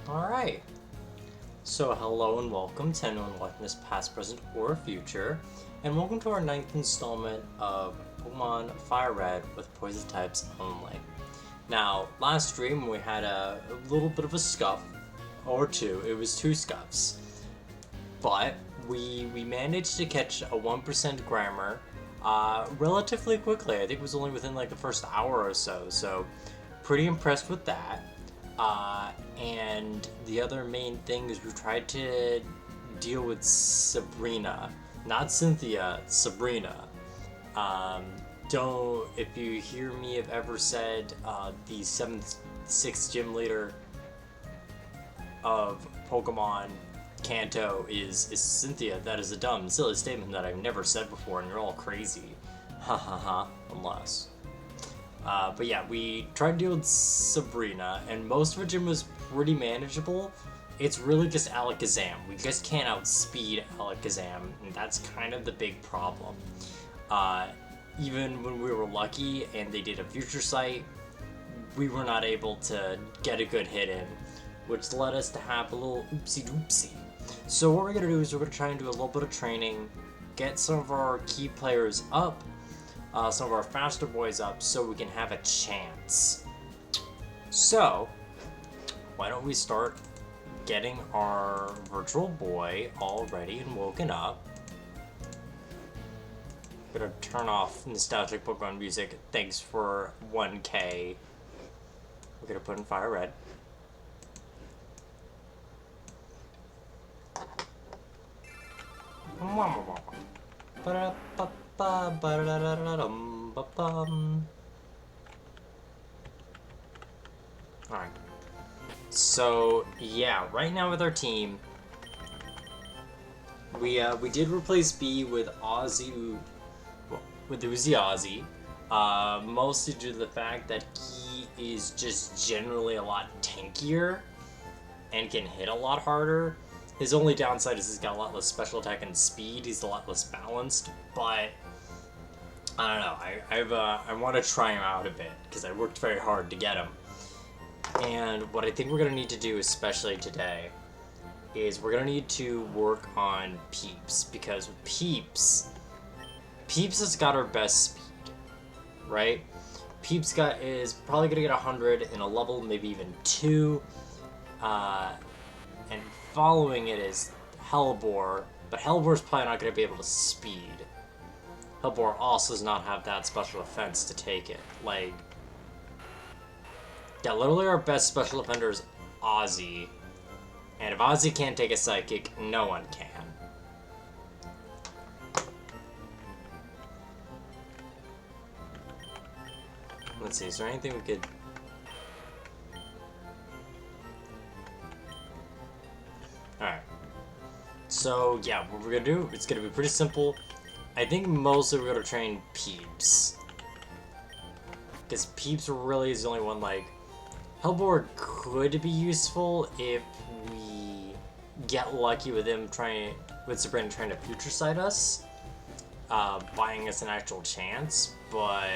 Alright, so hello and welcome to anyone watching this past, present, or future, and welcome to our ninth installment of Pokemon Fire Red with poison types only. Now, last stream we had a little bit of a scuff, or two, it was two scuffs, but we managed to catch a 1% grammar relatively quickly. I think it was only within like the first hour or so, so pretty impressed with that. And the other main thing is we tried to deal with Sabrina, not Cynthia, Sabrina. Don't, if you hear me have ever said the 7th, 6th gym leader of Pokemon Kanto is Cynthia, that is a dumb, silly statement that I've never said before, and you're all crazy. Ha ha ha, unless. But yeah, we tried to deal with Sabrina, and most of her gym was pretty manageable. It's really just Alakazam. We just can't outspeed Alakazam, and that's kind of the big problem. Even when we were lucky and they did a Future Sight, we were not able to get a good hit in, which led us to have a little oopsie-doopsie. So what we're going to do is we're going to try and do a little bit of training, get some of our key players up, some of our faster boys up, so we can have a chance. So, why don't we start getting our virtual boy all ready and woken up. I'm gonna turn off nostalgic Pokemon music. Thanks for 1K. We're gonna put in Fire Red. Alright. So, yeah, right now with our team, we did replace B with Ozzy, with Uzi Ozzy, mostly due to the fact that he is just generally a lot tankier and can hit a lot harder. His only downside is he's got a lot less special attack and speed. He's a lot less balanced, but I don't know. I want to try him out a bit because I worked very hard to get him. And what I think we're gonna need to do, especially today, is we're gonna need to work on Peeps, because with Peeps has got our best speed, right? Peeps is probably gonna get 100 in a level, maybe even 2, and following it is Hellbore, but Hellbore's probably not gonna be able to speed. Hellbore also does not have that special defense to take it. Like, yeah, literally our best special defender is Ozzy. And if Ozzy can't take a Psychic, no one can. Let's see, is there anything we could... Alright. So, yeah, what we're gonna do, it's gonna be pretty simple. I think mostly we're gonna train Peeps. Because Peeps really is the only one, like... Hellboard could be useful if we get lucky with him with Sabrina trying to Future Sight us, buying us an actual chance, but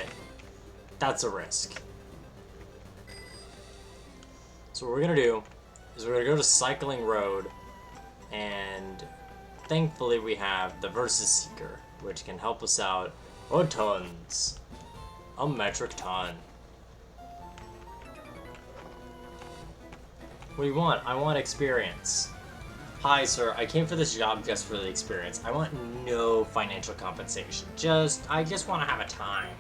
that's a risk. So what we're gonna do is we're gonna go to Cycling Road, and thankfully we have the Versus Seeker, which can help us out a tons. A metric ton. What do you want? I want experience. Hi, sir. I came for this job just for the experience. I want no financial compensation. I just want to have a time.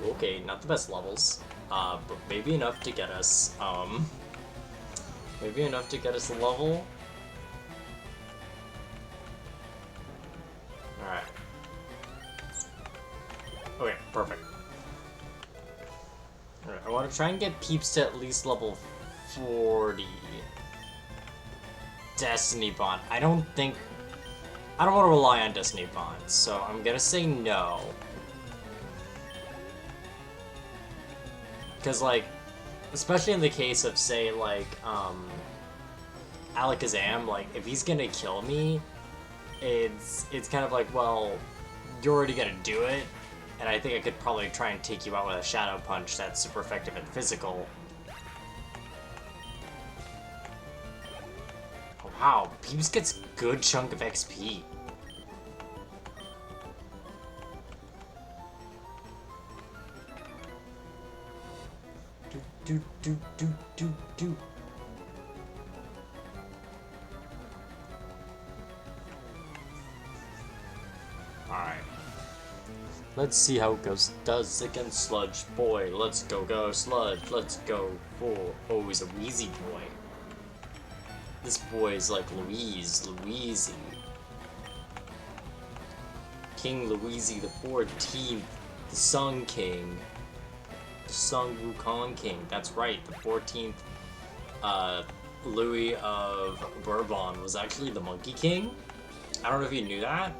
Okay, not the best levels. But maybe enough to get us, maybe enough to get us a level. Alright. Okay, perfect. Alright, I want to try and get Peeps to at least level 40. Destiny Bond. I don't want to rely on Destiny Bonds, so I'm gonna say no. Because, like, especially in the case of, say, like, Alakazam, like, if he's gonna kill me, it's kind of like, well, you're already gonna do it, and I think I could probably try and take you out with a Shadow Punch that's super effective and physical. Oh, wow, Peeps gets good chunk of XP. Do. Alright. Let's see how it does against Sludge Boy. Let's go Sludge. Let's go for... Oh, he's a Wheezy boy. This boy is like Louisey. King Louisey the 14th. The Sun King. The Sun Wukong King. That's right, the 14th Louis of Bourbon was actually the Monkey King. I don't know if you knew that.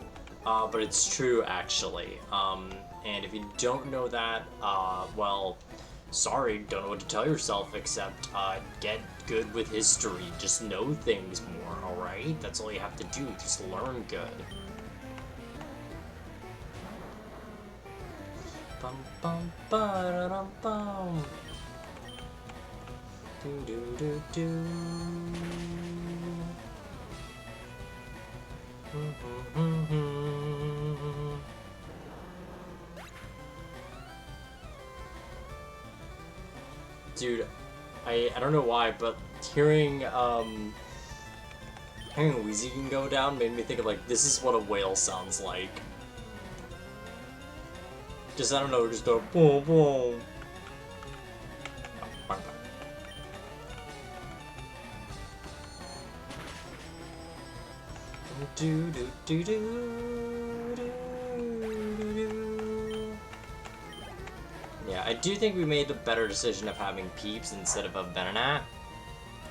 But it's true, actually. And if you don't know that, well, sorry, don't know what to tell yourself except get good with history. Just know things more, alright? That's all you have to do. Just learn good. Bum bum ba dum bum. Do do do do. Dude, I don't know why, but hearing Wheezy can go down made me think of like, this is what a whale sounds like. Just, I don't know, just a boom boom. Do do do do do do. Yeah, I do think we made the better decision of having Peeps instead of a Venonat.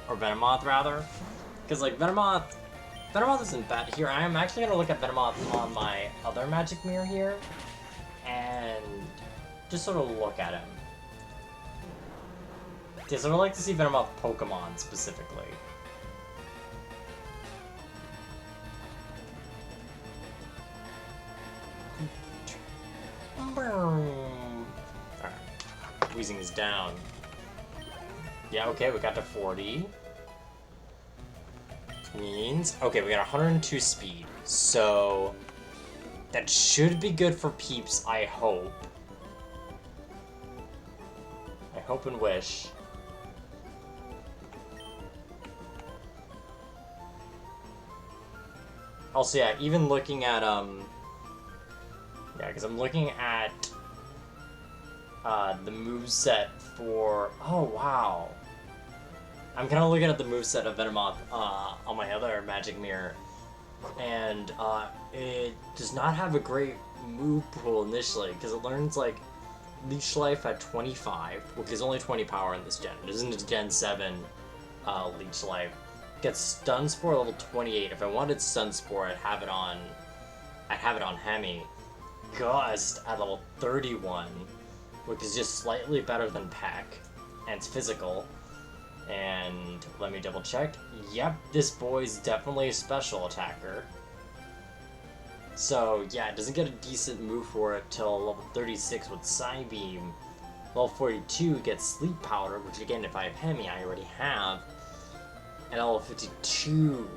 Or Venomoth, rather. Because, like, Venomoth isn't bad. Here, I am actually going to look at Venomoth on my other magic mirror here. And just sort of look at him. Because I would like to see Venomoth Pokemon, specifically. Alright. Wheezing is down. Yeah, okay, we got to 40. Which means... Okay, we got 102 speed. So... that should be good for Peeps, I hope. I hope and wish. Also, yeah, even looking at, yeah, because I'm looking at the moveset for... Oh, wow. I'm kind of looking at the moveset of Venomoth on my other magic mirror. And it does not have a great move pool initially, because it learns, like, Leech Life at 25, which is only 20 power in this gen. It isn't a Gen 7 Leech Life. Gets Stun Spore level 28. If I wanted Stun Spore, I'd have it on Hemi. Gust at level 31, which is just slightly better than Peck, and it's physical. And let me double check. Yep, this boy's definitely a special attacker. So yeah, it doesn't get a decent move for it till level 36 with Psybeam. Level 42 gets Sleep Powder, which again, if I have Hemi, I already have. And level 52,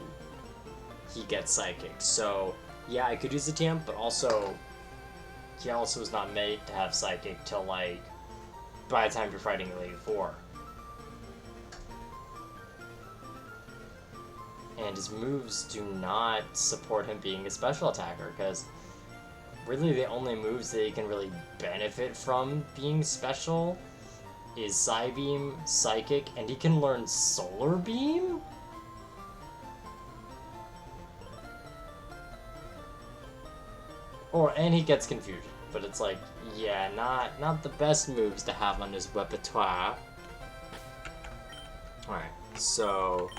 he gets Psychic. So yeah, I could use the TM, but also he also is not made to have Psychic till like by the time you're fighting Elite 4. And his moves do not support him being a special attacker, because really the only moves that he can really benefit from being special is Psybeam, Psychic, and he can learn Solar Beam? And he gets Confusion, but it's like, yeah, not the best moves to have on his repertoire. Alright, so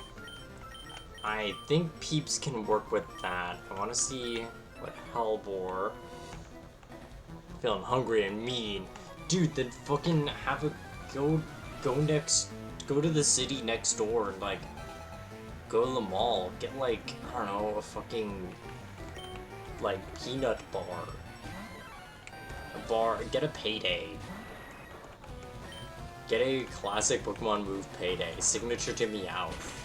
I think Peeps can work with that. I want to see what Hellbore... Feeling hungry and mean. Dude, then fucking have a go to the city next door and like go to the mall. Get like, I don't know, a fucking like peanut bar. get a payday. Get a classic Pokemon move payday. Signature to Meowth.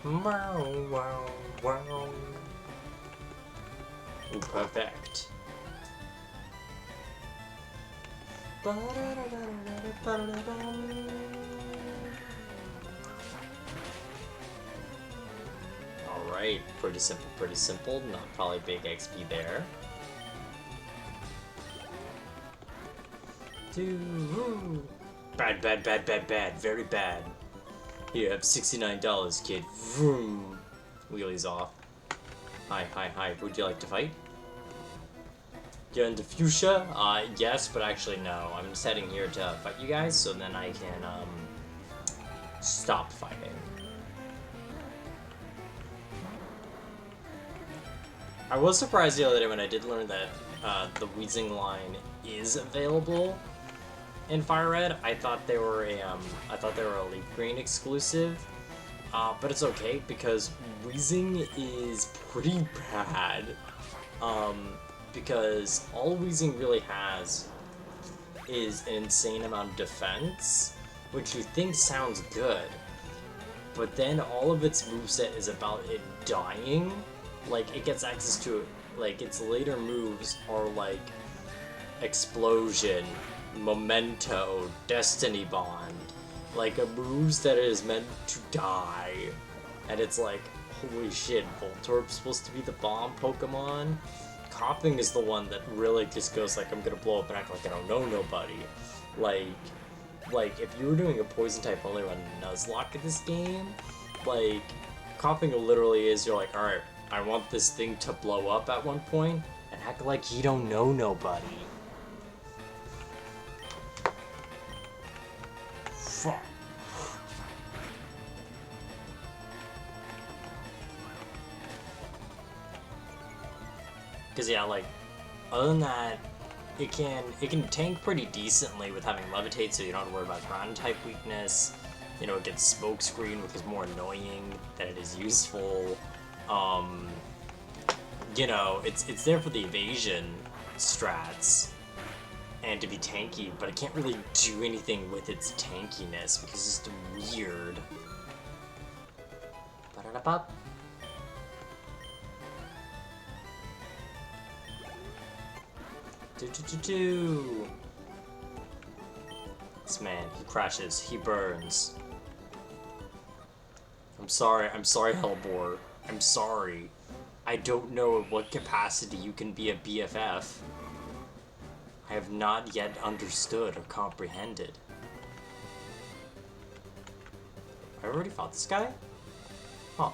Wow, wow, wow. Ooh, perfect. Alright, pretty simple. Not probably big XP there. Bad, very bad. Here, have $69, kid. Vroom. Wheelies off. Hi. Would you like to fight? You're into fuchsia? Yes, but actually no. I'm just heading here to fight you guys, so then I can, stop fighting. I was surprised the other day when I did learn that, the Weezing line is available in Fire Red. I thought they were a Leaf Green exclusive, but it's okay because Weezing is pretty bad. Because all Weezing really has is an insane amount of defense, which you think sounds good, but then all of its moveset is about it dying. Like, it gets access to, like, its later moves are like Explosion, Memento, Destiny Bond, like moves that is meant to die, and it's like, holy shit, Voltorb's supposed to be the bomb Pokemon? Coughing is the one that really just goes like, I'm gonna blow up and act like I don't know nobody. Like if you were doing a poison type only run Nuzlocke in this game, like, Coughing literally is, you're like, alright, I want this thing to blow up at one point and act like you don't know nobody. Fuck. Because yeah, like, other than that, it can tank pretty decently with having Levitate, so you don't have to worry about ground type weakness. You know, it gets Smokescreen, which is more annoying than it is useful. You know, it's there for the evasion strats and to be tanky, but it can't really do anything with its tankiness because it's just weird. Ba-da-da-bop. This man, he crashes, he burns. I'm sorry, Hellbore. I'm sorry. I don't know at what capacity you can be a BFF. I have not yet understood or comprehended. I already fought this guy? Huh.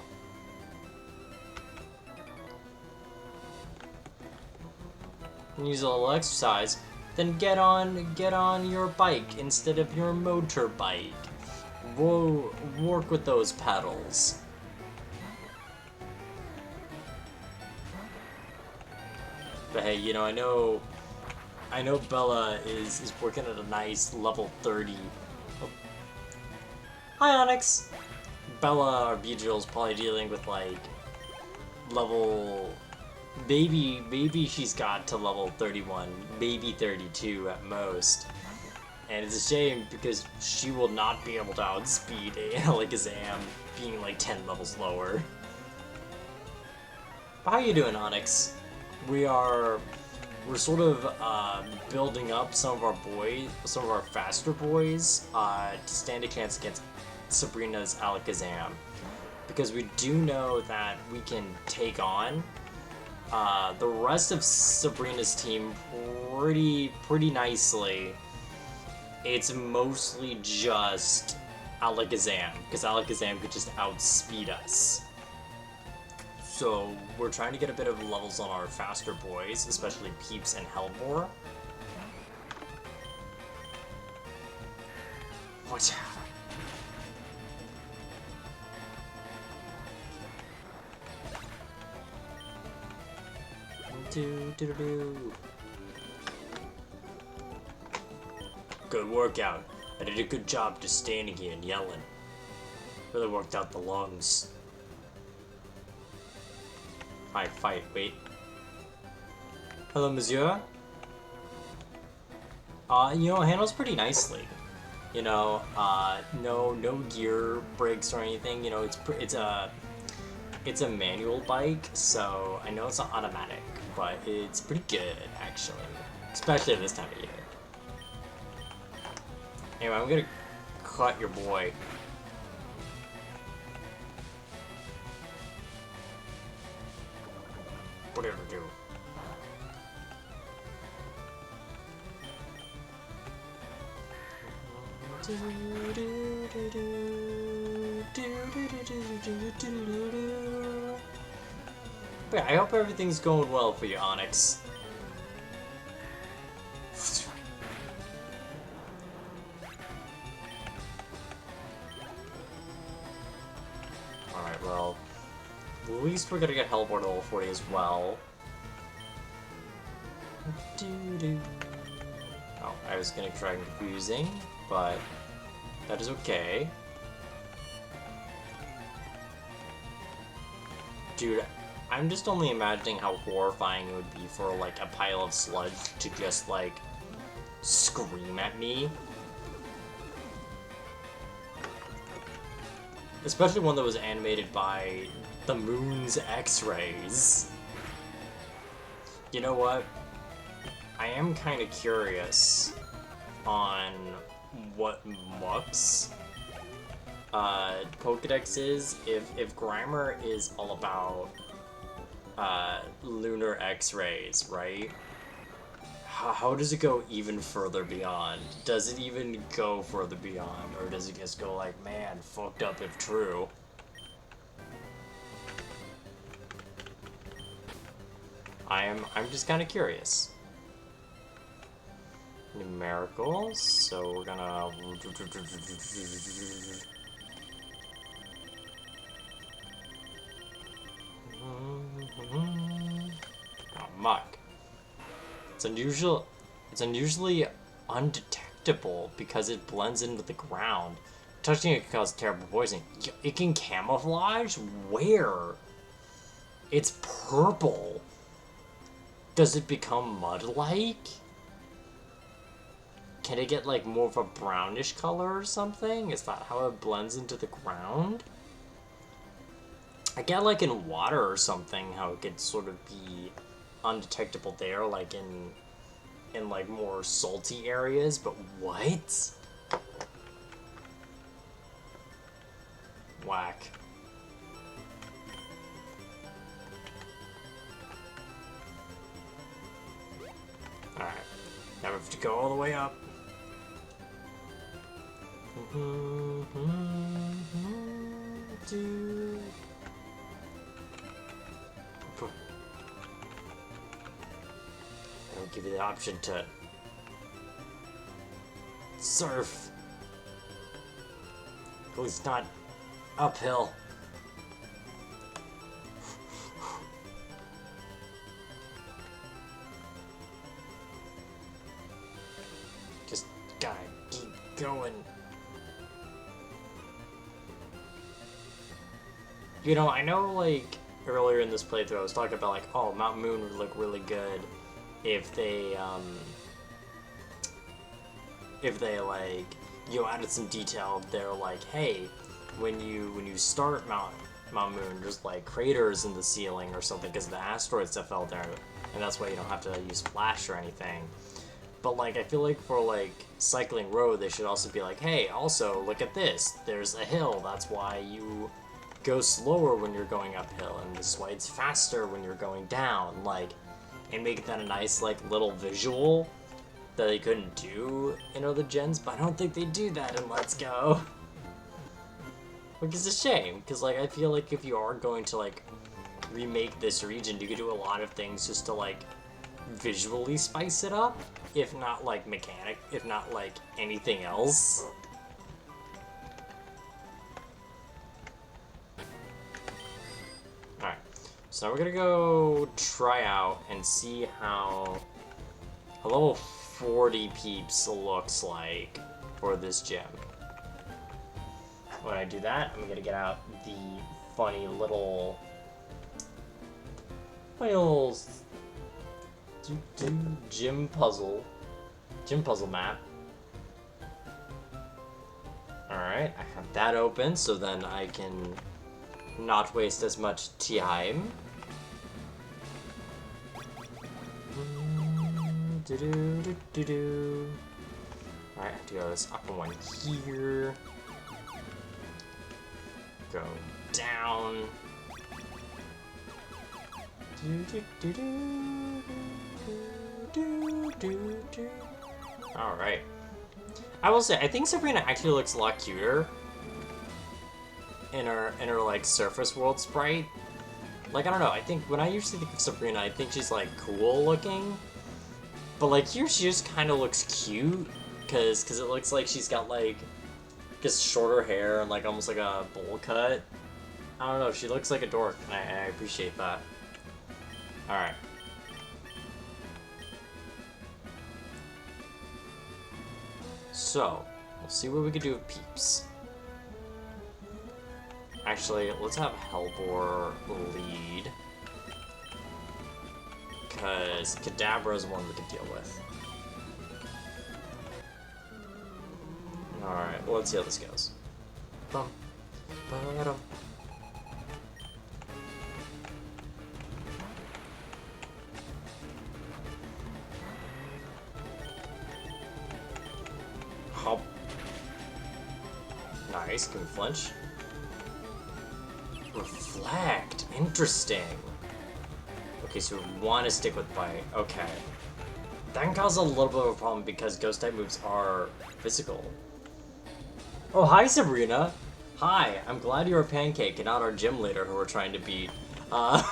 Use a little exercise, then get on your bike instead of your motorbike. Whoa, work with those pedals. But hey, you know, I know Bella is working at a nice level 30. Oh. Hi, Onyx. Bella or Beedrill's probably dealing with like level. Maybe she's got to level 31, maybe 32 at most. And it's a shame because she will not be able to outspeed a Alakazam being like 10 levels lower. But how you doing, Onyx? We're sort of building up some of our faster boys to stand a chance against Sabrina's Alakazam. Because we do know that we can take on the rest of Sabrina's team pretty nicely. It's mostly just Alakazam, because Alakazam could just outspeed us. So we're trying to get a bit of levels on our faster boys, especially Peeps and Hellbore. Watch out. Good workout. I did a good job just standing here and yelling. Really worked out the lungs. I fight. Wait. Hello, monsieur. You know, it handles pretty nicely. You know, no gear breaks or anything. You know, it's a manual bike, so I know it's not automatic, but it's pretty good actually, especially this time of year. Anyway, I'm gonna cut your boy. Whatever, do. But yeah, I hope everything's going well for you, Onyx. Alright, well, at least we're gonna get Hellboard level 40 as well. Oh, I was gonna try confusing, but that is okay. Dude, I'm just only imagining how horrifying it would be for, like, a pile of sludge to just, like, scream at me. Especially one that was animated by the moon's X-rays. You know what? I am kind of curious on what Muck's Pokedex is. If Grimer is all about lunar X-rays, right? How does it go even further beyond? Does it even go further beyond, or does it just go like, man, fucked up if true? I'm just kind of curious. Numericals, so we're gonna... Oh, Muck. It's unusually undetectable because it blends into the ground. Touching it can cause terrible poisoning. It can camouflage? Where? It's purple. Does it become mud-like? Can it get, like, more of a brownish color or something? Is that how it blends into the ground? I get, like, in water or something, how it could sort of be undetectable there, like in like more salty areas, but what? Whack. Alright. Now we have to go all the way up. I'll give you the option to surf. At least not uphill. Just gotta keep going. You know, I know, like, earlier in this playthrough I was talking about, like, oh, Mount Moon would look really good if they, like, you know, added some detail. They're like, hey, when you start Mount Moon, there's, like, craters in the ceiling or something because of the asteroids that fell there, and that's why you don't have to use flash or anything. But, like, I feel like for, like, Cycling Road, they should also be like, hey, also, look at this. There's a hill. That's why you go slower when you're going uphill, and this is why it's faster when you're going down. Like, and make that a nice, like, little visual that they couldn't do in other gens, but I don't think they do that in Let's Go. Which is a shame, because, like, I feel like if you are going to, like, remake this region, you could do a lot of things just to, like, visually spice it up, if not, like, if not, like, anything else. Alright, so now we're gonna go try out and see how a level 40 peeps looks like for this gym. When I do that, I'm gonna get out the funny little My old gym puzzle map. Alright, I have that open, so then I can not waste as much time. Alright, I have to go this upper one here. Go down. Alright. I will say, I think Sabrina actually looks a lot cuter in her like surface world sprite. Like, I don't know, I think when I usually think of Sabrina, I think she's like cool looking. But like here she just kind of looks cute cause it looks like she's got like just shorter hair and like almost like a bowl cut. I don't know, she looks like a dork and I appreciate that. Alright. So, we'll see what we can do with Peeps. Actually, let's have Hellbore lead. Because Kadabra is one we can deal with. Alright, well, let's see how this goes. Bum, ba-dum. Hop. Nice, can we flinch? Reflect, interesting. Okay, so we want to stick with bite. Okay. That can cause a little bit of a problem because ghost type moves are physical. Oh, hi Sabrina! Hi, I'm glad you're a pancake and not our gym leader who we're trying to beat. I'm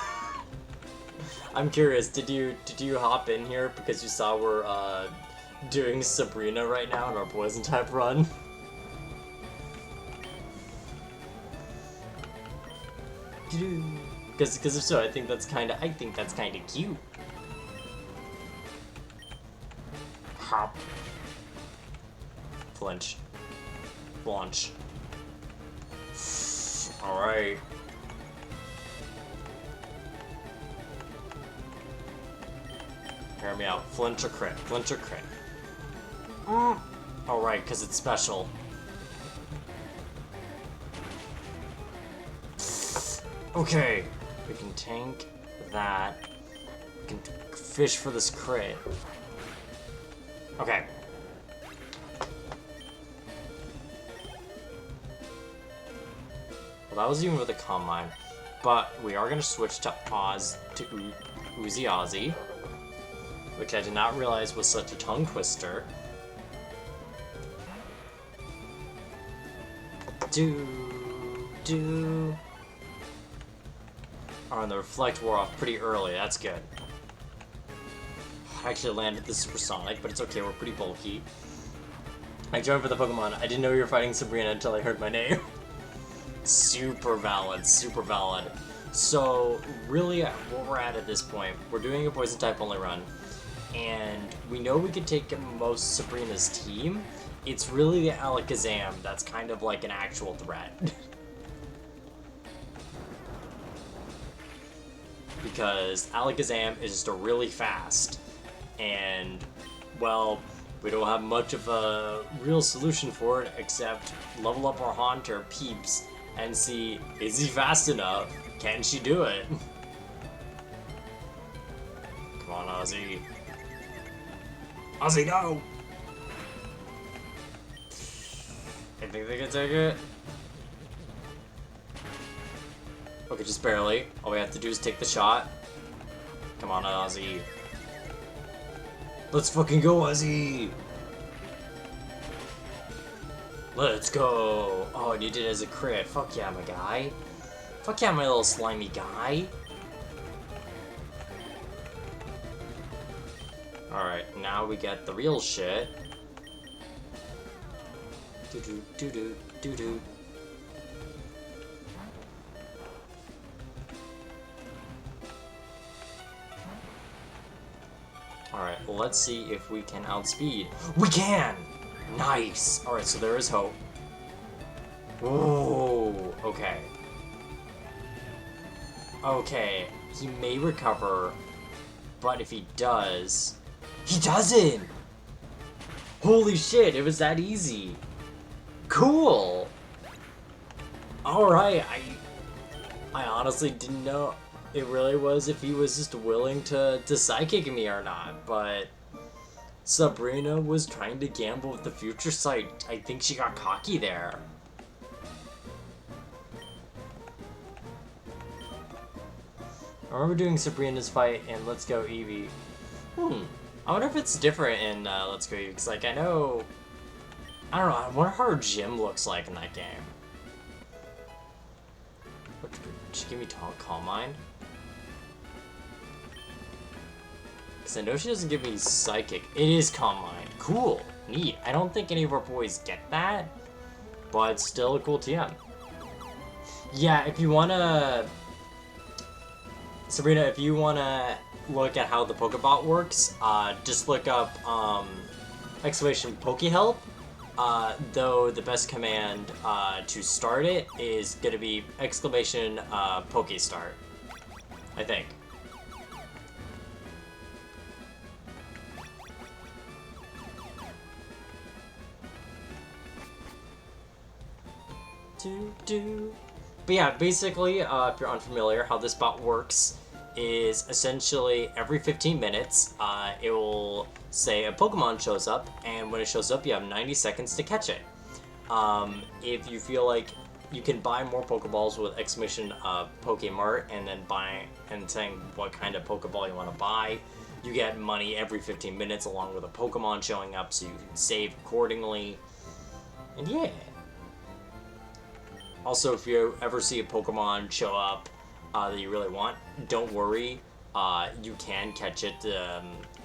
curious, did you hop in here because you saw we're doing Sabrina right now in our poison type run? Because if so, I think that's kind of cute. Hop. Flinch. Launch. Alright. Hear me out. Flinch or crit. Flinch or crit. Alright, because it's special. Okay. We can tank that. We can fish for this crit. Okay. Well, that was even with a Combine. But we are going to switch to Uzi Ozzy, which I did not realize was such a tongue twister. Oh, and the Reflect wore off pretty early. That's good. I actually landed the Supersonic, but it's okay. We're pretty bulky. I joined for the Pokemon. I didn't know you were fighting Sabrina until I heard my name. Super valid. Super valid. So, really, what we're at this point, we're doing a Poison type only run, and we know we could take most Sabrina's team. It's really the Alakazam that's kind of like an actual threat. Because Alakazam is just a really fast, and, well, we don't have much of a real solution for it except level up our Haunter, Peeps, and see, is he fast enough? Can she do it? Come on, Ozzy. Ozzy, go! I think they can take it. Okay, just barely. All we have to do is take the shot. Come on, Ozzy. Let's fucking go, Ozzy! Let's go! Oh, and you did it as a crit. Fuck yeah, my guy. Fuck yeah, my little slimy guy. Alright, now we get the real shit. Doo-doo, doo-doo, doo-doo. Alright, let's see if we can outspeed. We can! Nice! Alright, so there is hope. Whoa, okay. Okay, he may recover, but if he does, he doesn't! Holy shit, it was that easy. Cool! Alright, I honestly didn't know it really was if he was just willing to psychic me or not, but Sabrina was trying to gamble with the future sight. I think she got cocky there. I remember doing Sabrina's fight in Let's Go Eevee. I wonder if it's different in Let's Go Eevee, because like I don't know, I wonder how her gym looks like in that game. Did she give me Calm Mind? Because I know she doesn't give me Psychic. It is Calm Mind. Cool. Neat. I don't think any of our boys get that, but it's still a cool TM. Yeah, if you want to... Sabrina, if you want to look at how the Pokebot works, just look up exclamation Pokehelp. Though the best command to start it is going to be exclamation Pokestart, I think. But yeah, basically, if you're unfamiliar, how this bot works is essentially every 15 minutes, it will say a Pokemon shows up, and when it shows up, you have 90 seconds to catch it. If you feel like you can buy more Pokeballs with exclamation Pokemart, and then saying what kind of Pokeball you want to buy, you get money every 15 minutes along with a Pokemon showing up, so you can save accordingly. And yeah. Also, if you ever see a Pokemon show up that you really want, don't worry. You can catch it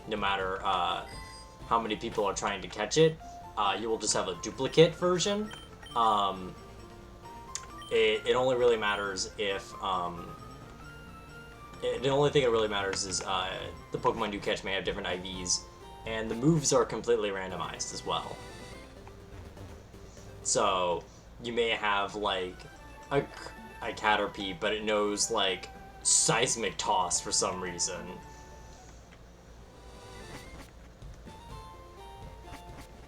no matter how many people are trying to catch it. You will just have a duplicate version. It only really matters if... the only thing that really matters is the Pokemon you catch may have different IVs, and the moves are completely randomized as well. So... you may have, like, a Caterpie, but it knows, like, Seismic Toss for some reason.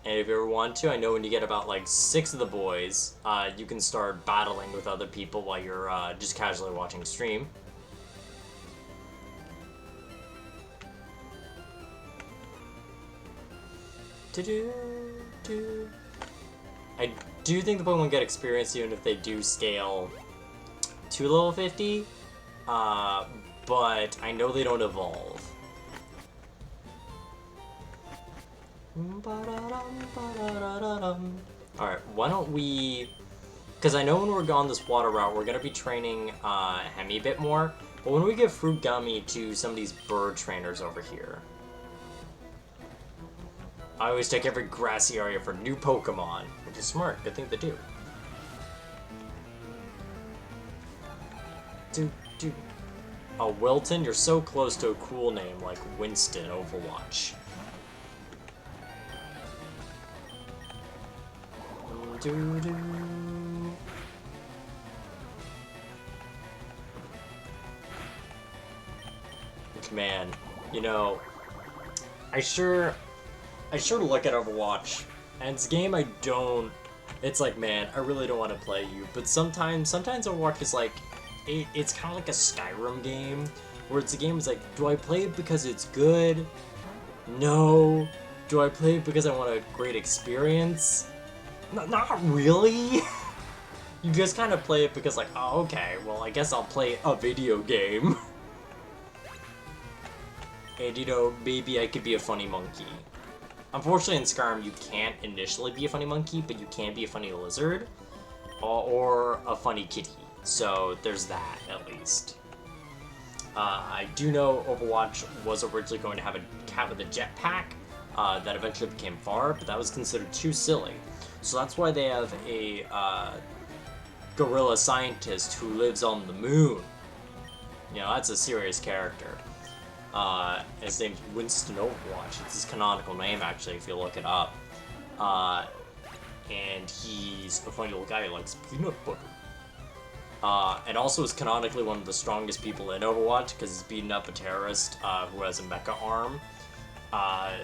And if you ever want to, I know when you get about, like, 6 of the boys, you can start battling with other people while you're just casually watching stream. I do think the Pokemon get experience even if they do scale to level 50, but I know they don't evolve. Alright, why don't we... because I know when we're on this water route, we're going to be training Hemi a bit more, but when we give Fruit Gummy to some of these bird trainers over here, I always take every grassy area for new Pokemon, which is smart. Good thing to do. Oh, Wilton, you're so close to a cool name like Winston Overwatch. Man, you know, I sure look at Overwatch, and it's a game I don't... it's like, man, I really don't want to play you, but sometimes Overwatch is like, it's kind of like a Skyrim game, where it's a game that's like, do I play it because it's good? No. Do I play it because I want a great experience? Not really. You just kind of play it because like, oh, okay, well, I guess I'll play a video game. And, you know, maybe I could be a funny monkey. Unfortunately, in Skyrim, you can't initially be a funny monkey, but you can be a funny lizard, or a funny kitty. So there's that, at least. I do know Overwatch was originally going to have a cat with a jetpack that eventually became far, but that was considered too silly. So that's why they have a gorilla scientist who lives on the moon. You know, that's a serious character. His name's Winston Overwatch. It's his canonical name, actually, if you look it up. And he's a funny little guy who likes peanut butter. and also is canonically one of the strongest people in Overwatch because he's beaten up a terrorist who has a mecha arm.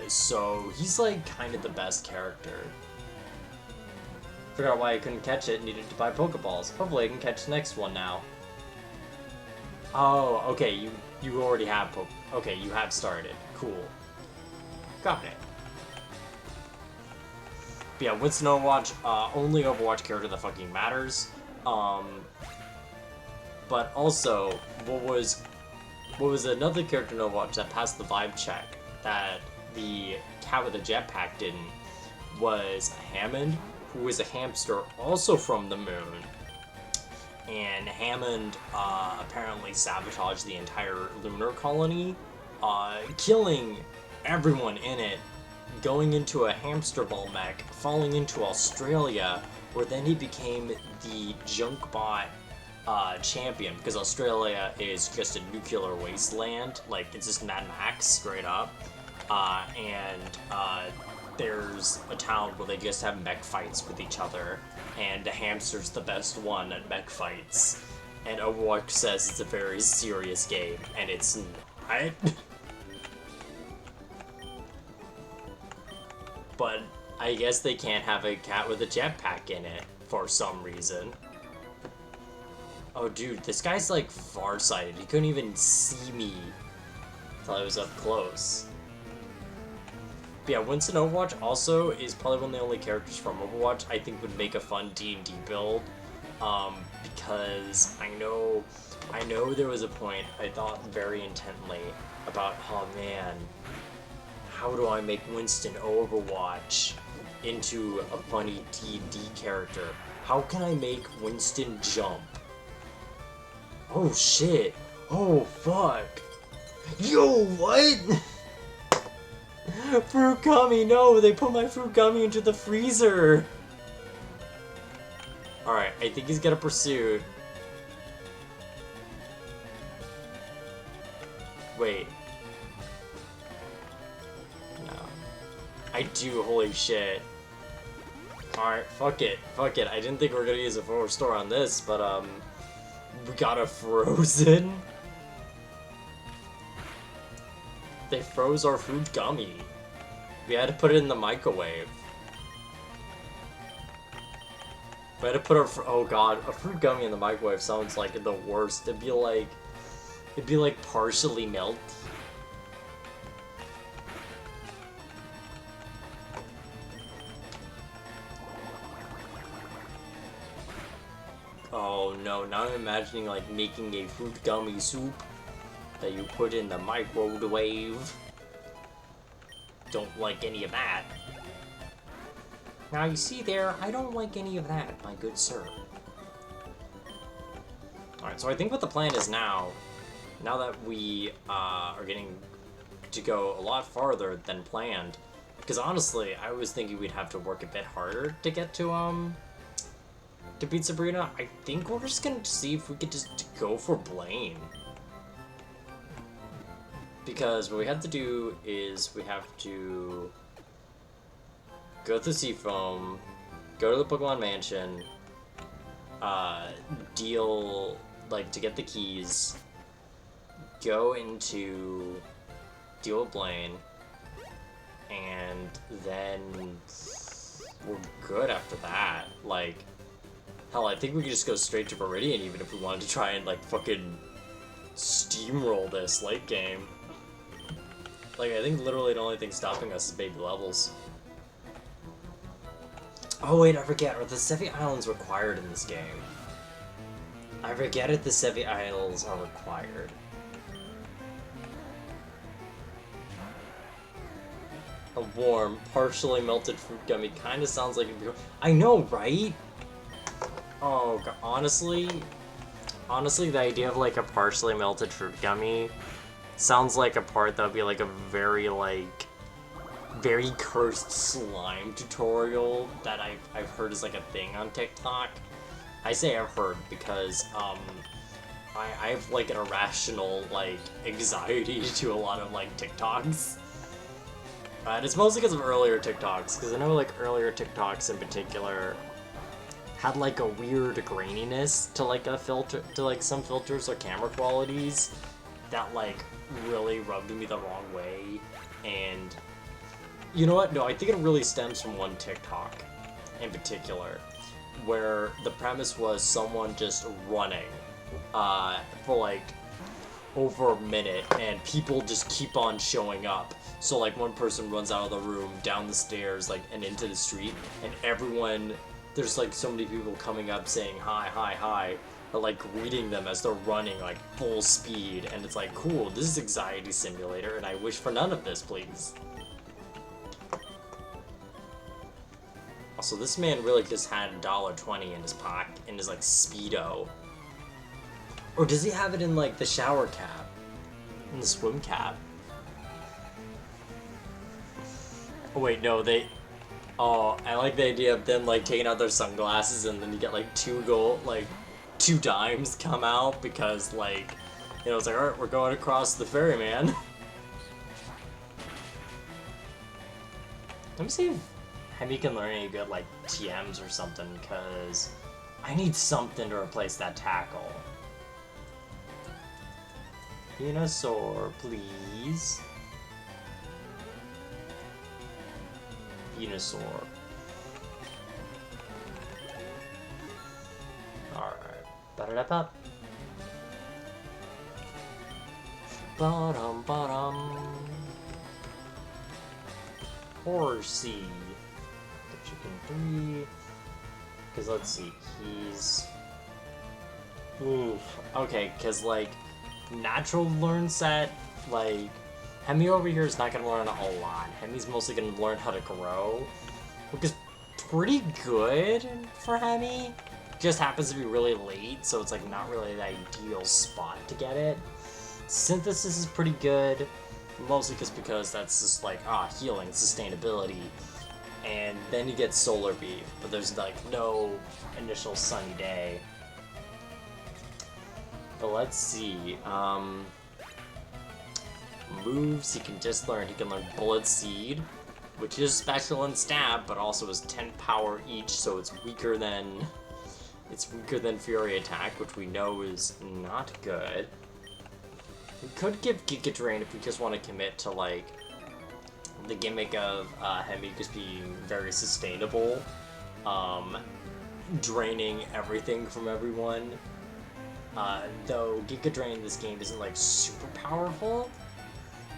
So he's like kind of the best character. Figured out why I couldn't catch it, needed to buy Pokeballs. Hopefully I can catch the next one now. Oh, okay, you already have okay, you have started. Cool. Got it. But yeah, Winston Overwatch, only Overwatch character that fucking matters. But also, what was another character in Overwatch that passed the vibe check that the cat with the jetpack didn't was Hammond, who was a hamster also from the moon. And Hammond apparently sabotaged the entire lunar colony, killing everyone in it, going into a hamster ball mech, falling into Australia, where then he became the junk bot champion, because Australia is just a nuclear wasteland, like it's just Mad Max straight up, and there's a town where they just have mech fights with each other, and the hamster's the best one at mech fights, and Overwatch says it's a very serious game, and it's not. But I guess they can't have a cat with a jetpack in it for some reason. Oh dude, this guy's like farsighted. He couldn't even see me until I was up close. But yeah, Winston Overwatch also is probably one of the only characters from Overwatch I think would make a fun D&D build. Because I know there was a point I thought very intently about, oh man, how do I make Winston Overwatch into a funny D&D character? How can I make Winston jump? Oh shit! Oh fuck! Yo, what? Fruit gummy, no! They put my fruit gummy into the freezer! Alright, I think he's gonna pursue. Wait. No. I do, holy shit. Alright, fuck it. Fuck it. I didn't think we were gonna use a forward store on this, but, we got a frozen. They froze our fruit gummy. We had to put it in the microwave. We had to put our oh god, a fruit gummy in the microwave sounds like the worst. It'd be like partially melted. Oh no, now I'm imagining like making a fruit gummy soup that you put in the microwave. Don't like any of that. Now you see there, I don't like any of that, my good sir. Alright, so I think what the plan is now that we are getting to go a lot farther than planned, because honestly, I was thinking we'd have to work a bit harder to get to beat Sabrina. I think we're just gonna see if we could just go for Blaine. Because what we have to do is we have to go to Seafoam, go to the Pokemon Mansion, deal, like, to get the keys, go into deal with Blaine, and then we're good after that. Like, hell, I think we could just go straight to Viridian even if we wanted to try and, like, fucking steamroll this late game. Like, I think literally the only thing stopping us is baby levels. Oh wait, I forget, are the Sevi Islands required in this game? I forget if the Sevi Isles are required. A warm, partially melted fruit gummy kinda sounds like it'd be... I know, right? Oh, God. Honestly, the idea of like a partially melted fruit gummy sounds like a part that would be like a very cursed slime tutorial that I've heard is like a thing on TikTok. I say I've heard because I have like an irrational like anxiety to a lot of like TikToks. And it's mostly because of earlier TikToks, because I know like earlier TikToks in particular had like a weird graininess to like a filter, to like some filters or camera qualities that like really rubbed me the wrong way. And you know what? No, I think it really stems from one TikTok in particular, where the premise was someone just running for like over a minute, and people just keep on showing up. So like one person runs out of the room, down the stairs, like, and into the street, and everyone, there's like so many people coming up saying hi, hi, hi, but like greeting them as they're running like full speed, and it's like, cool, this is Anxiety Simulator, and I wish for none of this, please. Also, this man really just had $1.20 in his pocket, in his like Speedo. Or does he have it in like the shower cap? In the swim cap? Oh wait, no, they... Oh, I like the idea of them like taking out their sunglasses and then you get like 2 dimes come out because like, you know, it's like, alright, we're going across the ferry, man. Let me see if Hemi can learn any good like TMs or something, because I need something to replace that tackle. Venusaur, please. Venusaur. Alright. Ba-da-da-ba. Ba-dum-ba-dum. Horsey. The chicken 3. Because let's see, he's... Oof. Okay, because like, natural learn set, like, Hemi over here is not going to learn a lot. Hemi's mostly going to learn how to grow, which is pretty good for Hemi. Just happens to be really late, so it's like not really the ideal spot to get it. Synthesis is pretty good, mostly just because that's just like, healing, sustainability. And then you get Solar Beam, but there's like no initial sunny day. But let's see, moves he can just learn. He can learn Bullet Seed, which is special in stab, but also is 10 power each, so it's weaker than Fury Attack, which we know is not good. We could give Giga Drain if we just want to commit to like the gimmick of Hemi just being very sustainable, draining everything from everyone. Though Giga Drain in this game isn't like super powerful,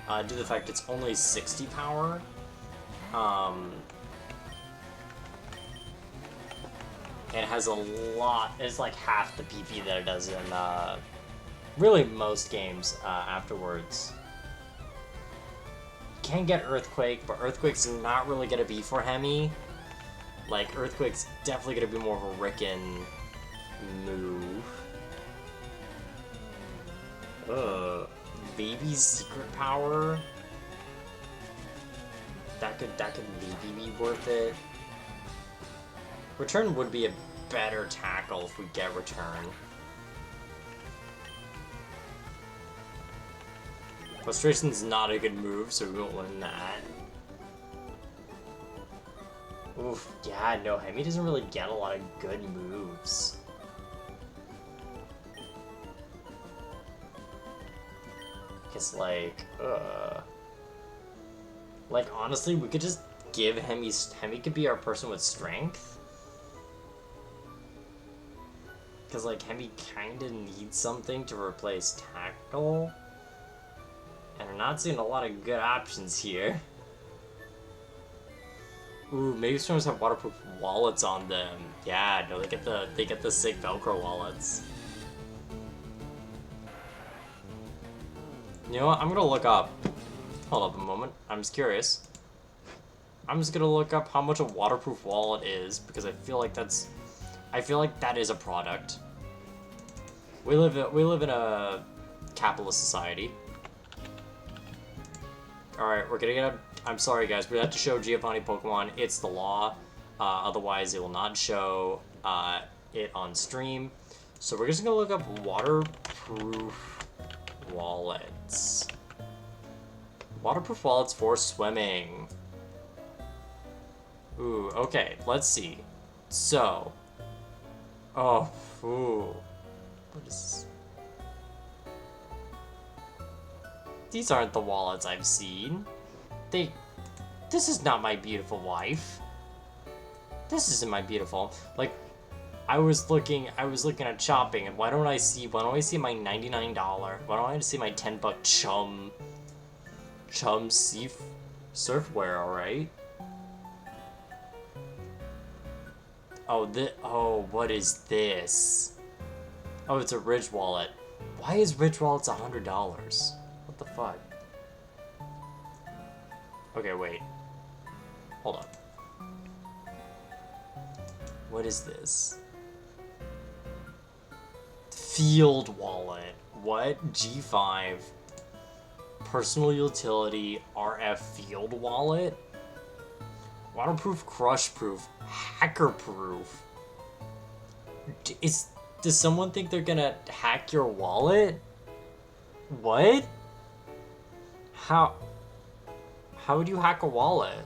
due to the fact it's only 60 power. It has a lot, it's like half the PP that it does in really most games afterwards. Can get Earthquake, but Earthquake's not really gonna be for Hemi. Like, Earthquake's definitely gonna be more of a Ricken move. Baby's secret power. That could maybe be worth it. Return would be a better tackle if we get Return. Frustration's not a good move, so we won't win that. Oof, yeah, no, Hemi doesn't really get a lot of good moves. Cause like, honestly, we could just give Hemi could be our person with strength. Cause like, Hemi kinda needs something to replace tackle. And I'm not seeing a lot of good options here. Ooh, maybe storms have waterproof wallets on them. Yeah, no, they get the sick Velcro wallets. You know what? I'm gonna look up. Hold up a moment. I'm just curious. I'm just gonna look up how much a waterproof wallet is, because I feel like that is a product. We live in a capitalist society. Alright, we're gonna get I'm sorry guys, we have to show Giovanni Pokemon. It's the law. Otherwise it will not show it on stream. So we're just gonna look up waterproof wallets. Waterproof wallets for swimming. Ooh, okay, let's see. So, Oh, ooh. What is... These aren't the wallets I've seen. They... This is not my beautiful wife. This isn't my beautiful... Like, I was looking at shopping, and why don't I see my $99? Why don't I see my $10 chum surfwear, alright? Oh, what is this? Oh, it's a Ridge wallet. Why is Ridge wallets $100? What the fuck? Okay, wait. Hold on. What is this? Field wallet. What? G5. Personal utility RF field wallet? Waterproof, crush-proof, hacker-proof. Does someone think they're gonna hack your wallet? What? How would you hack a wallet?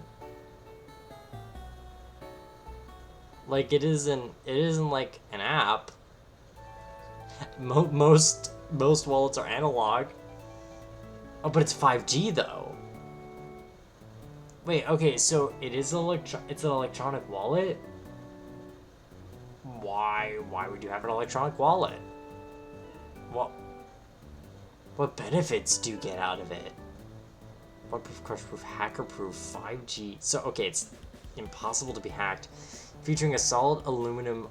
Like, it isn't like an app. Most wallets are analog. Oh, but it's 5G though. Wait, okay, so it's an electronic wallet? Why would you have an electronic wallet? What benefits do you get out of it? Waterproof, crush-proof, hacker-proof, 5G. So, okay, it's impossible to be hacked. Featuring a solid aluminum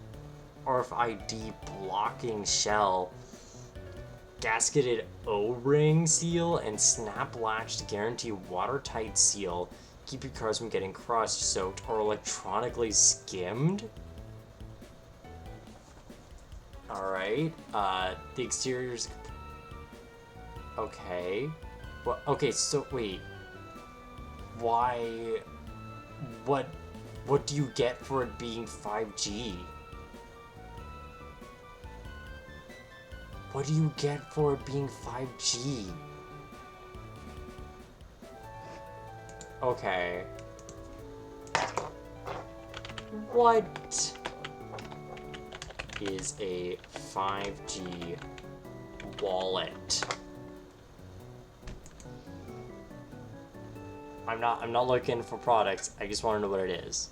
RFID blocking shell, gasketed O-ring seal, and snap-latched guarantee watertight seal. Keep your cards from getting crushed, soaked, or electronically skimmed. Alright, the exterior's... Okay. Well, okay, so, wait. Why... What do you get for it being 5G? What do you get for it being 5G? Okay. What is a 5G wallet? I'm not looking for products. I just want to know what it is.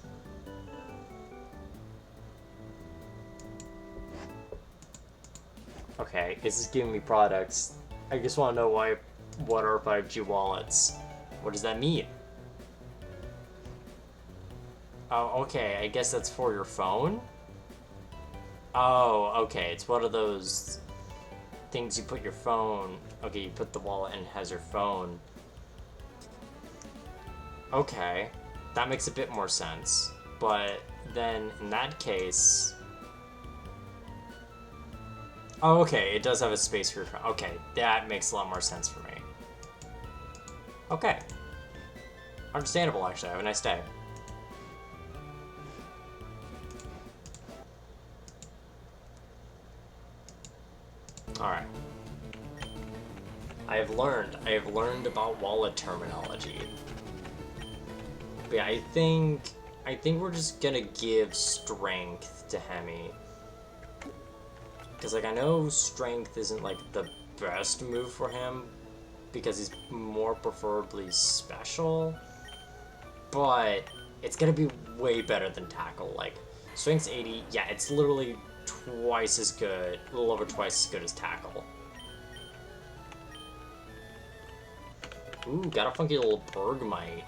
Okay, it's just giving me products. I just want to know what are 5G wallets. What does that mean? Oh, okay, I guess that's for your phone? Oh, okay, it's one of those things you put your phone... Okay, you put the wallet and it has your phone. Okay, that makes a bit more sense. But then, in that case... Oh, okay, it does have a space for your phone. Okay, that makes a lot more sense for me. Okay. Understandable, actually. Have a nice day. Alright. I have learned about wallet terminology. But yeah, I think we're just gonna give strength to Hemi. Because, like, I know strength isn't, like, the best move for him, because he's more preferably special, but it's gonna be way better than tackle. Like, strength's 80, yeah, it's literally twice as good, a little over twice as good as tackle. Ooh, got a funky little Bergmite.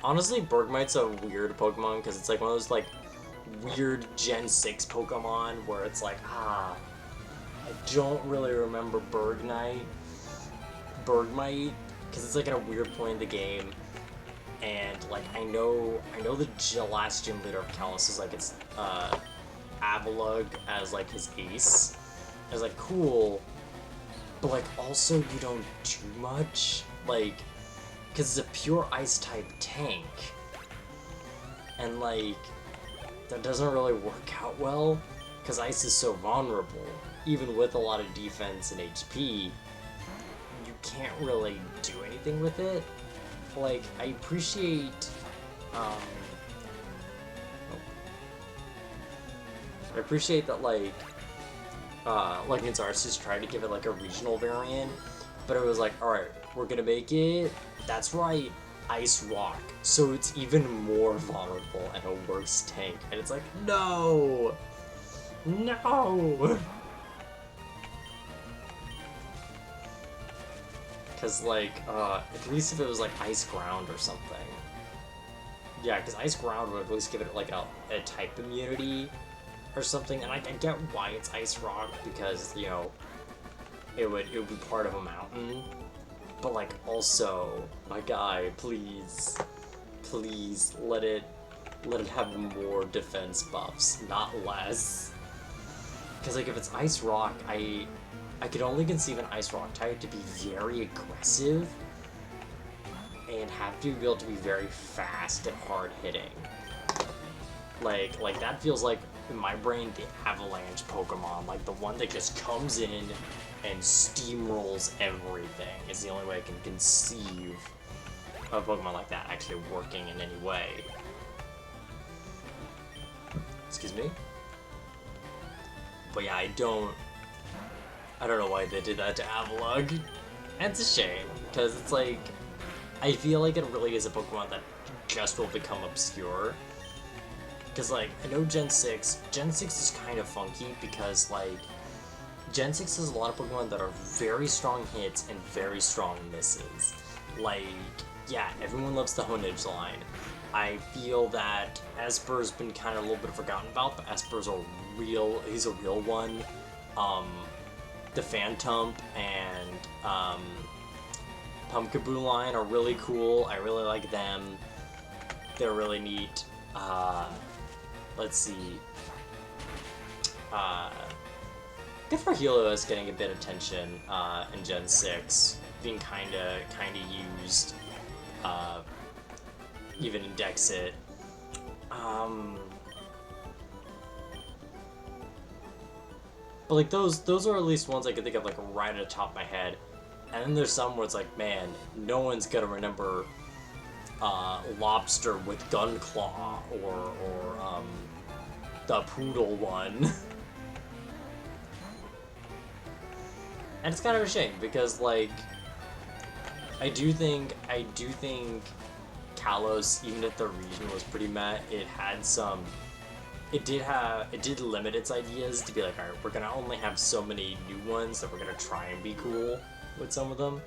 Honestly, Bergmite's a weird Pokemon, because it's like one of those, like, weird Gen 6 Pokemon where it's like, I don't really remember Bergmite, because it's like at a weird point in the game, and like I know the last gym leader of Kalos is like it's Avalugg as like his ace. I was like, cool, but like also you don't do much, like, because it's a pure ice type tank, and like that doesn't really work out well, because ice is so vulnerable. Even with a lot of defense and HP, you can't really do anything with it. Like, I appreciate, I appreciate that, like its artists tried to give it, like, a regional variant, but it was like, alright, we're gonna make it, that's right, Ice Rock, so it's even more vulnerable and a worse tank, and it's like, no! No! Because, like, at least if it was, like, Ice Ground or something. Yeah, because Ice Ground would at least give it, like, a type immunity or something, and I get why it's Ice Rock, because, you know, it would be part of a mountain, but, like, also, my guy, please, let it have more defense buffs, not less. Because, like, if it's Ice Rock, I could only conceive an Ice Rock type to be very aggressive and have to be able to be very fast and hard hitting. Like that feels like, in my brain, the Avalanche Pokemon, like the one that just comes in and steamrolls everything is the only way I can conceive of a Pokemon like that actually working in any way. Excuse me? But yeah, I don't know why they did that to Avalugg. And it's a shame, because it's like, I feel like it really is a Pokemon that just will become obscure. Because, like, I know Gen 6 is kind of funky because, like, Gen 6 has a lot of Pokemon that are very strong hits and very strong misses. Like, yeah, everyone loves the Honedge line. I feel that Esper's been kind of a little bit forgotten about, but Esper's he's a real one. The Phantump and Pumpkaboo line are really cool. I really like them. They're really neat. Let's see. Good for Helios getting a bit of attention in Gen 6, being kinda used, even in Dexit. But like those are at least ones I can think of, like, right at the top of my head. And then there's some where it's like, man, no one's gonna remember Lobster with Gunclaw or the Poodle one. And it's kind of a shame because, like, I do think Kalos, even if the region was pretty meh, it did limit its ideas to be like, alright, we're gonna only have so many new ones that we're gonna try and be cool with some of them.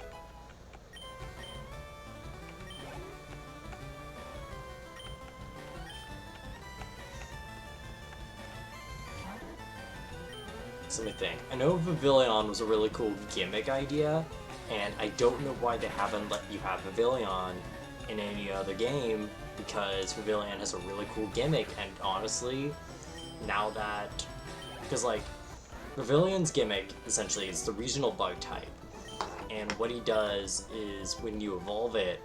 So let me think. I know Pavilion was a really cool gimmick idea, and I don't know why they haven't let you have Pavilion in any other game, because Pavilion has a really cool gimmick, and honestly, now that... Because, like, Pavilion's gimmick, essentially, is the regional bug type, and what he does is, when you evolve it,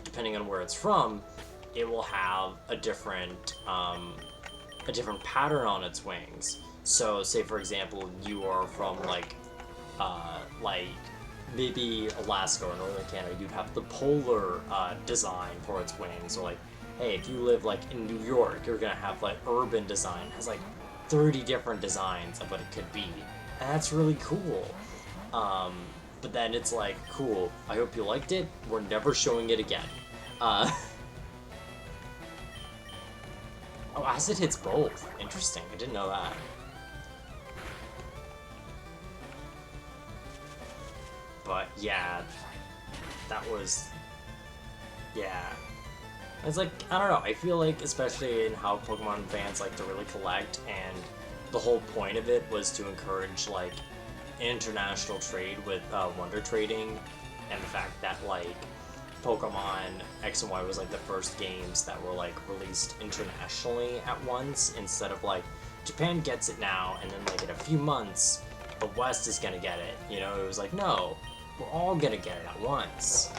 depending on where it's from, it will have a different pattern on its wings. So, say for example, you are from, like, maybe Alaska or Northern Canada, you'd have the polar design for its wings, or like, hey, if you live, like, in New York, you're gonna have, like, urban design. It has, like, 30 different designs of what it could be, and that's really cool. But then it's like, cool, I hope you liked it, we're never showing it again. Oh, acid hits both. Interesting, I didn't know that. But yeah, that was, yeah. It's like, I don't know, I feel like, especially in how Pokemon fans like to really collect, and the whole point of it was to encourage, like, international trade with Wonder Trading, and the fact that, like, Pokemon X and Y was, like, the first games that were, like, released internationally at once, instead of, like, Japan gets it now, and then, like, in a few months, the West is gonna get it, you know? It was like, no, we're all gonna get it at once.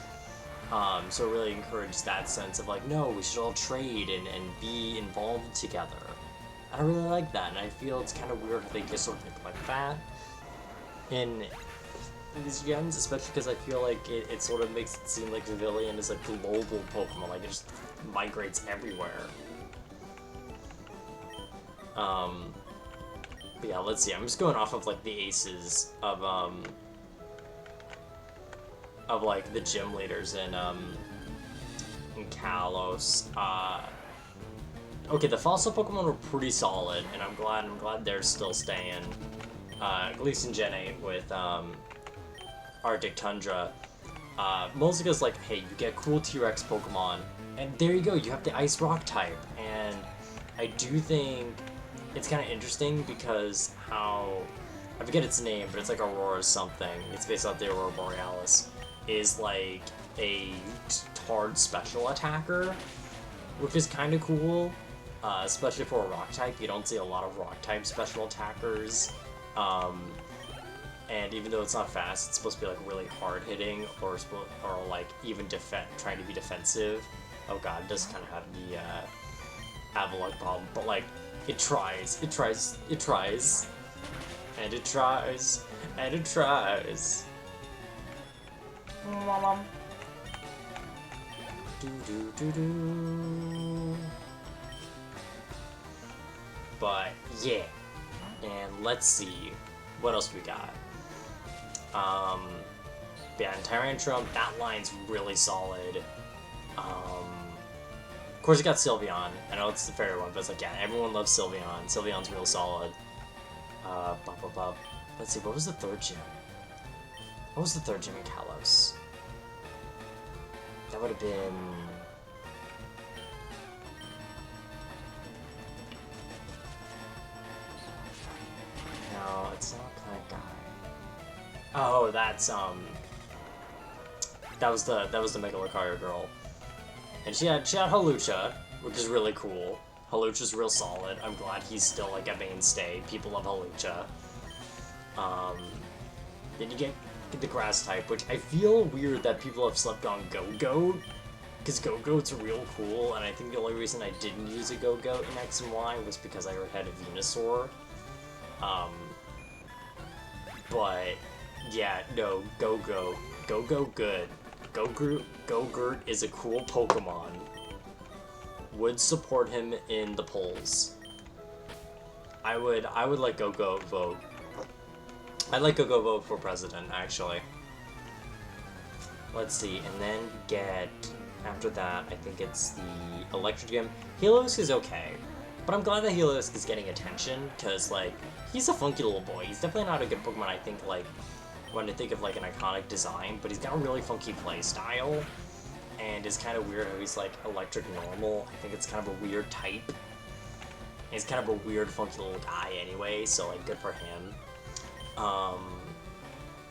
So it really encouraged that sense of, like, no, we should all trade and be involved together. I really like that, and I feel it's kind of weird if they just sort of neglect that in these gens, especially because I feel like it sort of makes it seem like Pavilion is a global Pokemon, like it just migrates everywhere. But yeah, let's see. I'm just going off of like the aces of like the gym leaders in Kalos. Okay, the fossil Pokemon were pretty solid, and I'm glad they're still staying. At least in Gen 8 with Arctic Tundra. Mostly because, like, hey, you get cool T-Rex Pokemon, and there you go, you have the Ice Rock type. And I do think it's kind of interesting because how, I forget its name, but it's like Aurora something. It's based off the Aurora Borealis. Is like a hard special attacker, which is kind of cool, especially for a rock type. You don't see a lot of rock type special attackers. And even though it's not fast, it's supposed to be like really hard hitting or like even trying to be defensive. Oh god, it does kind of have the Avalok problem, but like it tries, and it tries, and it tries. But yeah, and let's see what else we got. Yeah, and Tyrantrum, that line's really solid. Of course, you got Sylveon. I know it's the fairy one, but it's like, yeah, everyone loves Sylveon. Sylveon's real solid. Let's see, what was the third gym? What was the third gym in Kalos? That would have been... No, it's not that guy. Oh, that's that was the Mega Lucario girl, and she had Halucha, which is really cool. Halucha's real solid. I'm glad he's still like a mainstay. People love Halucha. Then you get the grass type, which I feel weird that people have slept on Go-Goat, because Go-Goat's real cool, and I think the only reason I didn't use a Go-Goat in X and Y was because I had a Venusaur. But yeah, no, Go-Goat good. Go-Gurt is a cool Pokemon. Would support him in the polls. I would let Go-Goat vote. I'd like Go-Goat vote for president, actually. Let's see, and then get, after that, I think it's the Electric Gym. Helios is okay, but I'm glad that Helios is getting attention, because, like, he's a funky little boy. He's definitely not a good Pokemon, I think, like, when I think of, like, an iconic design, but he's got a really funky play style, and it's kind of weird how he's, like, electric normal. I think it's kind of a weird type. He's kind of a weird, funky little guy anyway, so, like, good for him.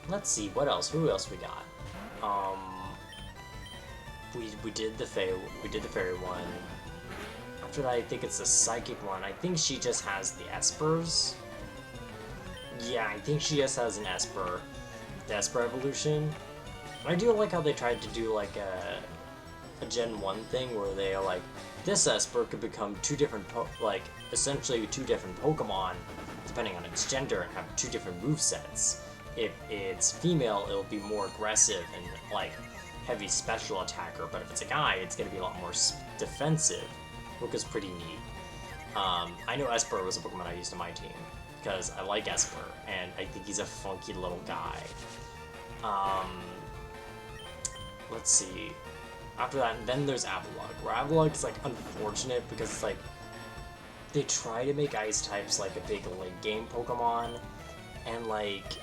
Let's see, what else? Who else we got? We did the fairy one. After that, I think it's the psychic one. I think she just has the Espers. Yeah, I think she just has an Esper. The Esper evolution. I do like how they tried to do like a Gen 1 thing where they are like, this Esper could become essentially two different Pokemon depending on its gender and have two different movesets. If it's female, it'll be more aggressive and like heavy special attacker, but if it's a guy, it's gonna be a lot more defensive, which is pretty neat. I know Esper was a Pokemon I used on my team because I like Esper and I think he's a funky little guy. Let's see. After that, then there's Avalok, where Avalok is like unfortunate because it's like they try to make ice types like a big late game Pokemon, and like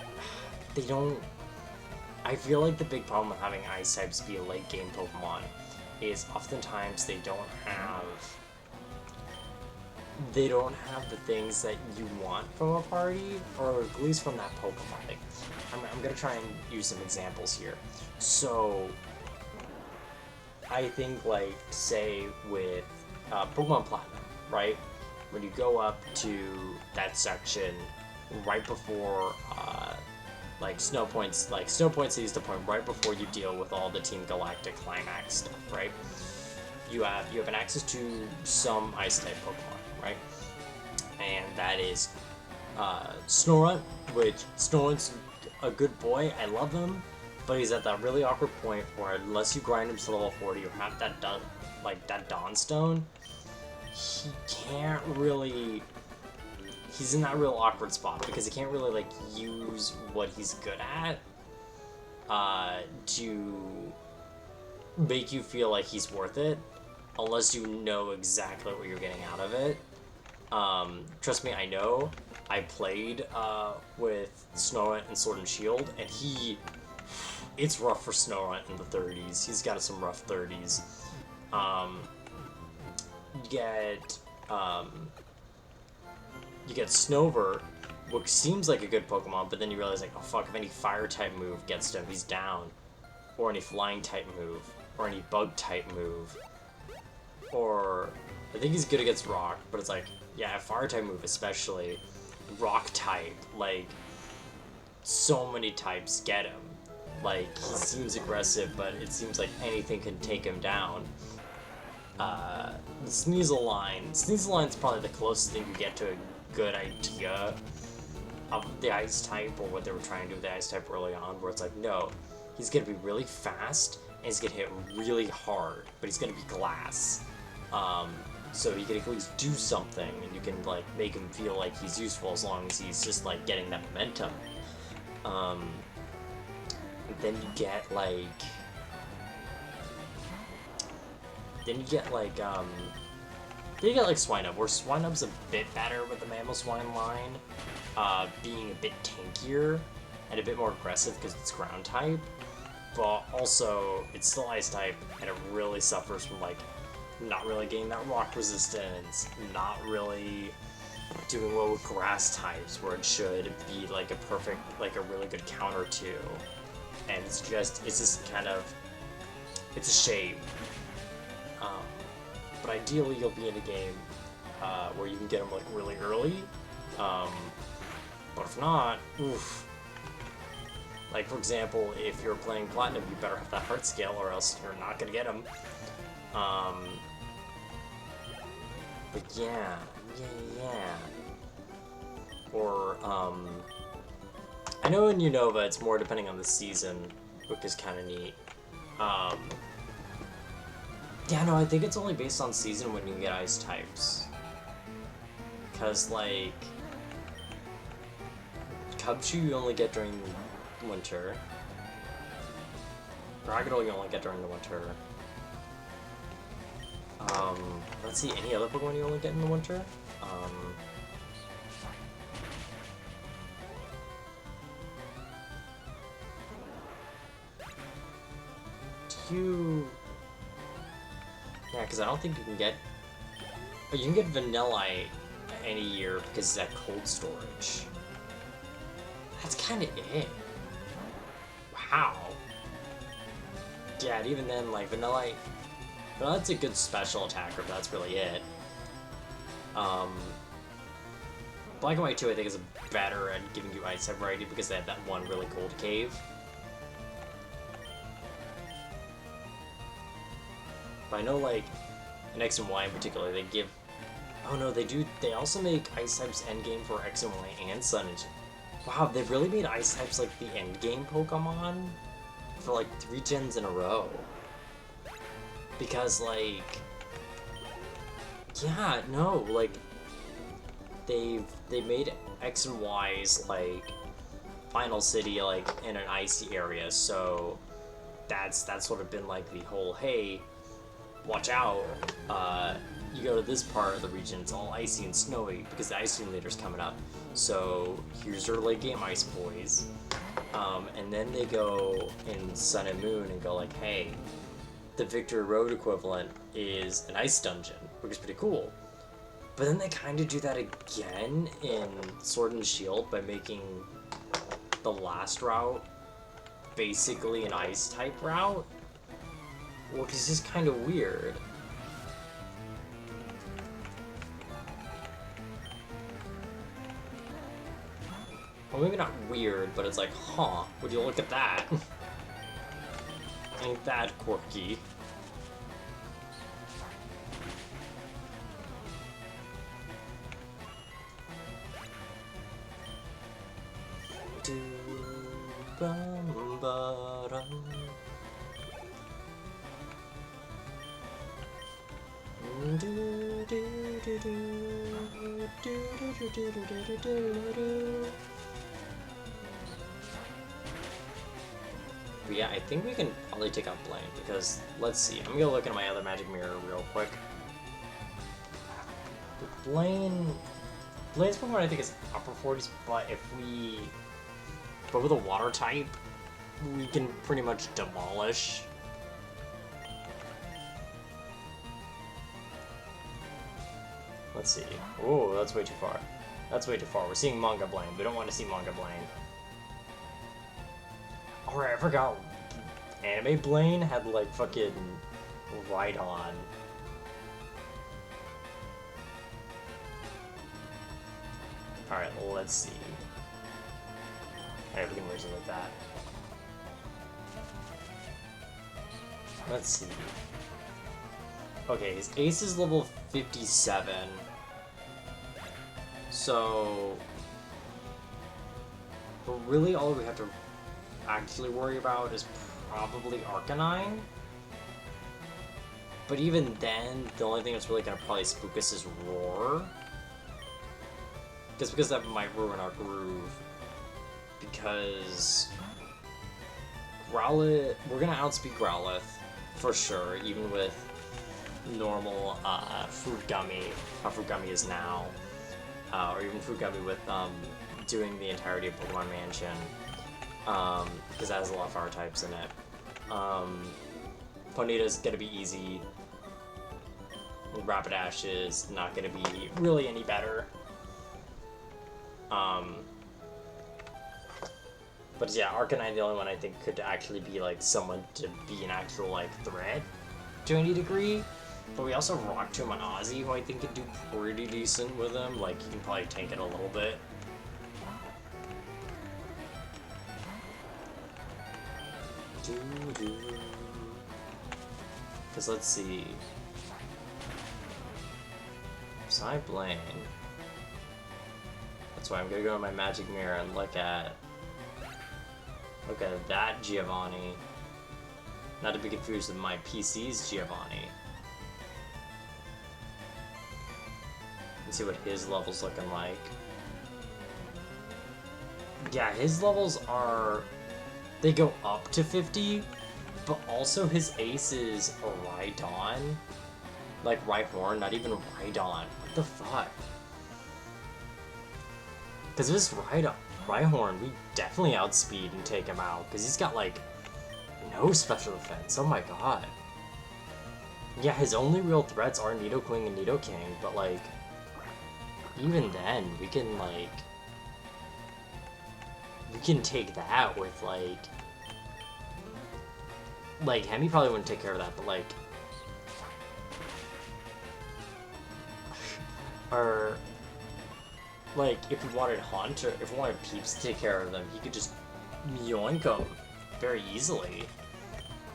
they don't. I feel like the big problem with having ice types be a late game Pokemon is oftentimes they don't have the things that you want from a party, or at least from that Pokemon. Like, I'm gonna try and use some examples here. So I think, like, say with Pokemon Platinum, right? When you go up to that section right before Snow Points is the point right before you deal with all the Team Galactic Climax stuff, right? You have an access to some Ice type Pokemon, right? And that is Snorunt, which Snorunt's a good boy. I love him, but he's at that really awkward point where unless you grind him to level 40 or have that Dawn Stone, he can't really he's in that real awkward spot because he can't really like use what he's good at to make you feel like he's worth it, unless you know exactly what you're getting out of it. Trust me, I know. I played with Snorunt and Sword and Shield, and it's rough for Snorunt in the 30s. He's got some rough 30s. You get Snover, which seems like a good Pokemon, but then you realize, like, oh fuck, if any Fire-type move gets to him, he's down. Or any Flying-type move. Or any Bug-type move. Or, I think he's good against Rock, but it's like, yeah, Fire-type move especially. Rock-type, like, so many types get him. Like, he seems aggressive, but it seems like anything can take him down. The Sneaseline's probably the closest thing you get to a good idea of the ice type, or what they were trying to do with the ice type early on, where it's like, no, he's gonna be really fast, and he's gonna hit really hard, but he's gonna be glass. So he can at least do something, and you can, like, make him feel like he's useful as long as he's just, like, getting that momentum. And then you get, like... Swinub, where Swinub's a bit better with the Mamoswine line, being a bit tankier and a bit more aggressive because it's ground type, but also it's still ice type, and it really suffers from, like, not really getting that rock resistance, not really doing well with grass types, where it should be, like, a really good counter to, and it's just kind of, it's a shame. But ideally you'll be in a game where you can get them, like, really early, but if not, oof. Like, for example, if you're playing Platinum, you better have that heart scale, or else you're not gonna get them. But yeah. Or, I know in Unova it's more depending on the season, which is kind of neat. Yeah, no, I think it's only based on season when you get ice types. Because, like, Cubchoo you only get during winter. Ragdoll you only get during the winter. Let's see, any other Pokemon you only get in the winter? Yeah, because I don't think you can get... But you can get Vanillite any year because of that cold storage. That's kind of it. Wow. Yeah, and even then, like, Vanillite... Vanillite's a good special attacker, but that's really it. Black and White 2, I think, is better at giving you ice type variety because they have that one really cold cave. But I know, like, in X and Y in particular, they give... Oh no, they do... They also make ice types endgame for X and Y and Sun and... Wow, they've really made ice types, like, the endgame Pokemon for, like, 3 gens in a row. Because, like... Yeah, no, like... They made X and Y's, like, Final City, like, in an icy area, so... That's sort of been, like, the whole, hey... Watch out, you go to this part of the region, it's all icy and snowy, because the Ice Invader's coming up. So, here's your late game Ice Boys. And then they go in Sun and Moon and go like, hey, the Victory Road equivalent is an ice dungeon, which is pretty cool. But then they kind of do that again in Sword and Shield by making the last route basically an ice type route. Which is just kind of weird. Well, maybe not weird, but it's like, huh, would you look at that? Ain't that quirky? But yeah, I think we can probably take out Blaine, because, let's see, I'm gonna look at my other magic mirror real quick. But Blaine's Pokemon I think is upper 40s, but but with a water type, we can pretty much demolish. Let's see. Oh, that's way too far. That's way too far. We're seeing Manga Blaine. We don't want to see Manga Blaine. Alright, I forgot. Anime Blaine had, like, fucking Rhydon. Alright, let's see. Alright, we can merge it like that. Let's see. Okay, his ace is level 57. So... But really all we have to actually worry about is probably Arcanine. But even then, the only thing that's really gonna probably spook us is Roar. Just because that might ruin our groove. Because Growlithe, we're gonna outspeed Growlithe for sure, even with normal Fruit Gummy, how Fruit Gummy is now, or even Fruit Gummy with doing the entirety of Pokemon Mansion, because that has a lot of fire types in it. Ponyta's gonna be easy. Rapidash is not gonna be really any better. But yeah, Arcanine, the only one I think could actually be like someone to be an actual like threat to any degree. But we also Rock Tomb on Ozzy, who I think could do pretty decent with him. Like, he can probably tank it a little bit. Because let's see. Psy Blaine. That's why I'm gonna go to my magic mirror and look at that Giovanni. Not to be confused with my PC's Giovanni. Let's see what his level's looking like. Yeah, his levels they go up to 50, but also his ace is a Rhydon. Like Rhyhorn, not even Rhydon. What the fuck? Because this Rhyhorn, we definitely outspeed and take him out, because he's got, like, no special defense. Oh my god. Yeah, his only real threats are Nidoking and Nidoking, but, like, even then, we can, like, we can take that with, like, Hemi probably wouldn't take care of that, but, like, or, like, if we wanted Hunt, or if we wanted Peeps to take care of them, he could just yoink them very easily.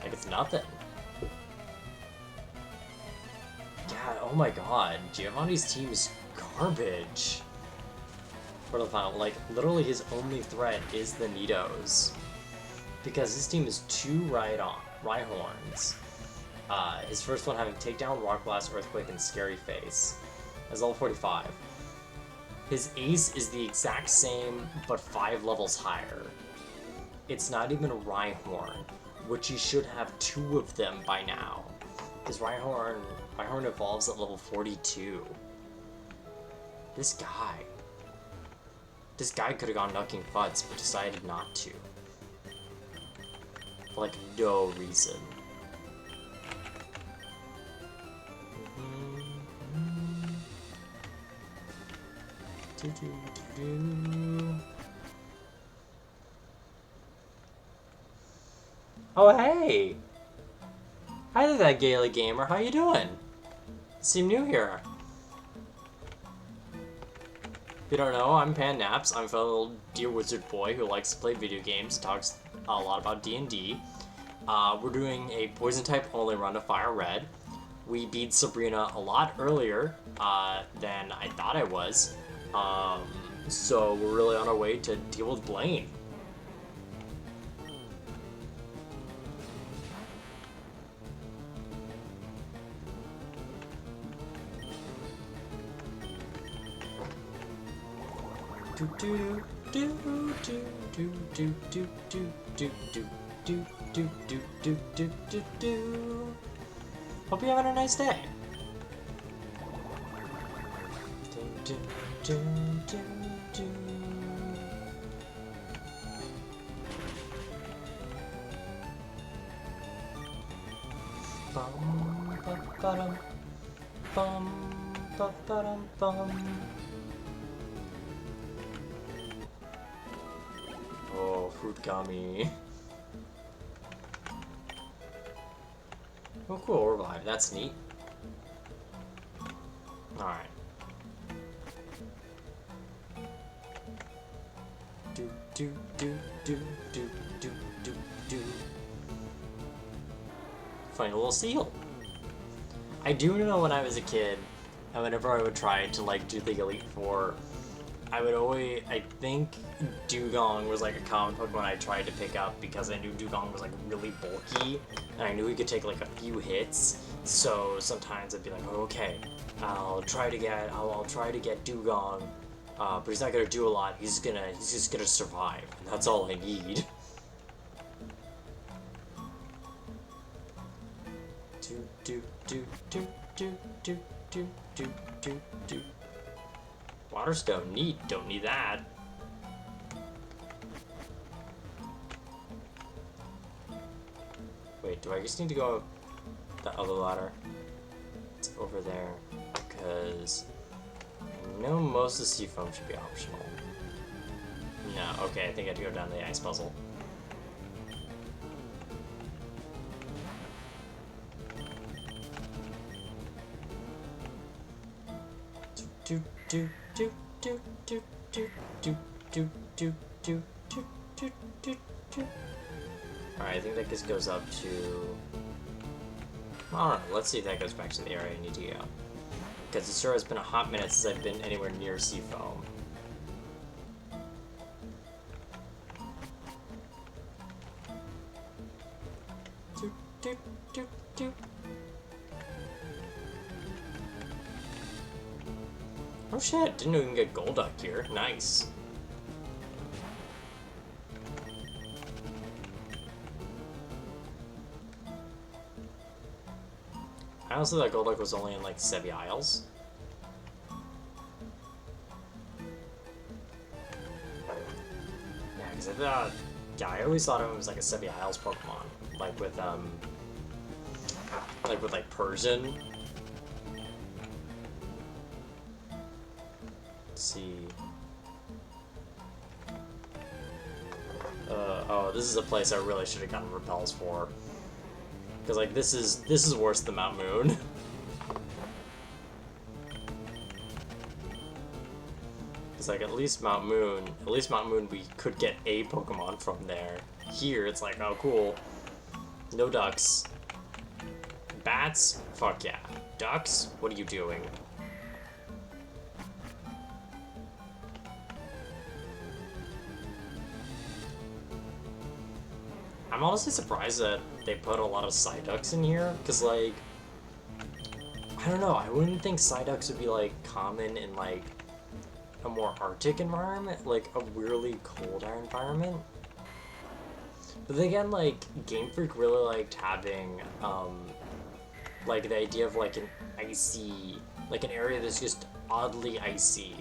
Like, it's nothing. Yeah, oh my god, Giovanni's team is garbage. For the final, like, literally his only threat is the Nidos. Because his team is 2 Rhyhorns. His first one having Takedown, Rock Blast, Earthquake, and Scary Face. As level 45. His ace is the exact same, but 5 levels higher. It's not even a Rhyhorn, which he should have 2 of them by now. Because Rhyhorn evolves at level 42. This guy could have gone Knucking Futz, but decided not to. For, like, no reason. Oh, hey! Hi there, that Gaily Gamer. How you doing? Seem new here. If you don't know, I'm Pan Naps. I'm a fellow Dear Wizard boy who likes to play video games, talks a lot about D&D. We're doing a Poison type only run of Fire Red. We beat Sabrina a lot earlier than I thought I was. So we're really on our way to deal with Blaine. Hope you're having a nice day. Oh, fruit gummy. Oh, cool, revive. That's neat. Alright. Find a little seal. I do know when I was a kid, and whenever I would try to like do the Elite Four, I would always, I think Dugong was like a common Pokemon I tried to pick up because I knew Dugong was like really bulky, and I knew he could take like a few hits. So sometimes I'd be like, oh, okay, I'll try to get Dugong, but he's not gonna do a lot. He's just gonna survive, and that's all I need. Waterstone, neat. Don't need that. Wait, do I just need to go up the other ladder? It's over there, because I know most of the seafoam should be optional. No, okay, I think I have to go down the ice puzzle. Alright, I think that just goes up to... I don't know, let's see if that goes back to the area I need to go. Because it sure has been a hot minute since I've been anywhere near Seafoam. Oh shit, didn't know you can get Golduck here. Nice. I honestly thought Golduck was only in like Sevi Isles. Yeah, because I thought, yeah, I always thought it was like a Sevi Isles Pokemon, like with Persian. Let's see. Oh, this is a place I really should have gotten repels for. Because like this is worse than Mount Moon. It's like at least Mount Moon we could get a Pokemon from there. Here it's like, oh cool. No ducks. Bats? Fuck yeah. Ducks? What are you doing? I'm honestly surprised that they put a lot of Psyducks in here, because, like, I don't know, I wouldn't think Psyducks would be, like, common in, like, a more Arctic environment, like, a weirdly colder environment. But then again, like, Game Freak really liked having, like, the idea of, like, an icy, like, an area that's just oddly icy,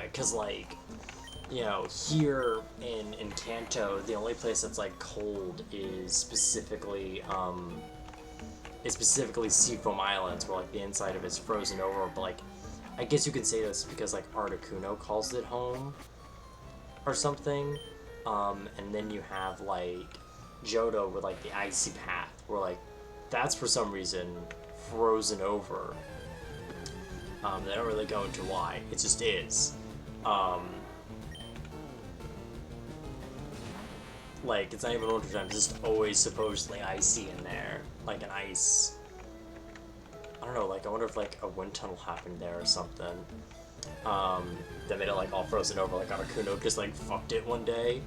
because, like, you know, here in Kanto, the only place that's like cold is specifically Seafoam Islands, where like the inside of it's frozen over. But like, I guess you could say this because like Articuno calls it home, or something. And then you have like Johto with like the icy path, where like that's for some reason frozen over. They don't really go into why. It just is. Like, it's not even winter time, it's just always supposedly icy in there. Like an ice... I don't know, like, I wonder if, like, a wind tunnel happened there or something. That made it, like, all frozen over, like, Articuno just, like, fucked it one day.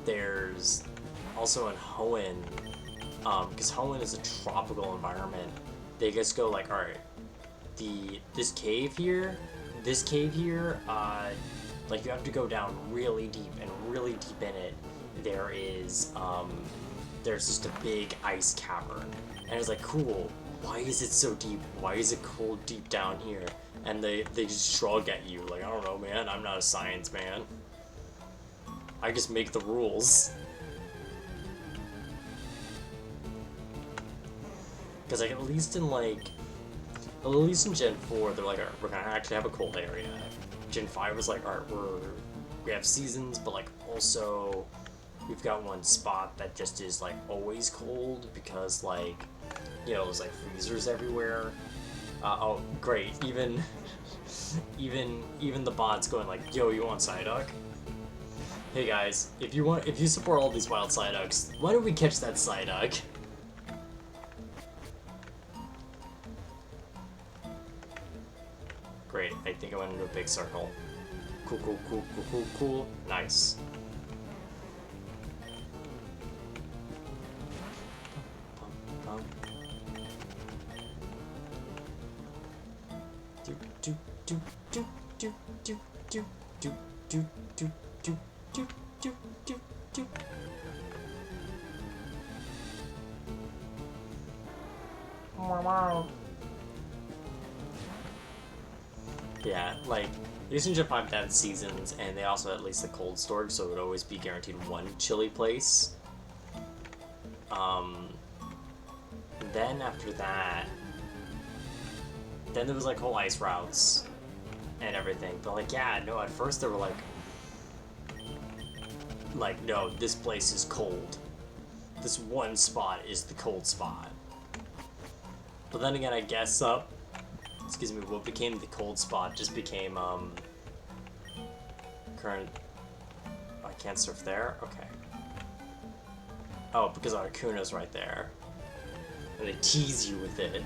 There's also in Hoenn, because Hoenn is a tropical environment, they just go, like, alright, this cave here, this cave here, like you have to go down really deep, and really deep in it, there's just a big ice cavern. And it's like, cool, why is it so deep? Why is it cold deep down here? And they just shrug at you, like, I don't know, man, I'm not a science man. I just make the rules. Because like, at least in Gen 4, they're like, alright, we're gonna actually have a cold area. Gen 5 was like, alright, we have seasons, but like also we've got one spot that just is like always cold because like, you know, there's like freezers everywhere. Oh great, even the bots going like, yo, you want Psyduck? Hey guys, if you support all these wild Psyducks, why don't we catch that Psyduck? Great, I think I went into a big circle. Cool, cool, cool, cool, cool, cool. Nice. Yeah, like, Eastern Gen 5 had seasons, and they also had at least the cold storage, so it would always be guaranteed one chilly place. Then after that, then there was like whole ice routes and everything. But like, yeah, no, at first they were like, no, this place is cold. This one spot is the cold spot. But then again, I guess, excuse me, what became the cold spot just became, current, I can't surf there? Okay. Oh, because Articuno's right there. And they tease you with it.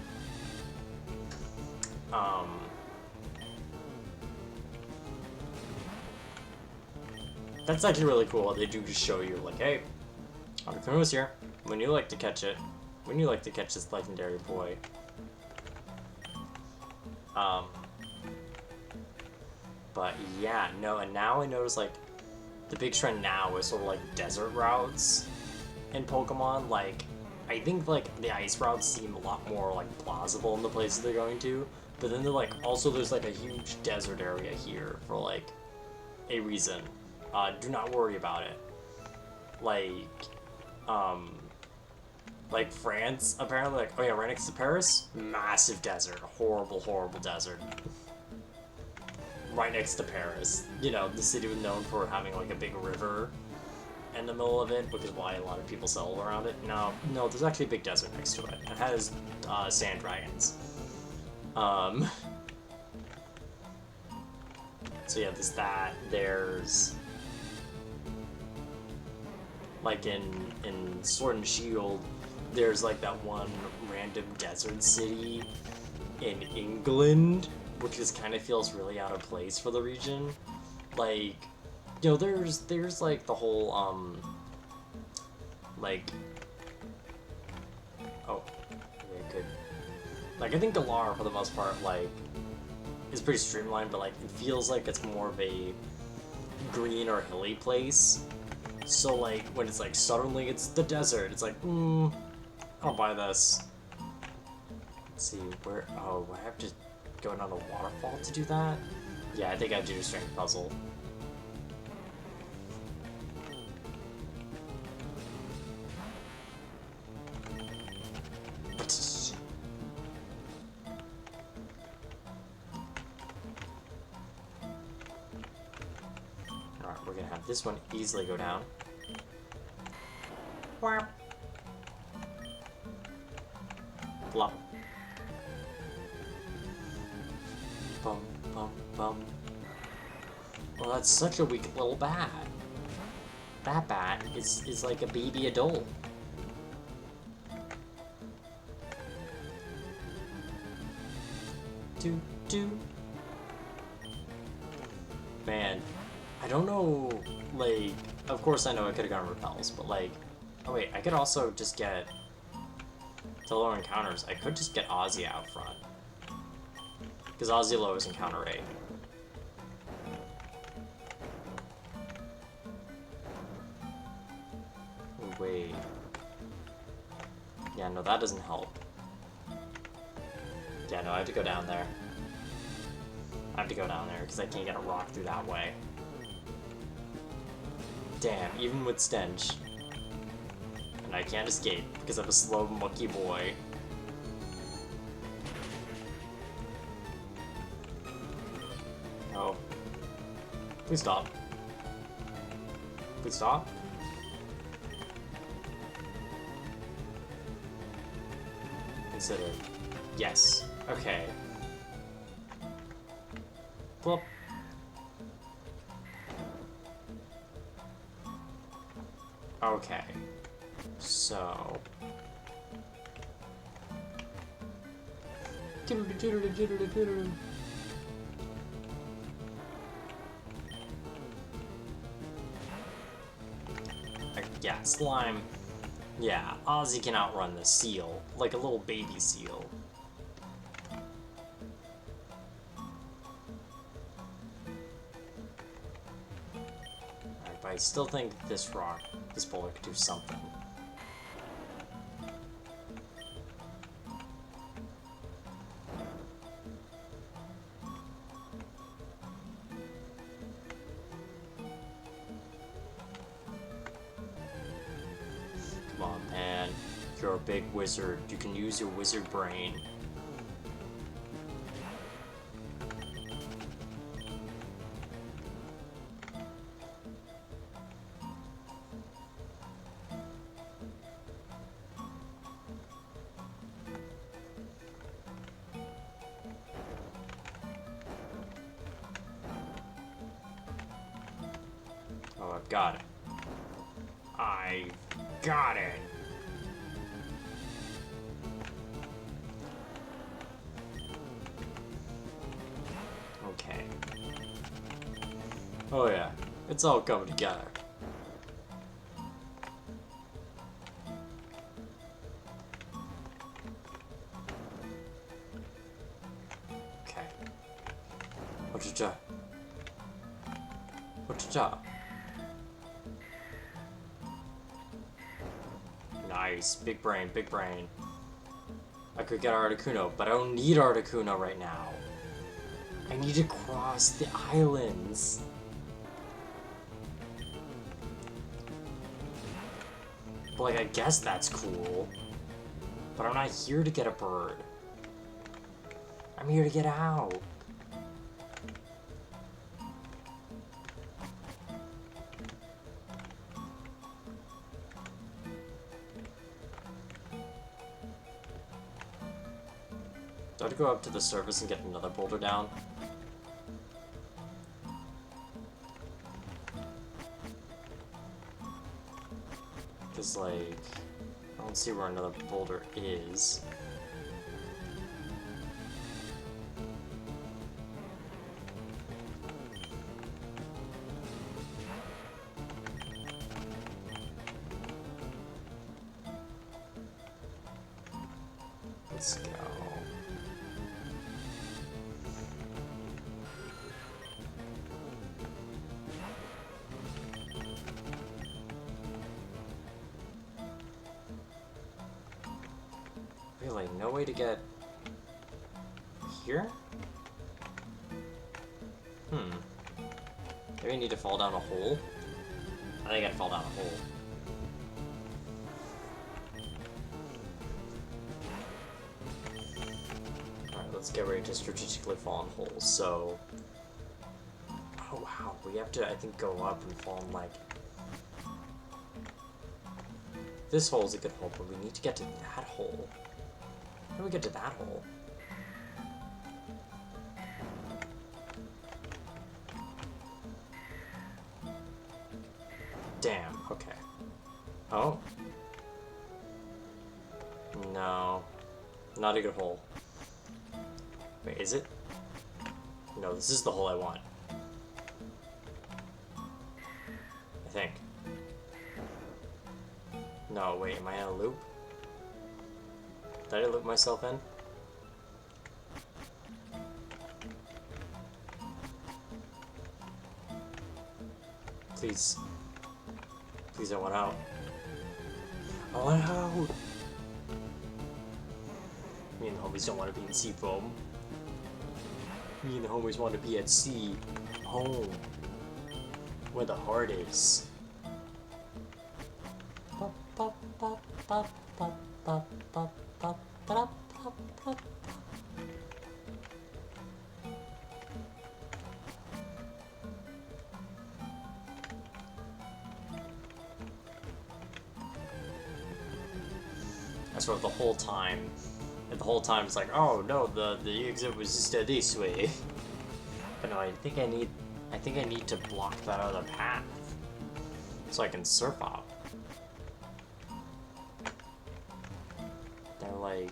That's actually really cool. They do just show you, like, hey, Articuno's here. When you like to catch it. When you like to catch this legendary boy. But yeah, no, and now I notice, like, the big trend now is sort of, like, desert routes in Pokemon. Like, I think, like, the ice routes seem a lot more, like, plausible in the places they're going to, but then they're, like, also there's, like, a huge desert area here for, like, a reason. Do not worry about it. Like France, apparently, like, oh yeah, right next to Paris, massive desert, horrible, horrible desert. Right next to Paris. You know, the city was known for having, like, a big river in the middle of it, which is why a lot of people settle around it. No, there's actually a big desert next to it. It has, sand dragons. So yeah, there's that. There's, like, in Sword and Shield, there's, like, that one random desert city in England, which just kind of feels really out of place for the region. Like, you know, there's like, the whole, like, oh, yeah, good. Like, I think Galar, for the most part, like, is pretty streamlined, but, like, it feels like it's more of a green or hilly place. So, like, when it's, like, suddenly it's the desert, it's like, I'll buy this. Let's see, where, oh, I have to go down a waterfall to do that? Yeah, I think I have to do a strength puzzle. Alright, we're gonna have this one easily go down. Whap. Plop. Bum, bum, bum. Well, that's such a weak little bat. That bat is like a baby adult. Do. Man, I don't know, like, of course I know I could have gone repels, but like, oh wait, I could also just get, to lower encounters, I could just get Ozzy out front. Because Ozzy lowers encounter rate. Yeah, no, that doesn't help. Yeah, no, I have to go down there. I have to go down there, because I can't get a rock through that way. Damn, even with stench. And I can't escape, because I'm a slow monkey boy. Oh. Please stop. Please stop. Consider. Yes. Okay. Plop. Okay. So. Yeah, slime. Yeah, Ozzy can outrun the seal, like a little baby seal. Alright, but I still think this boulder could do something. Come on, man. You're a big wizard. You can use your wizard brain. Oh, I've got it. I got it. Okay. Oh yeah, it's all coming together. Okay. What's your job? What's your job? Nice. Big brain, big brain. I could get Articuno, but I don't need Articuno right now. I need to cross the islands. But, like, I guess that's cool. But I'm not here to get a bird. I'm here to get out. Do I have to go up to the surface and get another boulder down? Because, like, I don't see where another boulder is. Let's go. Really, no way to get here? Maybe I need to fall down a hole? I think I gotta fall down a hole. Alright, let's get ready to strategically fall in holes. So... Oh wow, we have to, I think, go up and fall in, like... This hole is a good hole, but we need to get to that hole. How do we get to that hole? Damn, okay. Oh? No. Not a good hole. Wait, is it? No, this is the hole I want. I think. No, wait, am I in a loop? Did I loop myself in? Please. Please, I want out. I want out! Me and the homies don't want to be in sea foam. Me and the homies want to be at sea, home, where the heart is. That's what the whole time. And the whole time it's like, oh no, the exit was just this way. But no, I think I need to block that other path so I can surf off. They're like,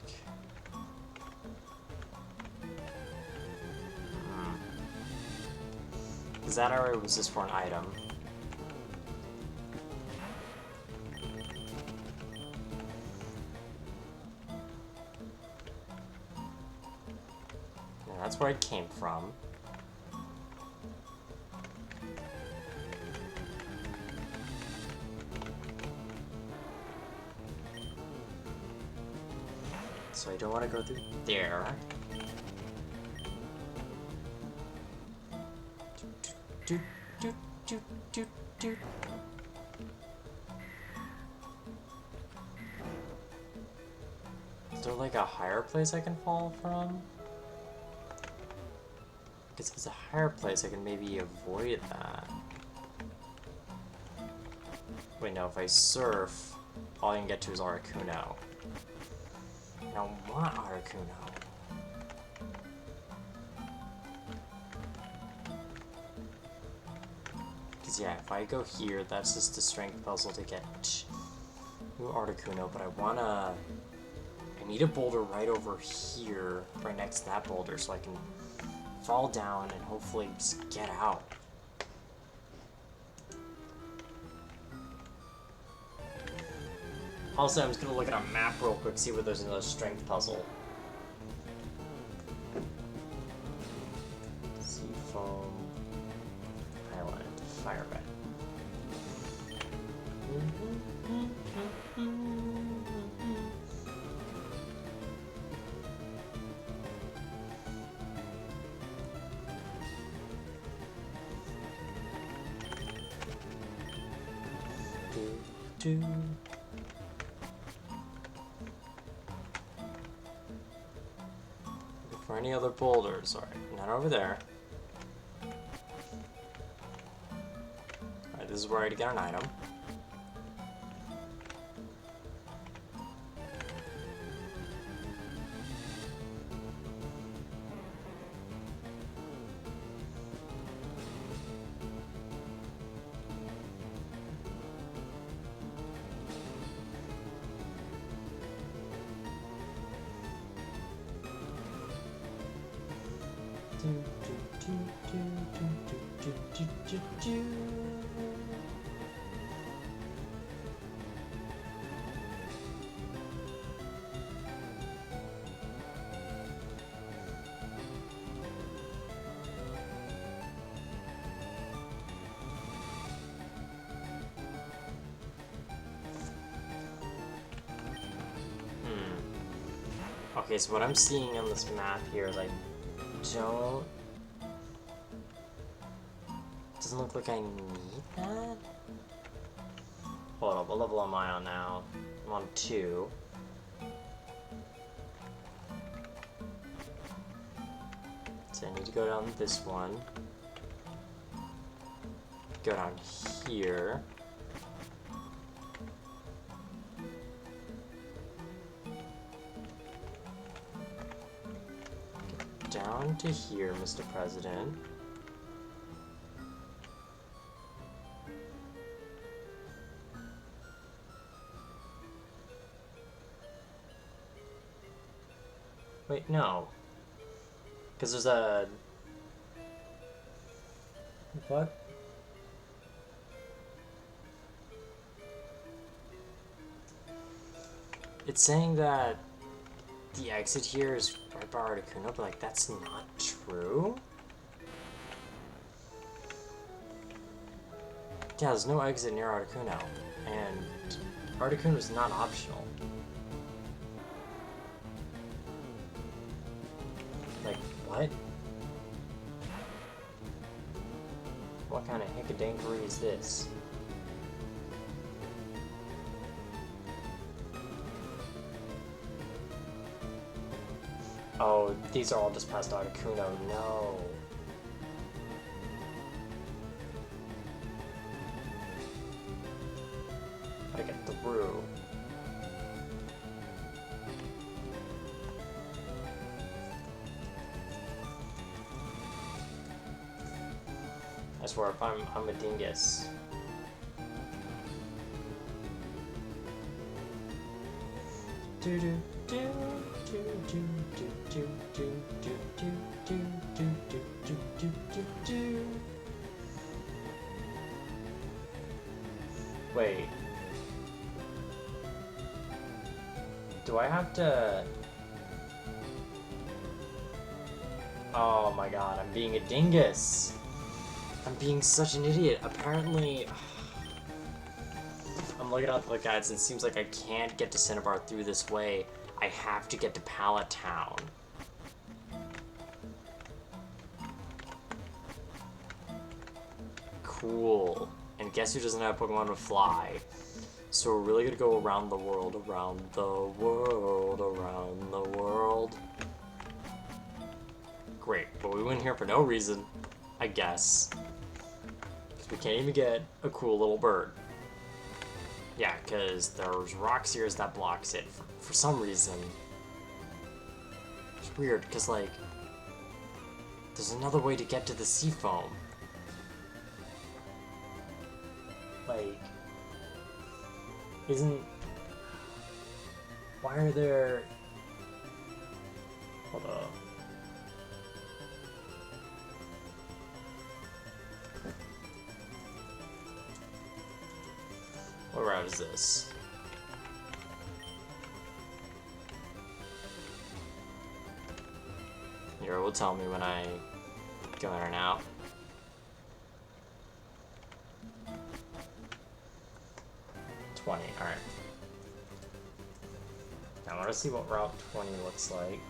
because that area was just for an item. And that's where I came from. So I don't want to go through there. Do, do, do, do, do. Is there like a higher place I can fall from? Because if it's a higher place, I can maybe avoid that. Wait, no, if I surf, all I can get to is Articuno. I don't want Articuno. Because yeah, if I go here, that's just a strength puzzle to get to Articuno, but I need a boulder right over here, right next to that boulder, so I can fall down and hopefully just get out. Also, I'm just gonna look at a map real quick, see where there's another strength puzzle. Seafoam Island, Fire Red. Look for any other boulders. Alright, none over there. Alright, this is where I get an item. Okay, so what I'm seeing on this map here is I don't... Doesn't look like I need that? Hold up, what level am I on now? I'm on 2. So I need to go down this one. Go down here. Down to here, Mr. President. Wait, no. Because there's a... What? It's saying that the exit here is right by Articuno, but like that's not true. Yeah, there's no exit near Articuno, and Articuno is not optional. What? What kind of hickadankery is this? Oh, these are all just past Articuno. No. Gotta get through. I swear, if I'm a dingus. Do do do do do do do do do do do do do do do do. Wait. Do I have to? Oh my god, I'm being a dingus. I'm being such an idiot. Apparently, I'm looking at the guides and it seems like I can't get to Cinnabar through this way. I have to get to Pallet Town. Cool. And guess who doesn't have Pokemon with Fly? So we're really gonna go around the world, around the world, around the world. Great, but we went here for no reason, I guess. Because we can't even get a cool little bird. Yeah, because there's rocks here that blocks it for some reason. It's weird, because, like, there's another way to get to the Seafoam. Like, why are there... Hold up. What route is this? Here, will tell me when I go in and out. Alright. Now I want to see what Route 20 looks like.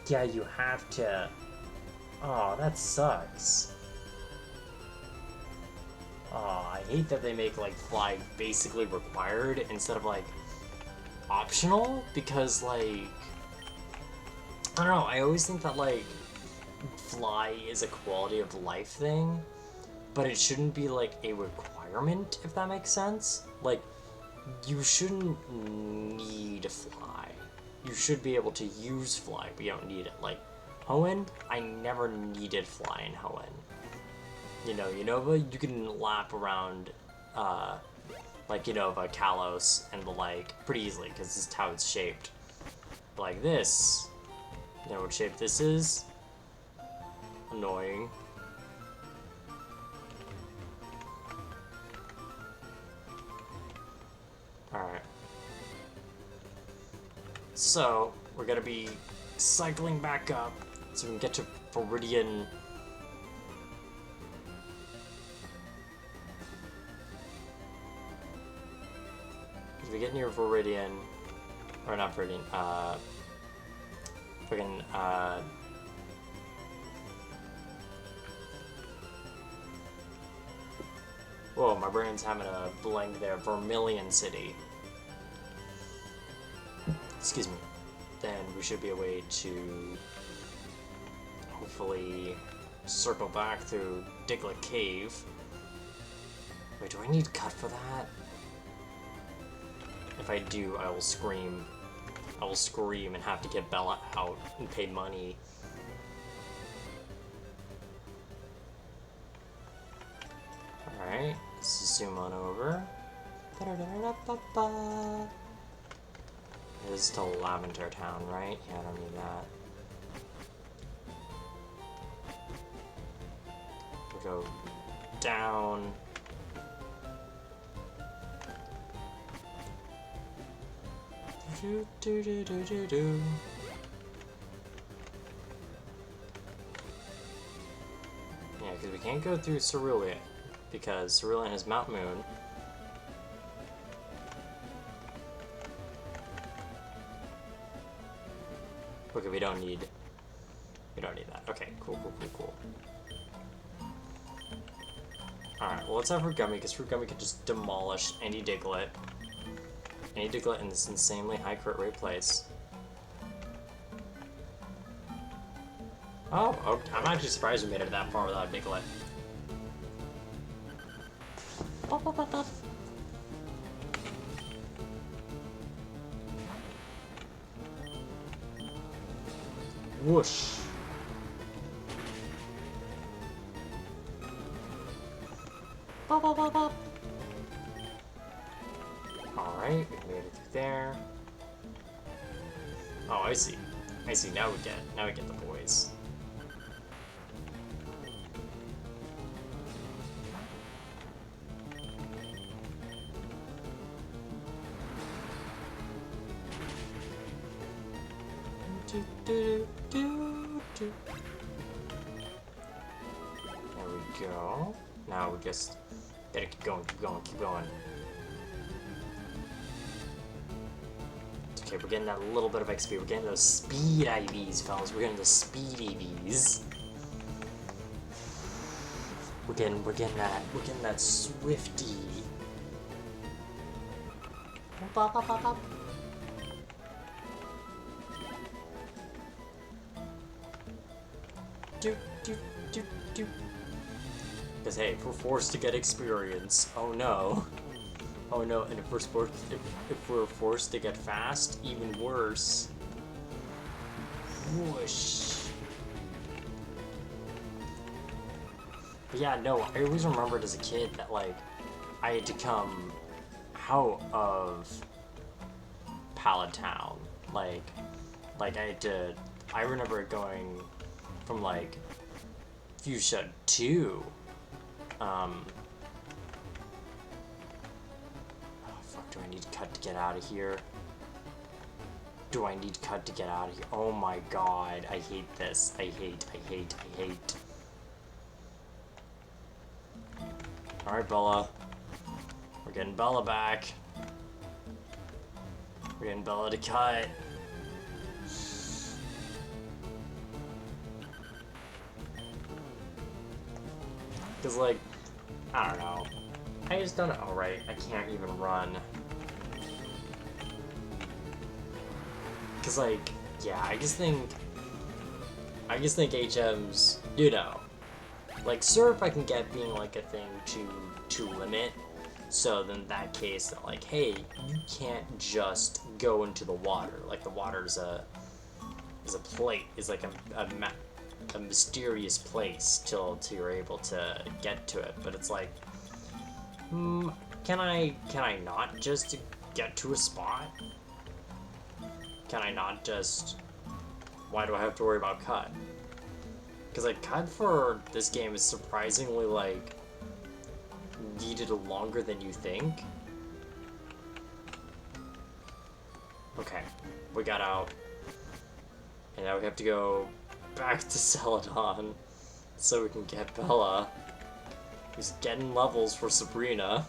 Yeah, you have to... Oh, that sucks. Oh, I hate that they make, like, Fly basically required instead of, like, optional, because, like... I don't know, I always think that, like, Fly is a quality of life thing, but it shouldn't be, like, a requirement, if that makes sense. Like, you shouldn't need Fly. You should be able to use Fly, but you don't need it. Like, Hoenn, I never needed Fly in Hoenn. You know, Unova, you can lap around, like Unova, Kalos, and the like, pretty easily, because this is how it's shaped. But like this, you know what shape this is? Annoying. Alright. So, we're gonna be cycling back up so we can get to Viridian. As we get near Viridian, or not Viridian, friggin', whoa, my brain's having a blank there. Vermilion City. Excuse me. Then we should be a way to hopefully circle back through Diglett Cave. Wait, do I need cut for that? If I do, I will scream. I will scream and have to get Bella out and pay money. Alright, let's zoom on over. This is still Lavender Town, right? Yeah, I don't need that. We'll go down. Do do do do do do. Yeah, because we can't go through Cerulean, because Cerulean is Mount Moon. Okay, we don't need that. Okay, cool. Alright, well, let's have Rugummy, because Rugummy can just demolish any Diglett. Any Diglett in this insanely high crit rate place. Oh, okay. I'm actually surprised we made it that far without Diglett. Whoosh. Alright, we made it through there. Oh, I see. Now we get the boys. There we go. Now we just gotta keep going. Okay, we're getting that little bit of XP. We're getting those speed IVs, fellas. We're getting the speed EVs. We're getting that swifty. Bop, bop, bop, bop. Do. Because hey, if we're forced to get experience, oh no, and if we're forced to get fast, even worse. Whoosh. But yeah, no, I always remembered as a kid that like I had to come out of Pallet Town, like I remember it going from like Fuchsia 2. Oh fuck, do I need cut to get out of here? Oh my god, I hate this. I hate. Alright, Bella. We're getting Bella back. We're getting Bella to cut. Because, like, I don't know. I just don't know. Oh, right. I can't even run. Because, like, yeah, I just think HMs, you know, like, Surf I can get being, like, a thing to limit. So then in that case, like, hey, you can't just go into the water. Like, the water's a plate. It's like a mysterious place till you're able to get to it, but it's like, can I not just get to a spot? Can I not just? Why do I have to worry about cut? Because like cut for this game is surprisingly like needed longer than you think. Okay, we got out, and now we have to go back to Celadon so we can get Bella, who's getting levels for Sabrina.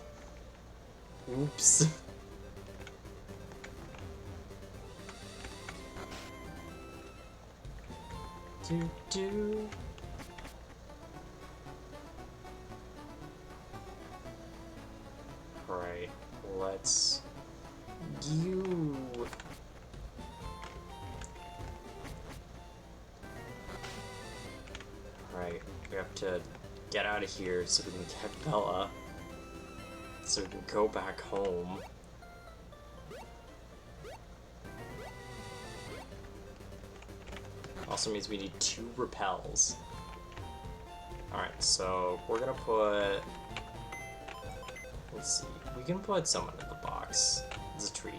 Oops. Do. Right, let's you. Right, we have to get out of here so we can get Bella, so we can go back home. Also means we need 2 repels. Alright, so we're gonna put... Let's see, we can put someone in the box. It's a treat.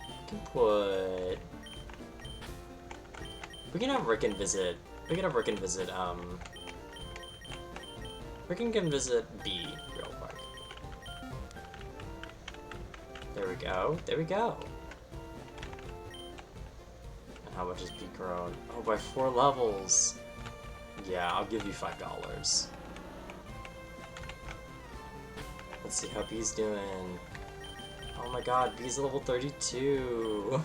We can put... We can have Rickon visit... We can have Rickon visit, Rickon can visit B real quick. There we go. There we go. And how much is B grown? Oh, by 4 levels. Yeah, I'll give you $5. Let's see how B's doing. Oh my god, B's level 32.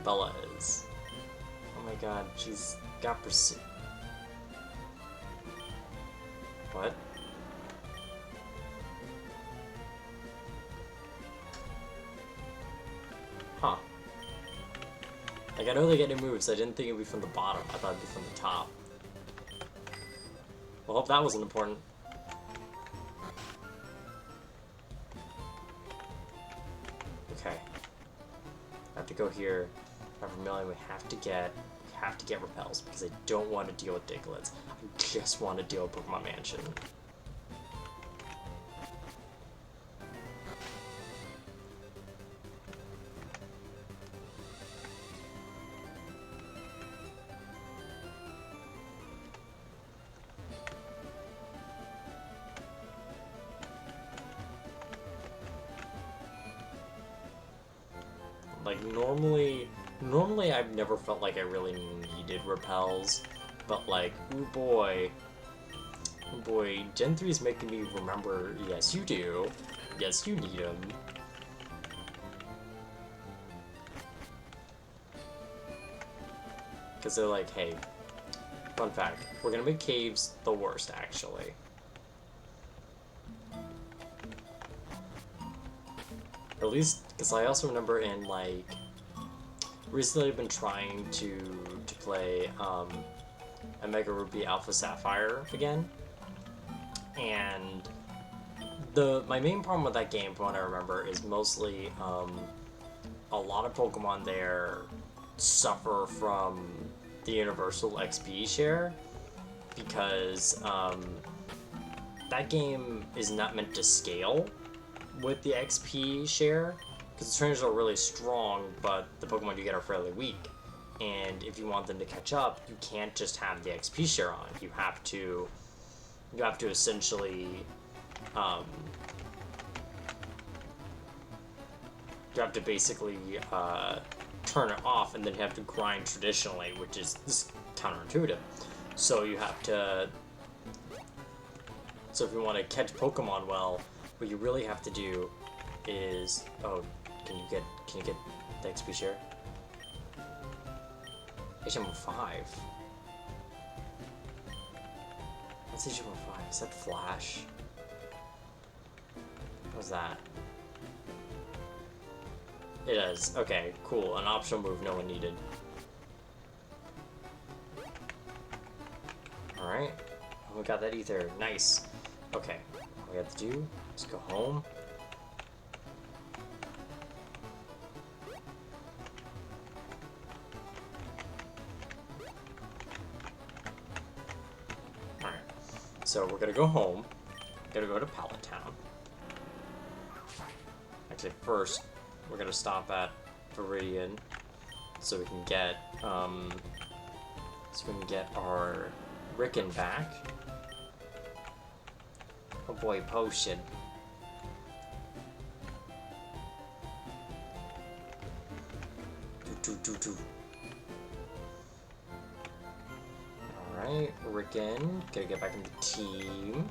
Bella is. Oh my god, she's got pursuit. What? Huh. Like, I know they get new moves, I didn't think it'd be from the bottom. I thought it'd be from the top. Well, hope that wasn't important. Okay. I have to go here. For Vermilion, we have to get repels because I don't want to deal with Digletts. I just want to deal with Pokemon Mansion. Like, normally I've never felt like I really needed repels, but like, oh boy, Gen 3 is making me remember, yes you do, yes you need them. Because they're like, hey, fun fact, we're gonna make caves the worst, actually. At least, because I also remember in, like, recently I've been trying to play Omega Ruby Alpha Sapphire again, and my main problem with that game, from what I remember, is mostly a lot of Pokemon there suffer from the universal XP share, because that game is not meant to scale with the XP share, because the trainers are really strong, but the Pokemon you get are fairly weak. And if you want them to catch up, you can't just have the XP share on. You have to essentially, you have to basically turn it off, and then you have to grind traditionally, which is counterintuitive. So you have to. So if you want to catch Pokemon well, what you really have to do is, oh, can you get the XP share? HM5. What's HM5? Is that Flash? What was that? It is. Okay, cool. An optional move no one needed. Alright. Oh, we got that ether. Nice. Okay. All we have to do is go home. Alright. So we're gonna go home. Gonna go to Pallet Town. Actually, first, we're gonna stop at Viridian so we can get our Ricken back. Oh boy, potion. Alright, Ricken, gotta get back in the team.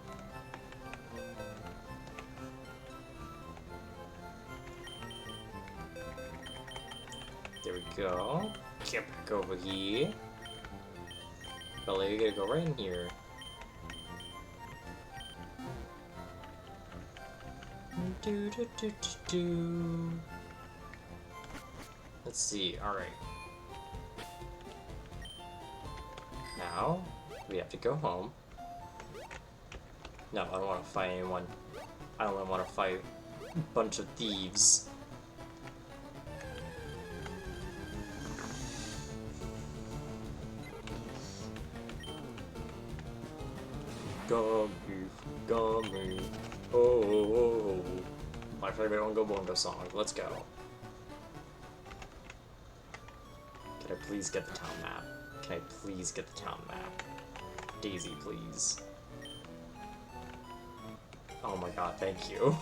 There we go. Get back over here. Bella, you gotta go right in here. Let's see, alright. Now, we have to go home. No, I don't want to fight anyone. I only want to fight a bunch of thieves. Gummy, oh, my favorite Oingo Boingo song. Let's go. Can I please get the town map? Can I please get the town map? Daisy, please. Oh my god, thank you.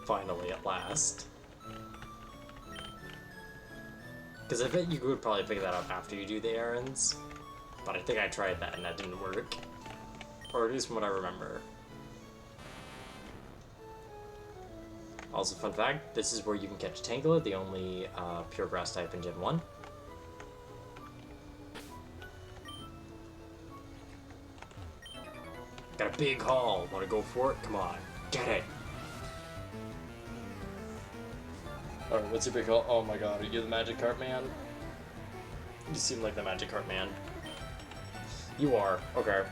Finally, at last. Because I bet you could probably pick that up after you do the errands. But I think I tried that and that didn't work. Or at least from what I remember. Also, fun fact, this is where you can catch Tangela, the only pure grass type in Gen 1. Got a big haul. Wanna go for it? Come on. Get it. Alright, what's your big haul? Oh my god, are you the Magic Cart Man? You seem like the Magic Cart Man. You are. Okay.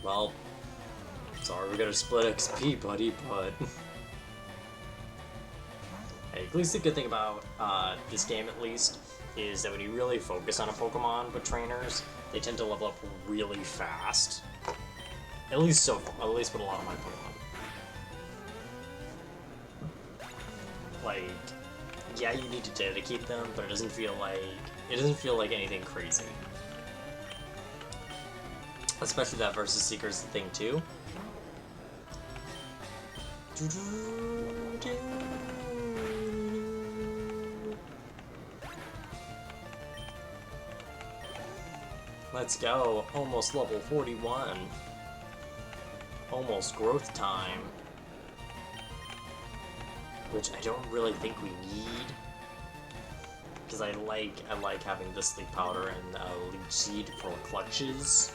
Well, sorry we gotta split XP, buddy, but... Hey, at least the good thing about this game, at least, is that when you really focus on a Pokemon with trainers, they tend to level up really fast. At least so far. At least with a lot of my Pokemon. Like, yeah, you need to dedicate them, but it doesn't feel like anything crazy. Especially that versus Seeker's thing too. Let's go. Almost level 41. Almost growth time. Which I don't really think we need. Because I like having the Sleep Powder and Leech Seed for clutches.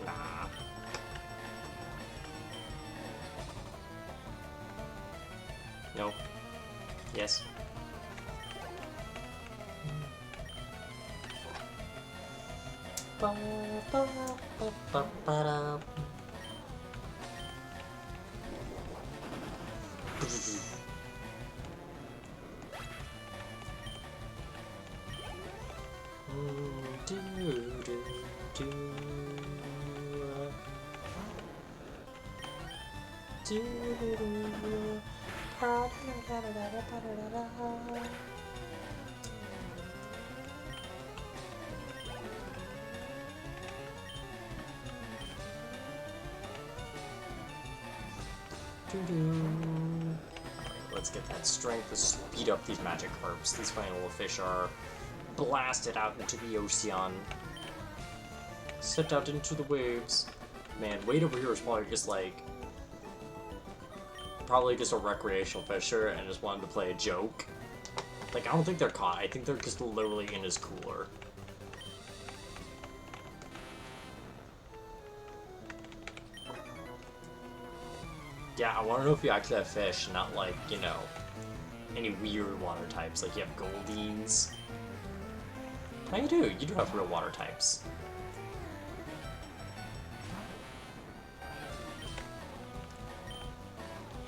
Nah. No. Yes. Let's get that strength. Let's speed up these magic herbs. These final little fish are blasted out into the ocean. Stepped out into the waves. Man, Wade over here is probably just like... Probably just a recreational fisher and just wanted to play a joke. Like, I don't think they're caught. I think they're just literally in his cooler. Yeah, I want to know if you actually have fish, not like, you know, any weird water types. Like, you have Goldines. Oh, you do. You do have real water types.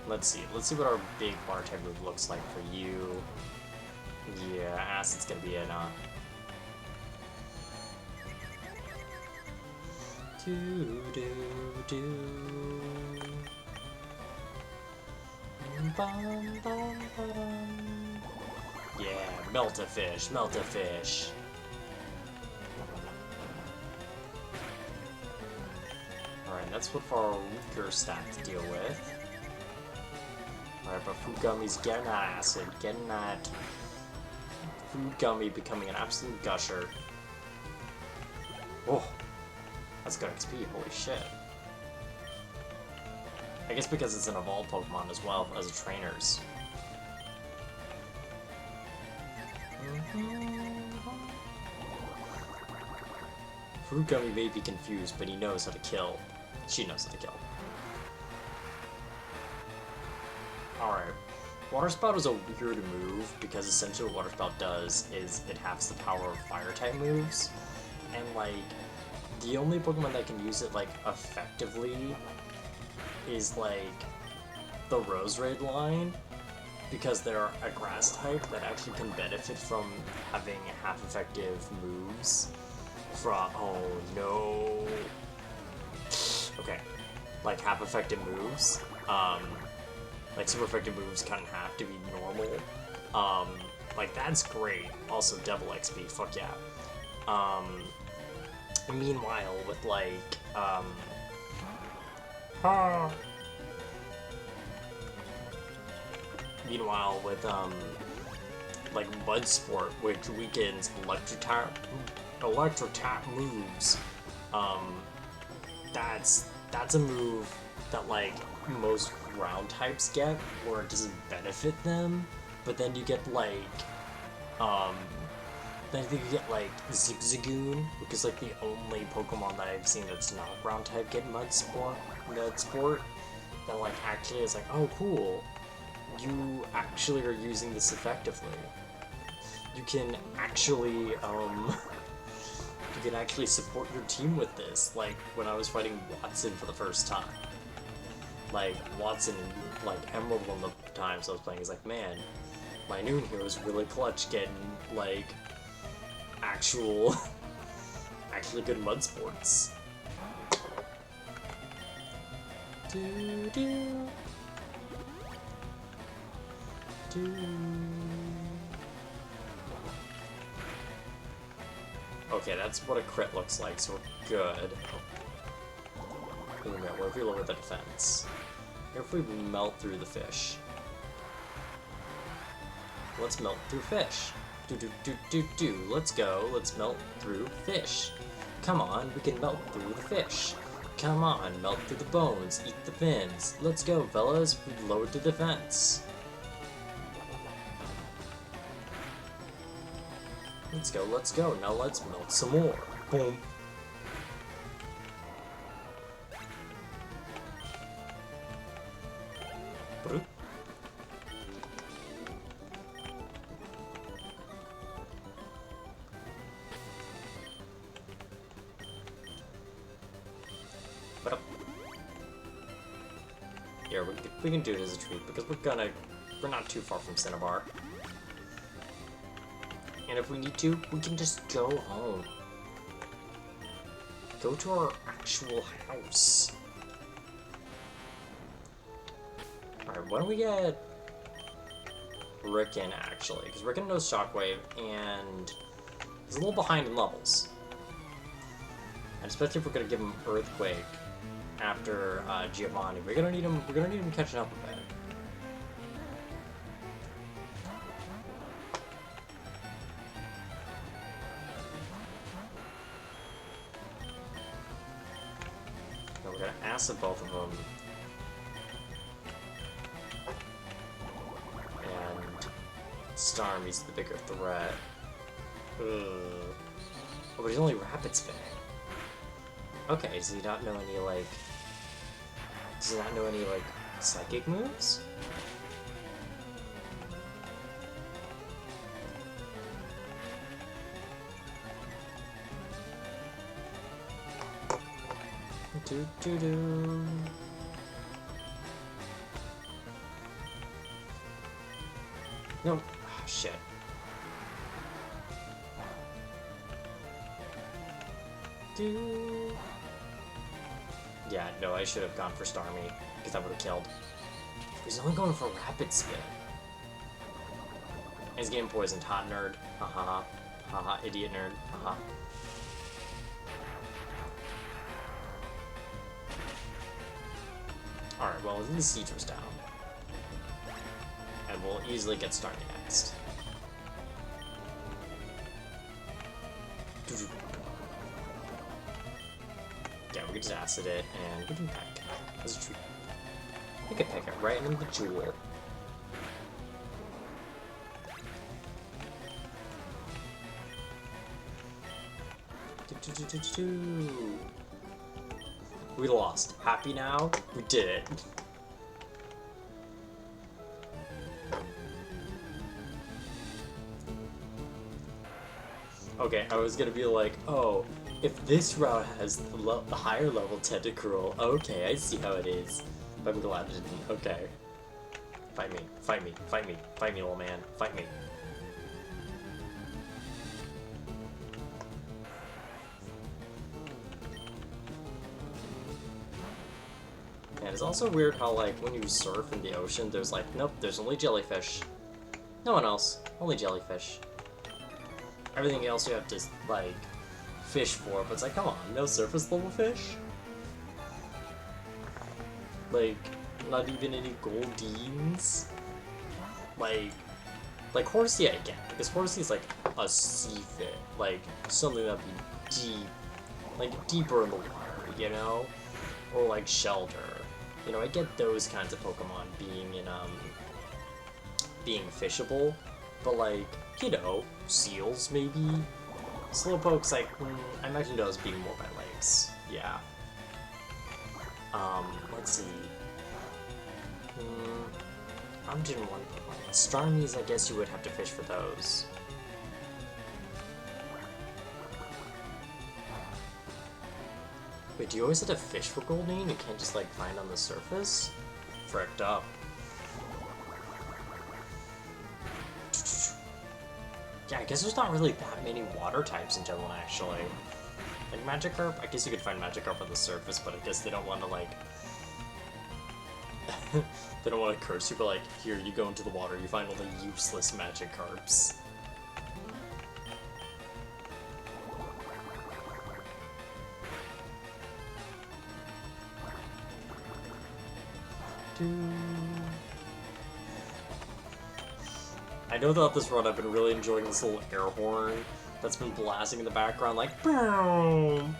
Let's see. Let's see what our big water type move looks like for you. Yeah, Acid's gonna be in, Yeah, melt a fish, melt a fish. Alright, that's what for our weaker stat to deal with. Alright, but Food Gummy's getting that acid, getting that Food Gummy becoming an absolute gusher. Oh, that's good XP, holy shit. I guess because it's an evolved Pokemon as well as a trainer's. Fruit Gummy may be confused, but he knows how to kill. She knows how to kill. Alright. Water Spout is a weird move, because essentially what Water Spout does is it has the power of Fire-type moves, and like, the only Pokemon that can use it like effectively is like the Roserade line, because they're a grass type that actually can benefit from having half-effective moves from, oh no, okay, like half-effective moves, like super effective moves cut in half to be normal, like that's great. Also double XP, fuck yeah. Meanwhile, with like, ah. Meanwhile, with like Mud Sport, which weakens electro-tap moves, that's a move that like most ground types get, where it doesn't benefit them. But then you get like, then I think you get like Zigzagoon, which is like the only Pokemon that I've seen that's not ground type get Mud Sport. That like actually is like, oh cool, you actually are using this effectively. You can actually support your team with this. Like when I was fighting Watson for the first time, like Watson, like Emerald one of the times I was playing, is like, man, my Noon Hero is really clutch getting like actually good mud sports. Okay, that's what a crit looks like, so we're good. What if we lower the defense? What if we melt through the fish? Let's melt through fish. Let's go. Let's melt through fish. Come on, we can melt through the fish. Come on, melt through the bones, eat the fins. Let's go, fellas. We lowered the defense. Let's go, let's go. Now let's melt some more. Boom. Here, we can do it as a treat, because we're not too far from Cinnabar. And if we need to, we can just go home. Go to our actual house. Alright, why don't we get Ricken, actually? Because Ricken knows Shockwave, and he's a little behind in levels. And especially if we're gonna give him Earthquake after Giovanni. We're gonna need him catching up a bit. No, we're gonna acid both of them. And Starmie's the bigger threat. Ugh. Oh, but he's only rapid spinning. Okay, does he not know any, like... Does he not know any, like, psychic moves? Do-do-do... No. Oh, shit. Yeah, no, I should have gone for Starmie, because that would have killed. He's only going for Rapid Spin. And he's getting poisoned. Hot nerd. Haha. Haha, idiot nerd. Haha. Alright, well, the siege was down. And we'll easily get Starmie next. Yeah, we can just acid it, and we can peck. That's a treat. We can peck it right into the jewel. We lost. Happy now? We did it. Okay, I was gonna be like, oh, if this route has the higher level Tentacruel, okay, I see how it is. But I'm glad it didn't. Okay. Fight me, fight me, fight me, fight me, little man, fight me. And it's also weird how, like, when you surf in the ocean, there's like, nope, there's only jellyfish. No one else, only jellyfish. Everything else you have to, like, fish for, but it's like, come on, no surface level fish? Like, not even any Goldines? Like Horsey I get, because Horsey's like a sea fit, like something that'd be deep, like deeper in the water, you know? Or like Shelter. You know, I get those kinds of Pokemon being in, being fishable, but like, you know, seals maybe? Slowpoke's like, I imagine those being more by lakes, yeah. Let's see. I'm doing one. Starmies, I guess you would have to fish for those. Wait, do you always have to fish for Goldeen? You can't just, like, find on the surface? Fricked up. Yeah, I guess there's not really that many water types in general, actually. Like, Magikarp? I guess you could find Magikarp on the surface, but I guess they don't want to, like... they don't want to curse you, but like, here, you go into the water, you find all the useless Magikarps. I know throughout this run I've been really enjoying this little air horn that's been blasting in the background, like, boom!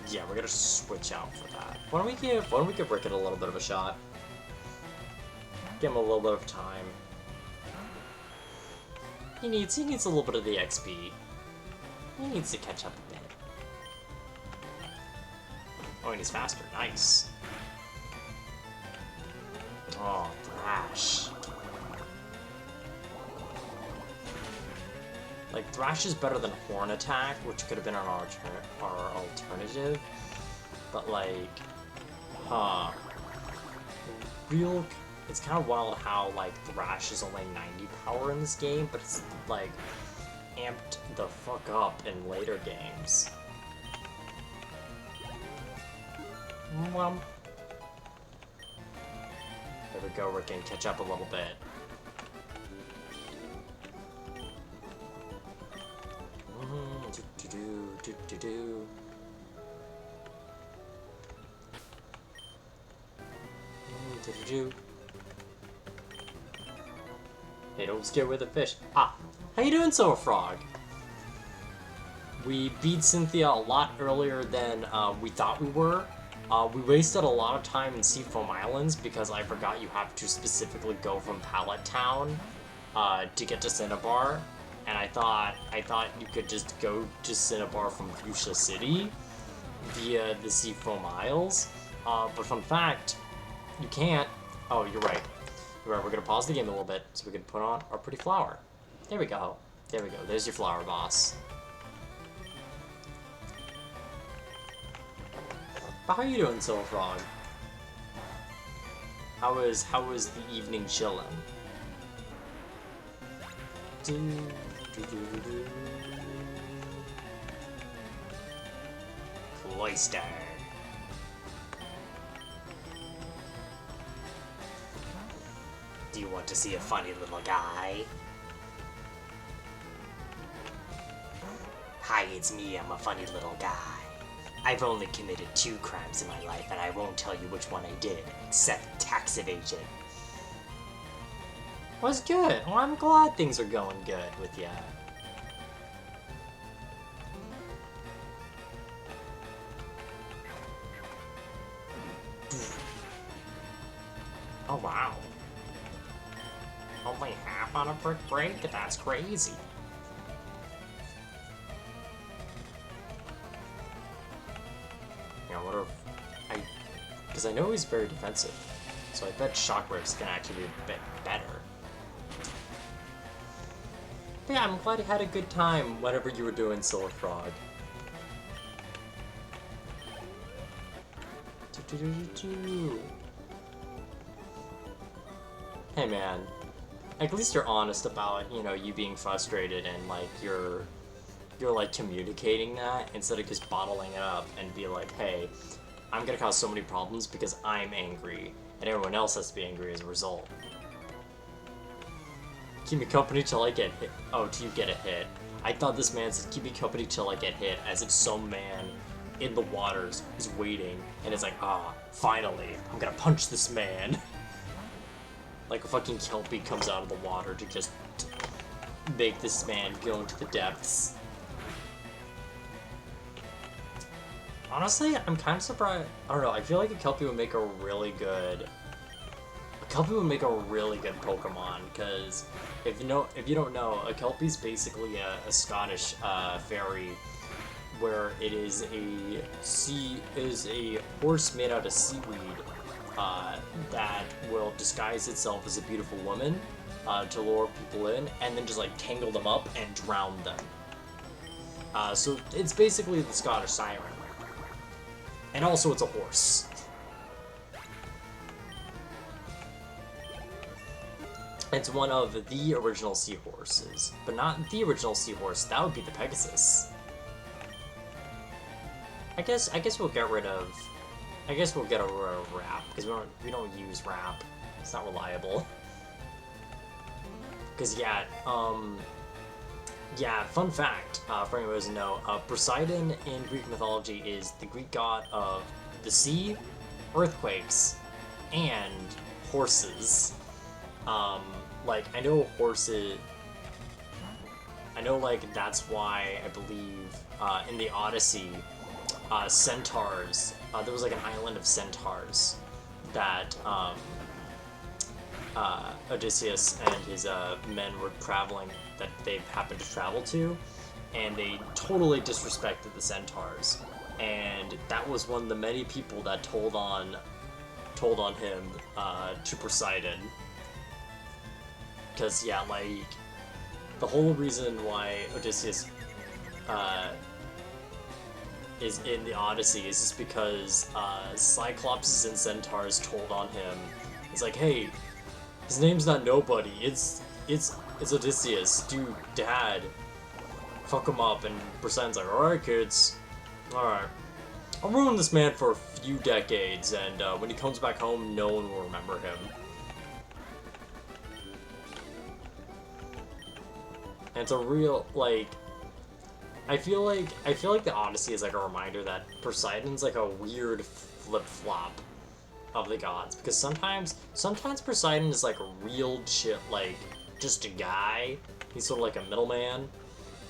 Yeah, we're gonna switch out for that. Why don't we give Rickett a little bit of a shot? Give him a little bit of time. He needs a little bit of the XP. He needs to catch up a bit. Oh, and he's faster. Nice. Oh, Thrash. Like, Thrash is better than Horn Attack, which could have been our alternative. But, like, it's kind of wild how, like, Thrash is only 90 power in this game, but it's, like, amped the fuck up in later games. Well, there we go, we can catch up a little bit. Hey, don't scare away the fish. Ah, how you doing, Silver Frog? We beat Cynthia a lot earlier than we thought we were. We wasted a lot of time in Seafoam Islands because I forgot you have to specifically go from Pallet Town to get to Cinnabar, and I thought you could just go to Cinnabar from Fuchsia City via the Seafoam Isles. But fun fact, you can't. Oh, you're right. You're right. We're gonna pause the game a little bit so we can put on our pretty flower. There we go. There we go. There's your flower, boss. But how you doing, Silver Frog? How was the evening chillin'? Cloyster. Do you want to see a funny little guy? Hi, it's me. I'm a funny little guy. I've only committed 2 crimes in my life, and I won't tell you which one I did, except tax evasion. Was good. Well, I'm glad things are going good with ya. Oh, wow. Only half on a brick break? That's crazy. I wonder if because I know he's very defensive, so I bet Shockwave's can actually be a bit better. But yeah, I'm glad you had a good time whatever you were doing, Silver Frog. Hey man, at least you're honest about, you know, you being frustrated and like you're like communicating that instead of just bottling it up and be like, hey, I'm gonna cause so many problems because I'm angry and everyone else has to be angry as a result. Keep me company till I get hit. Oh, till you get a hit. I thought this man said, keep me company till I get hit, as if some man in the waters is waiting, and it's like, finally, I'm gonna punch this man. Like a fucking kelpie comes out of the water to just make this man go into the depths. Honestly, I'm kind of surprised. I don't know, I feel like a kelpie would make a really good... A kelpie would make a really good Pokemon, because if you don't know, a kelpie is basically a Scottish fairy, where it is a horse made out of seaweed that will disguise itself as a beautiful woman to lure people in, and then just like tangle them up and drown them. So it's basically the Scottish siren, and also it's a horse. It's one of the original seahorses, but not the original seahorse. That would be the Pegasus. I guess we'll get rid of. I guess we'll get rid of rap because we don't use rap. It's not reliable. Because yeah, fun fact for anyone who doesn't know, Poseidon in Greek mythology is the Greek god of the sea, earthquakes, and horses. Like I know horses. I know like that's why I believe in the Odyssey. Centaurs. There was like an island of centaurs that Odysseus and his men were traveling, that they happened to travel to, and they totally disrespected the centaurs. And that was one of the many people that told on him to Poseidon. Because yeah, like the whole reason why Odysseus is in the Odyssey is just because Cyclopses and Centaurs told on him. It's like, hey, his name's not nobody. It's Odysseus, dude, dad. Fuck him up, and Poseidon's like, alright kids, alright. I'll ruin this man for a few decades, and when he comes back home, no one will remember him. And it's a real, like, I feel like the Odyssey is like a reminder that Poseidon's like a weird flip-flop of the gods, because sometimes Poseidon is like a real shit, like just a guy. He's sort of like a middleman.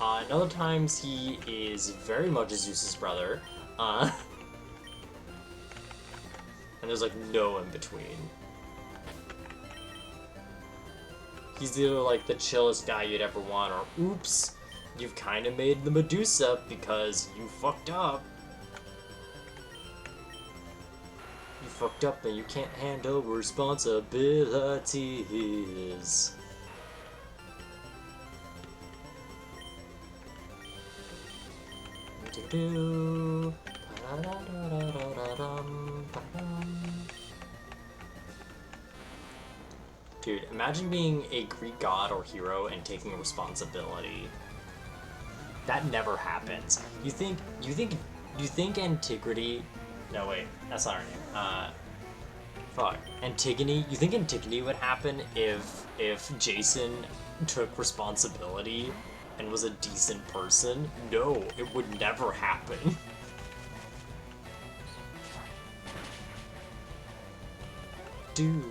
And other times he is very much Zeus's brother. And there's like no in between. He's either like the chillest guy you'd ever want, or oops, you've kind of made the Medusa because you fucked up. You fucked up and you can't handle responsibilities. Dude, imagine being a Greek god or hero and taking responsibility. That never happens. You think Antiquity? No wait, that's not her name. Fuck. Antigone. You think Antigone would happen if Jason took responsibility and was a decent person? No, it would never happen. Do.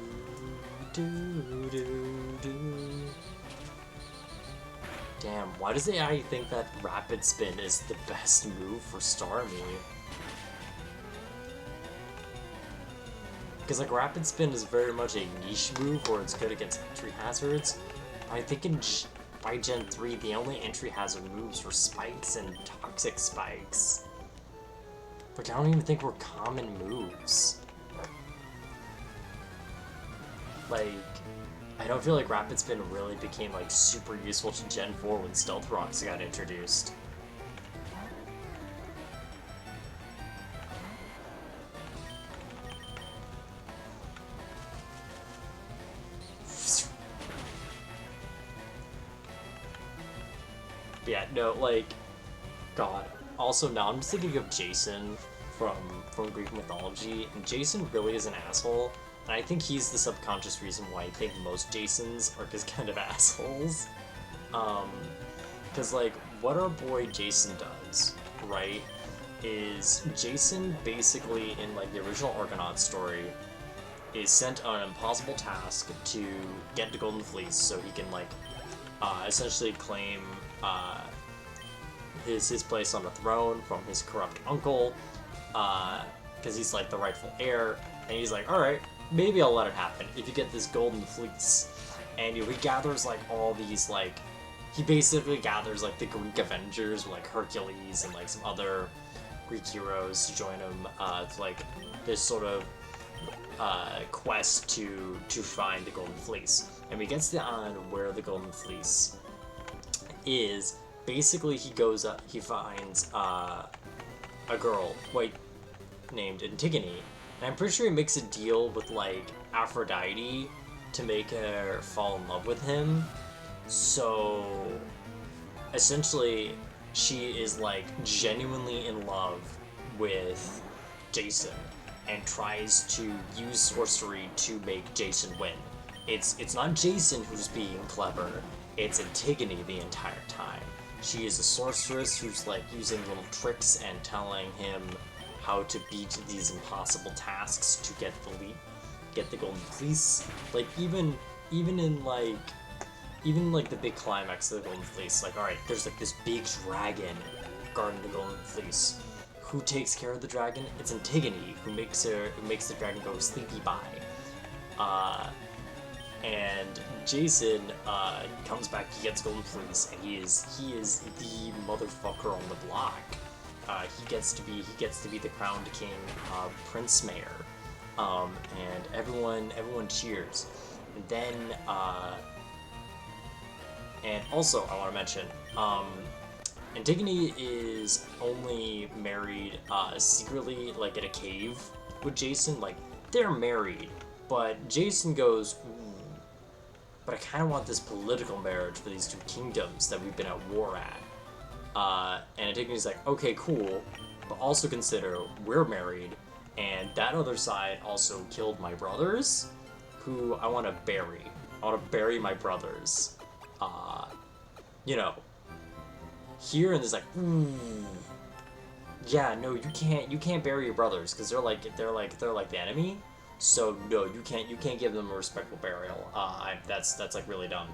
Damn, why does AI think that Rapid Spin is the best move for Starmie? Because like Rapid Spin is very much a niche move where it's good against entry hazards. I think by Gen 3 the only entry hazard moves were spikes and toxic spikes. Like I don't even think were common moves. Like, I don't feel like Rapid Spin really became like super useful to Gen 4 when Stealth Rocks got introduced. Yeah, no, like, God. Also, now I'm just thinking of Jason from Greek mythology, and Jason really is an asshole And I think he's the subconscious reason why I think most Jasons are just kind of assholes. Because, like, what our boy Jason does, right, is Jason basically, in, like, the original Argonaut story, is sent on an impossible task to get the Golden Fleece so he can, like, essentially claim his place on the throne from his corrupt uncle, because he's, like, the rightful heir, and he's like, alright, maybe I'll let it happen if you get this Golden Fleece. And he gathers, like, all these, like, he basically gathers, like, the Greek Avengers, like Hercules and, like, some other Greek heroes to join him, to, like, this sort of quest to find the Golden Fleece. And when he gets to the island where the Golden Fleece is, basically he goes up, he finds a girl, named Antigone, and I'm pretty sure he makes a deal with, like, Aphrodite to make her fall in love with him. So essentially she is, like, genuinely in love with Jason and tries to use sorcery to make Jason win. It's not Jason who's being clever, it's Antigone the entire time. She is a sorceress who's, like, using little tricks and telling him how to beat these impossible tasks to get the Golden Fleece. Like, even in, like, the big climax of the Golden Fleece, like, alright, there's, like, this big dragon guarding the Golden Fleece. Who takes care of the dragon? It's Antigone, who makes the dragon go sleepy bye. And Jason comes back, he gets Golden Fleece, and he is the motherfucker on the block. He gets to be the crowned king, Prince Mayor, and everyone cheers. And then, and also I want to mention, Antigone is only married secretly, like, in a cave with Jason. Like, they're married, but Jason goes, but I kind of want this political marriage for these two kingdoms that we've been at war at. And Antigone's like, okay, cool, but also consider we're married, and that other side also killed my brothers, who I want to bury. I want to bury my brothers. You know, here, and there's like, yeah, no, you can't bury your brothers because they're like the enemy. So no, you can't give them a respectful burial. That's like really dumb.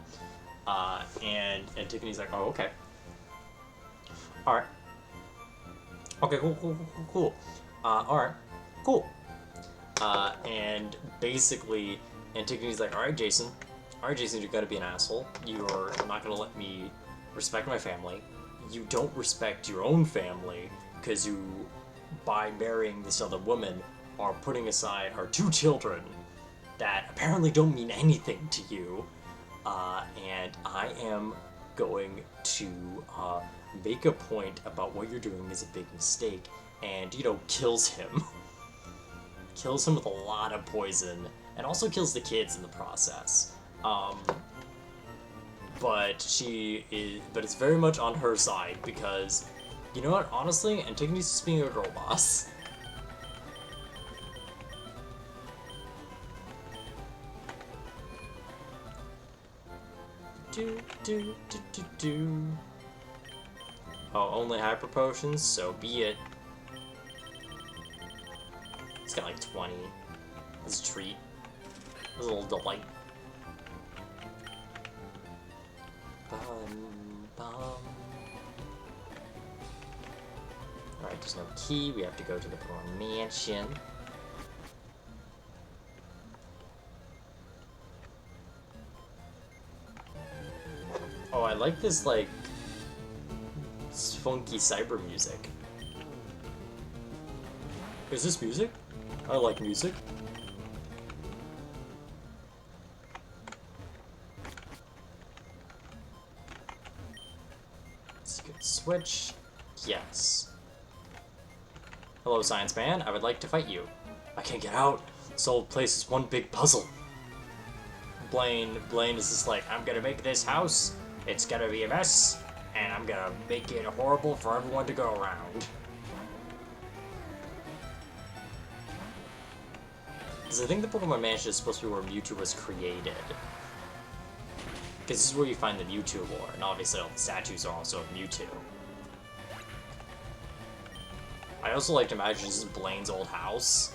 And Antigone's like, oh, okay, all right, okay, cool. All right, cool. And basically, Antigone's like, all right, Jason, you're gonna be an asshole. You're not gonna let me respect my family. You don't respect your own family because you, by marrying this other woman, are putting aside our two children that apparently don't mean anything to you. And I am going to make a point about what you're doing is a big mistake, and, you know, kills him. Kills him with a lot of poison, and also kills the kids in the process. But it's very much on her side because, you know what, honestly, Antigone's just being a girl boss. Oh, only hyper potions, so be it. It's got like 20. As a treat. As a little delight. Alright, there's no key. We have to go to the Pearl Mansion. Oh, I like this, like, funky cyber music. Is this music? I like music. Let's get switch. Yes. Hello, science man. I would like to fight you. I can't get out. This whole place is one big puzzle. Blaine is just like, I'm gonna make this house. It's gonna be a mess, and I'm gonna make it horrible for everyone to go around. Because I think the Pokemon Mansion is supposed to be where Mewtwo was created. Because this is where you find the Mewtwo lore, and obviously all the statues are also of Mewtwo. I also like to imagine this is Blaine's old house.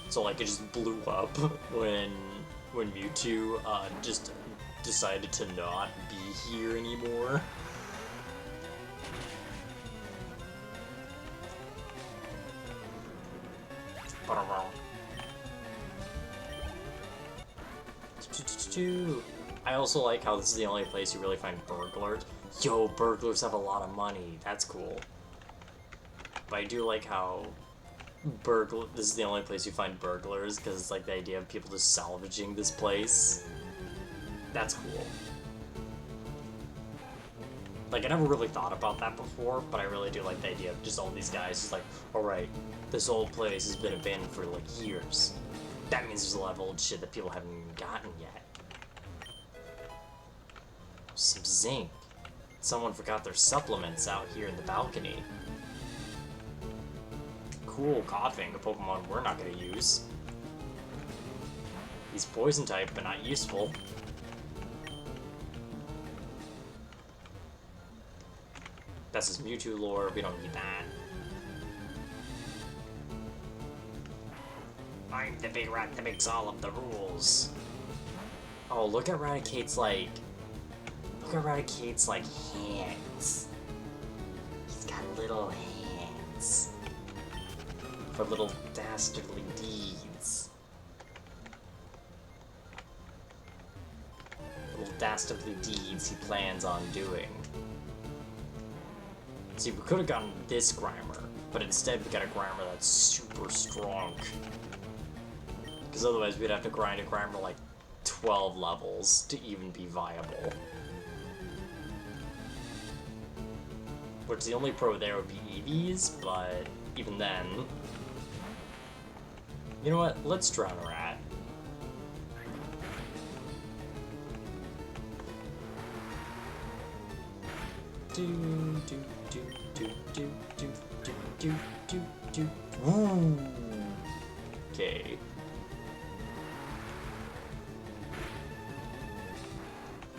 So like it just blew up when Mewtwo just decided to not be here anymore. I also like how this is the only place you really find burglars. Yo, burglars have a lot of money. That's cool. But I do like how this is the only place you find burglars, because it's like the idea of people just salvaging this place. That's cool. Like, I never really thought about that before, but I really do like the idea of just all these guys just like, alright, this old place has been abandoned for like years. That means there's a lot of old shit that people haven't even gotten yet. Some zinc. Someone forgot their supplements out here in the balcony. Cool coughing, a Pokemon we're not gonna use. He's poison type, but not useful. That's his Mewtwo lore, we don't need that. I'm the big rat that makes all of the rules. Oh, look at Raticate's like... Look at Raticate's like hands. He's got little hands. For little dastardly deeds. Little dastardly deeds he plans on doing. See, we could have gotten this Grimer, but instead we got a Grimer that's super strong. Because otherwise we'd have to grind a Grimer like 12 levels to even be viable. Which the only pro there would be Eevees, but even then... You know what? Let's drown a rat. Do do do do do do do do do do. Woo. Okay.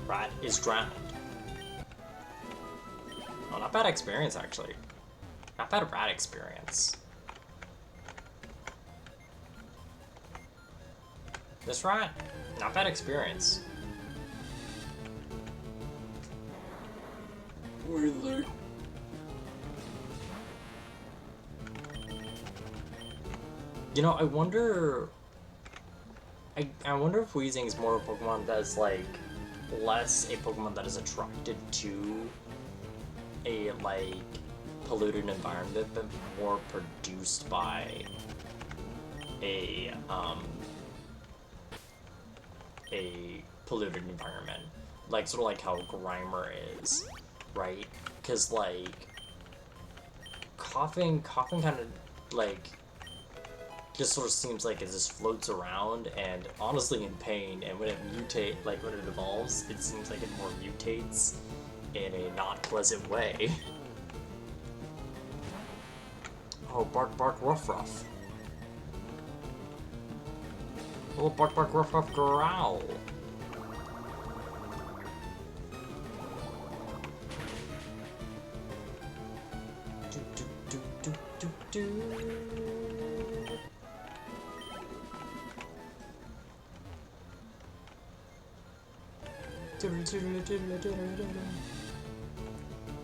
Rat is drowned. Oh, not bad experience actually. Not bad rat experience. This rat, not bad experience. Really? You know, I wonder if Weezing is more a Pokemon that's like less a Pokemon that is attracted to a like polluted environment, but more produced by a polluted environment, like sort of like how Grimer is, right? Because like coughing kind of like just sort of seems like it just floats around and honestly in pain, and when it when it evolves, it seems like it more mutates in a not pleasant way. Oh, bark bark ruff ruff. Oh, bark bark ruff ruff growl. Do do do do do do.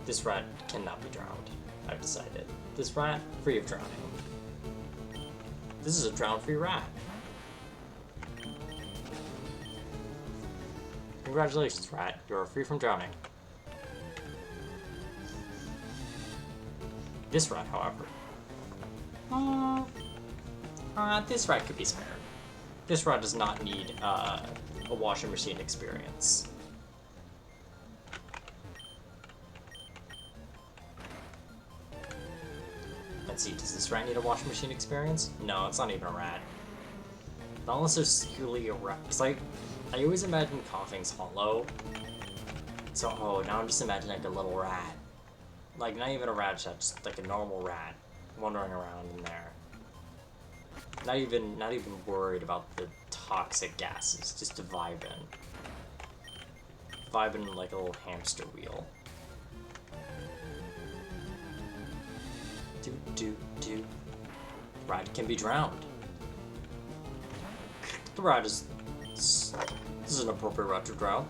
This rat cannot be drowned, I've decided. This rat, free of drowning. This is a drown-free rat. Congratulations, rat. You are free from drowning. This rat, however. This rat could be spared. This rat does not need a washing machine experience. Let's see, does this rat need a washing machine experience? No, it's not even a rat. Not unless there's secretly a rat. Because I always imagine coughing's hollow. So, oh, now I'm just imagining like a little rat. Like, not even a rat, just like a normal rat wandering around in there. Not even worried about the toxic gases, just to vibe in. Vibe in like a little hamster wheel. Do. Rat can be drowned. The rat is... This is an appropriate rat to drown.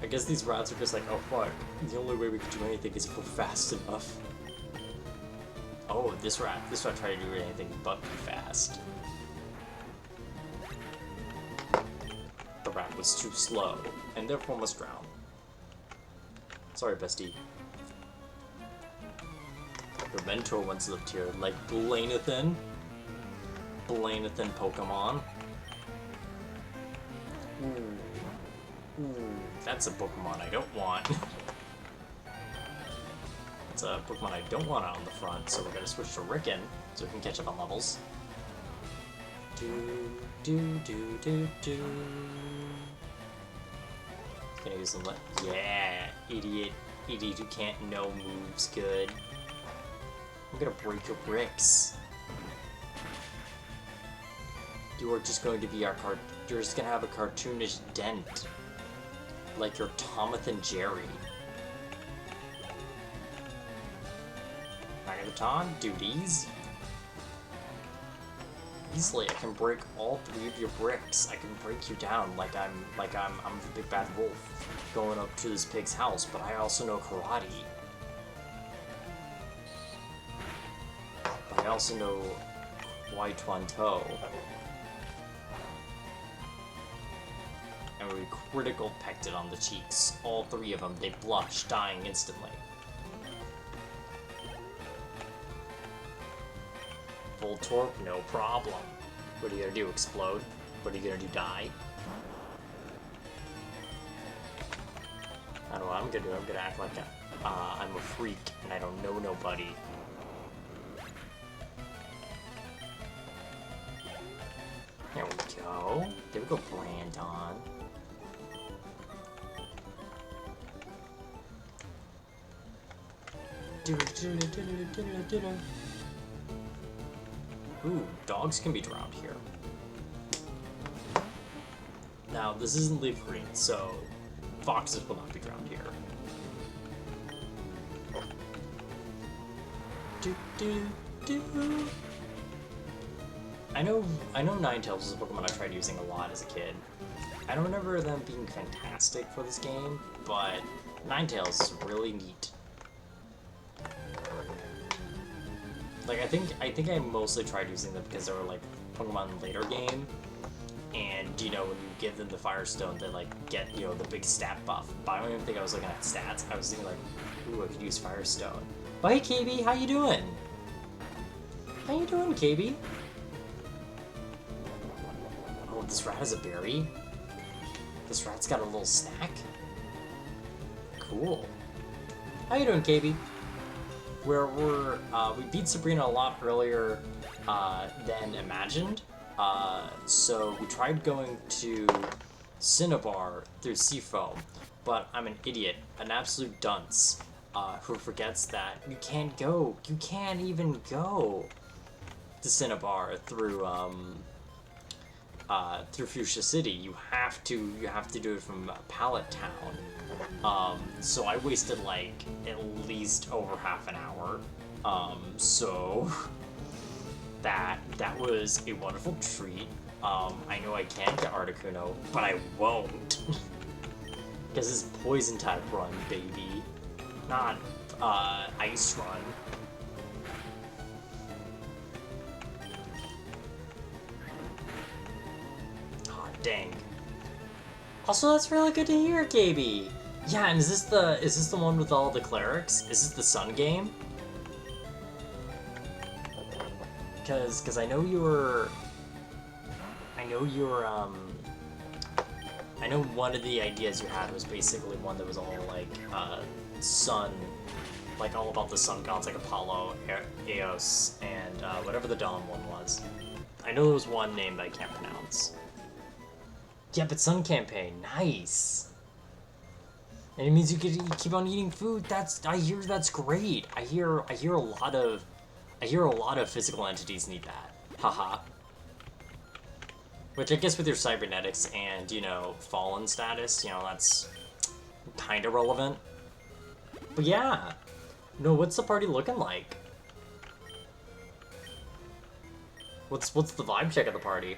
I guess these rats are just like, oh fuck, the only way we can do anything is go fast enough. Oh, this rat tried to do anything but be fast. The rat was too slow, and therefore must drown. Sorry, bestie. Your mentor once lived here, like Blanathan. Blanathan Pokemon. Ooh, that's a Pokemon I don't want. It's a Pokemon I don't want out on the front, so we're gonna switch to Ricken so we can catch up on levels. Gonna use some yeah, idiot who can't know moves good. I'm gonna break your bricks. You are just going to be our you're just gonna have a cartoonish dent. Like your Thomas and Jerry. Magaton, dude, easy. Easily, I can break all 3 of your bricks. I can break you down like I'm the big bad wolf going up to this pig's house, but I also know karate. But I also know Kwai Tuan To. And we critical pecked it on the cheeks. All 3 of them, they blush, dying instantly. Full torque, no problem. What are you gonna do, explode? What are you gonna do, die? I don't know what I'm gonna do. I'm gonna act like I'm a freak and I don't know nobody. There we go. There we go, Brandon. Ooh, dogs can be drowned here. Now, this isn't leaf green, so foxes will not be drowned here. I know Ninetales is a Pokemon I tried using a lot as a kid. I don't remember them being fantastic for this game, but Ninetales is really neat. Like, I think I mostly tried using them because they were, like, Pokemon in the later game. And, you know, when you give them the Firestone, they, like, get, you know, the big stat buff. But I don't even think I was looking at stats. I was thinking, like, ooh, I could use Firestone. But hey, KB, how you doing? How you doing, KB? Oh, this rat has a berry? This rat's got a little snack? Cool. How you doing, KB? We beat Sabrina a lot earlier than imagined. So we tried going to Cinnabar through Seafoam, but I'm an idiot, an absolute dunce, who forgets that you can't even go to Cinnabar through Fuchsia City. You have to do it from Pallet Town. So I wasted like at least over half an hour. So that was a wonderful treat. I know I can get Articuno, but I won't. Because it's Poison type run, baby. Not Ice run. Oh, dang. Also, that's really good to hear, KB. Yeah, and is this the one with all the clerics? Is this the Sun game? Because I know one of the ideas you had was basically one that was all like sun, like all about the sun gods, like Apollo, Eos, and whatever the Dawn one was. I know there was one name that I can't pronounce. Yeah, but Sun Campaign, nice. And it means you keep on eating food. I hear that's great. I hear a lot of I hear a lot of physical entities need that. Haha. Which I guess with your cybernetics and, you know, fallen status, you know, that's kind of relevant. But yeah. No, what's the party looking like? What's the vibe check of the party?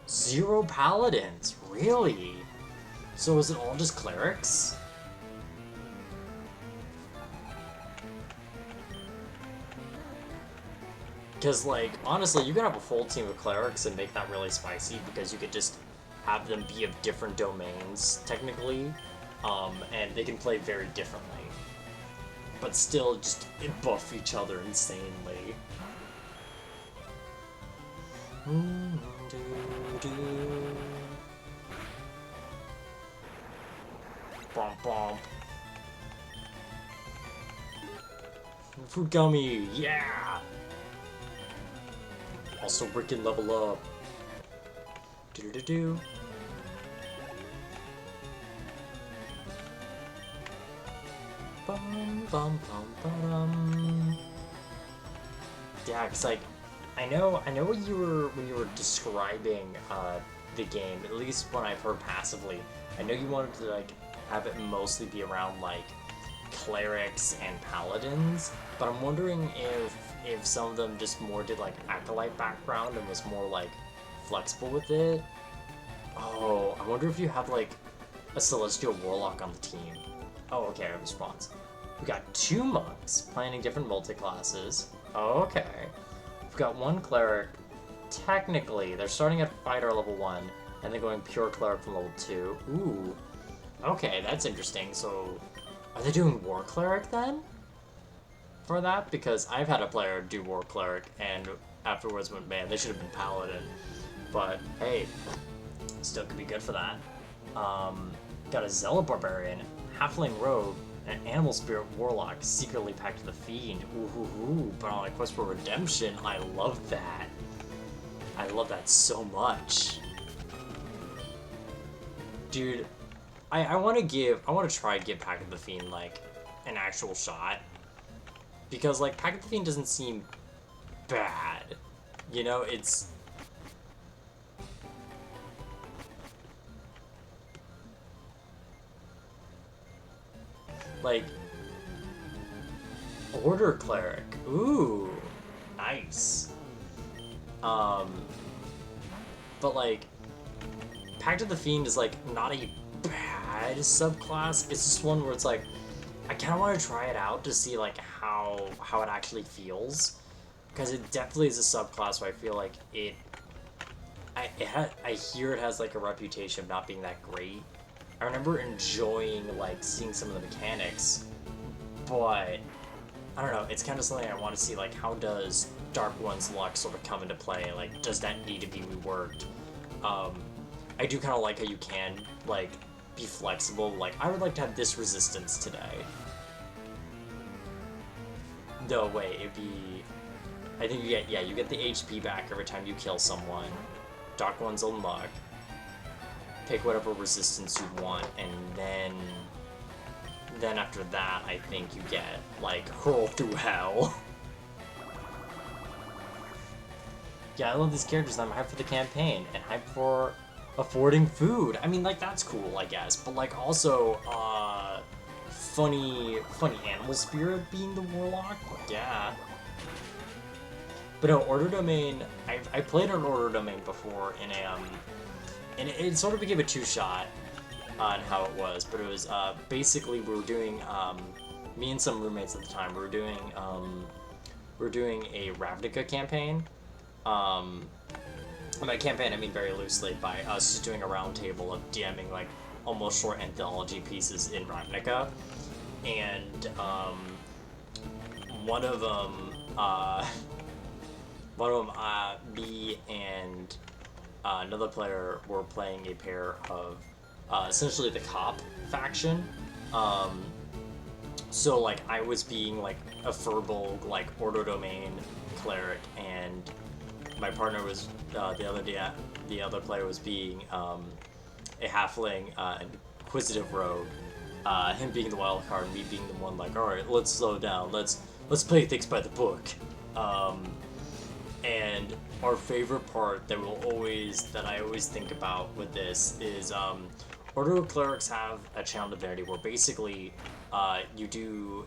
Zero paladins, really? So is it all just clerics? Because, like, honestly, you can have a full team of clerics and make that really spicy because you could just have them be of different domains, technically, and they can play very differently. But still just buff each other insanely. Bump bump. Fruit gummy, yeah! Also, we can level up. Do-do-do-do. Bum, bum, bum, bum. Yeah, cause like, I know when you were describing the game, at least when I've heard passively, I know you wanted to like have it mostly be around like clerics and paladins, but I'm wondering if some of them just more did like acolyte background and was more like flexible with it. Oh, I wonder if you have like a celestial warlock on the team. Oh, okay, I have a response. We got 2 monks planning different multi-classes. Oh, okay. We've got 1 cleric. Technically, they're starting at fighter level 1 and then going pure cleric from level 2. Ooh. Okay, that's interesting. So, are they doing war cleric then? For that? Because I've had a player do war cleric and afterwards went, man, they should have been paladin. But, hey, still could be good for that. Got a zealot barbarian, halfling rogue, and an animal spirit warlock secretly packed to the fiend. Ooh, but on a quest for redemption, I love that. I love that so much. Dude, I want to try to give Pact of the Fiend, like, an actual shot. Because, like, Pact of the Fiend doesn't seem bad. You know, it's... like, Order Cleric. Ooh, nice. But like, Pact of the Fiend is like not a bad subclass. It's just one where it's like, I kind of want to try it out to see like how it actually feels, because it definitely is a subclass where I feel like I hear it has like a reputation of not being that great. I remember enjoying like seeing some of the mechanics, but I don't know, it's kind of something I want to see, like how does Dark One's luck sort of come into play, like does that need to be reworked? I do kind of like how you can like be flexible, like I would like to have this resistance today. No, wait, it'd be, I think you get the HP back every time you kill someone. Dark One's own luck. Pick whatever resistance you want, and then after that, I think you get, like, Hurl Through Hell. Yeah, I love these characters, and I'm hyped for the campaign, and hyped for affording food. I mean, like, that's cool, I guess, but, like, also, funny animal spirit being the warlock? Yeah. But no, Order Domain, I played an Order Domain before in a, and it sort of became a 2-shot on how it was, but it was basically we were doing me and some roommates at the time we were doing a Ravnica campaign. By campaign I mean very loosely by us just doing a round table of DMing like almost short anthology pieces in Ravnica, and one of them me and another player were playing a pair of essentially the cop faction. So like I was being like a Furbolg, like Order Domain cleric, and my partner was the other player was being a halfling inquisitive rogue. him being the wild card, and me being the one like, all right, let's slow down, let's play things by the book. And our favorite part that I always think about with this is Order of Clerics have a channel divinity where basically you do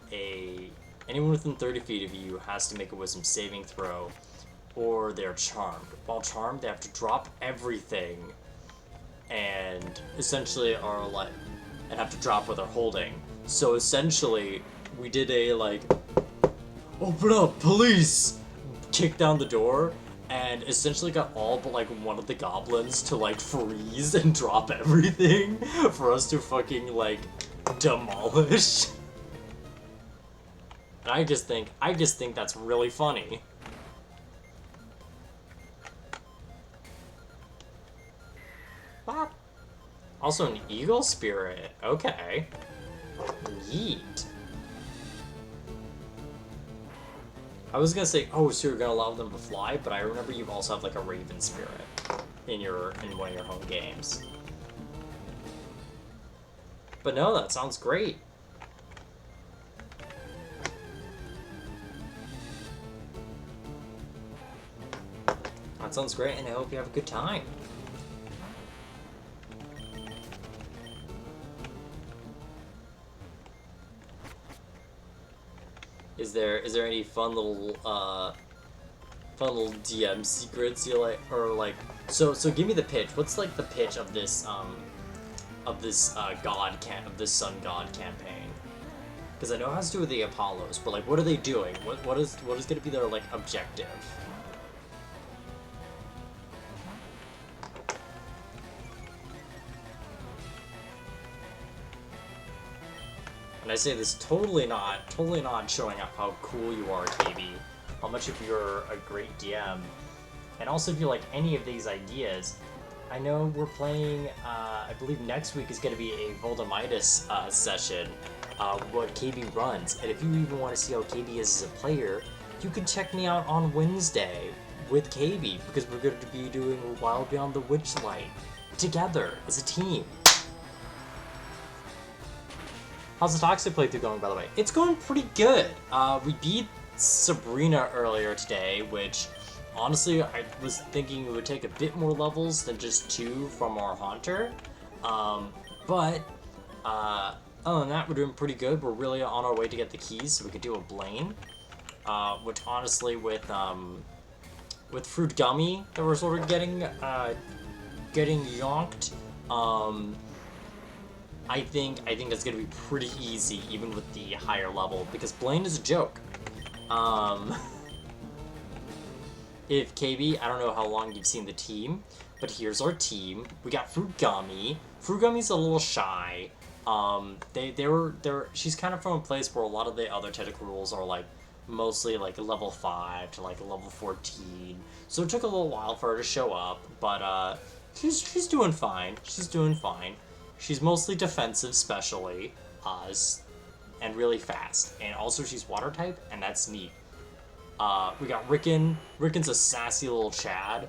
anyone within 30 feet of you has to make a wisdom saving throw, or they're charmed. While charmed, they have to drop everything and essentially and have to drop what they're holding. So essentially, we did a open up, police! Kick down the door, and essentially got all but one of the goblins to freeze and drop everything for us to fucking demolish. And I just think that's really funny. What? Also an eagle spirit. Okay. Yeet. I was gonna say, oh, so you're gonna allow them to fly, but I remember you also have a raven spirit in one of your home games. But no, that sounds great. That sounds great, and I hope you have a good time. Is there any fun little DM secrets you like, or so give me the pitch. What's the pitch of this sun god campaign? Because I know it has to do with the Apollos, but what are they doing? What is going to be their objective? And I say this totally not showing up how cool you are, KB, how much of you're a great DM, and also if you like any of these ideas. I know we're playing, I believe next week is going to be a Voldemidas session, what KB runs, and if you even want to see how KB is as a player, you can check me out on Wednesday with KB, because we're going to be doing Wild Beyond the Witchlight together as a team. How's the Toxic playthrough going, by the way? It's going pretty good. We beat Sabrina earlier today, which, honestly, I was thinking it would take a bit more levels than just 2 from our Haunter. But, other than that, we're doing pretty good. We're really on our way to get the keys so we could do a Blaine. Which, honestly, with Fruit Gummy that we're sort of getting yonked, I think that's gonna be pretty easy, even with the higher level, because Blaine is a joke. If KB, I don't know how long you've seen the team, but here's our team. We got Fruit Gummy. Fruit Gummy's a little shy. She's kind of from a place where a lot of the other technical rules are mostly level 5 to level 14. So it took a little while for her to show up, but she's doing fine. She's doing fine. She's mostly defensive, especially, and really fast. And also she's water type, and that's neat. We got Rickon. Rickon's a sassy little Chad.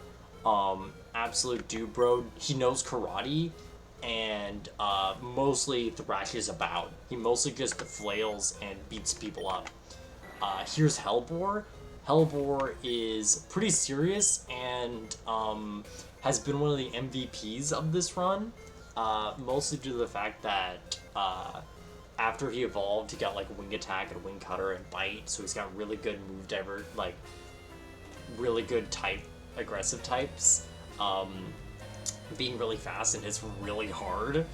Absolute dude bro. He knows karate, and mostly thrashes about. He mostly just flails and beats people up. Here's Hellbore. Hellbore is pretty serious and has been one of the MVPs of this run. Mostly due to the fact that after he evolved, he got wing attack and wing cutter and bite, so he's got really good move really good aggressive types. Being really fast and hits really hard.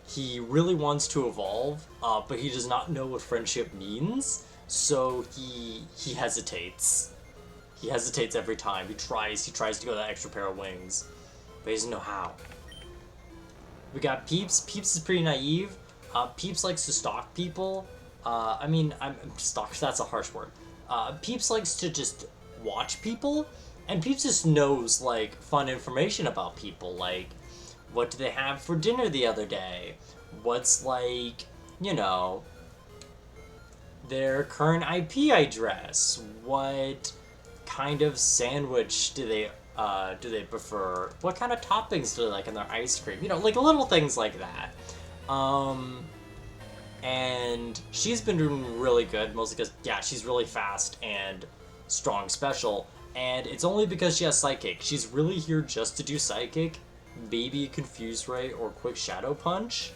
He really wants to evolve, but he does not know what friendship means, so he hesitates. He hesitates every time. He tries to go that extra pair of wings, but he doesn't know how. We got Peeps. Peeps is pretty naive. Peeps likes to stalk people. Stalk, that's a harsh word. Peeps likes to just watch people, and Peeps just knows, fun information about people, what did they have for dinner the other day? What's, their current IP address? What kind of sandwich do they prefer? What kind of toppings do they like in their ice cream? Little things like that. Um, and she's been doing really good, mostly because, yeah, she's really fast and strong special, and it's only because she has Psychic. She's really here just to do Psychic, maybe Confuse Ray or Quick Shadow Punch.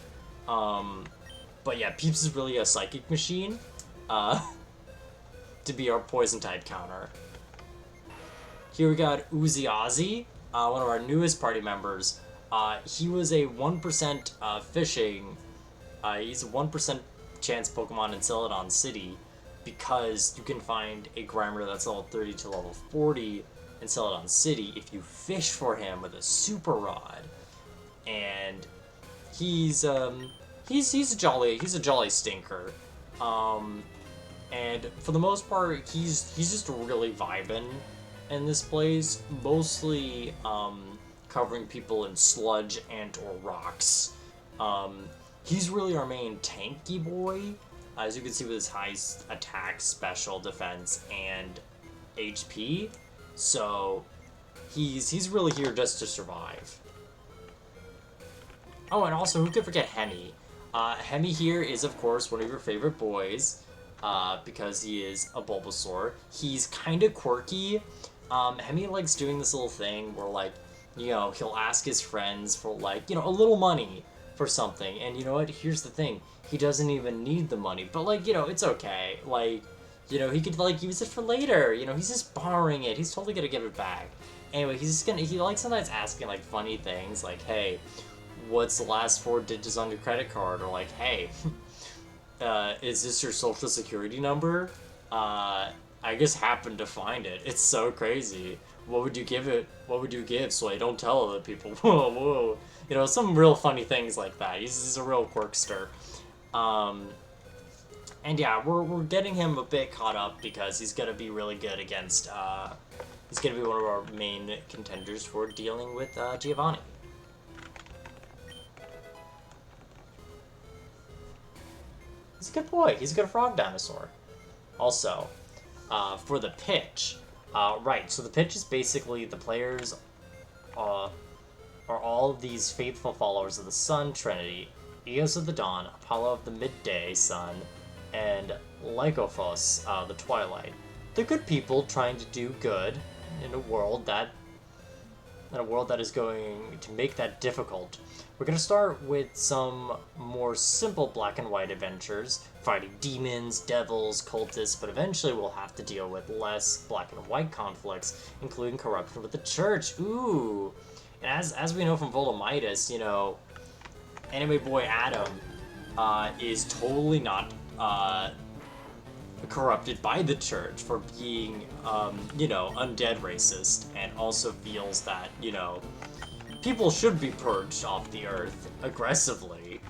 Um, but yeah, Peeps is really a Psychic machine, uh, to be our Poison type counter. Here we got Uziazi, one of our newest party members. He was a 1% fishing. He's a 1% chance Pokemon in Celadon City because you can find a Grimer that's level 30 to level 40 in Celadon City if you fish for him with a Super Rod. And he's a jolly stinker. And for the most part, he's just really vibing in this place, mostly covering people in sludge and or rocks. He's really our main tanky boy, as you can see with his high attack, special, defense, and HP. So he's really here just to survive. Oh, and also, who could forget Hemi? Hemi here is, of course, one of your favorite boys, because he is a Bulbasaur. He's kind of quirky. Hemi likes doing this little thing where, like, you know, he'll ask his friends for, like, you know, a little money for something. And you know what? Here's the thing. He doesn't even need the money. But, like, you know, it's okay. Like, you know, he could, like, use it for later. You know, he's just borrowing it. He's totally gonna give it back. Anyway, he likes sometimes asking, like, funny things. Like, hey, what's the last 4 digits on your credit card? Or, like, hey, is this your social security number? I just happened to find it. It's so crazy. What would you give it? What would you give so I don't tell other people? Whoa, whoa. You know, some real funny things like that. He's a real quirkster. And yeah, we're getting him a bit caught up because he's gonna be really good against, he's gonna be one of our main contenders for dealing with, Giovanni. He's a good boy. He's a good frog dinosaur. Also, for the pitch, right, so the pitch is basically the players are all of these faithful followers of the Sun Trinity, Eos of the Dawn, Apollo of the Midday Sun, and Lycophos, the Twilight. They're good people trying to do good in a world that is going to make that difficult. We're going to start with some more simple black and white adventures, fighting demons, devils, cultists, but eventually we'll have to deal with less black and white conflicts, including corruption with the church. Ooh! And as we know from Volamitis, you know, Anime Boy Adam is totally not corrupted by the church for being, you know, undead racist, and also feels that, you know, people should be purged off the earth aggressively.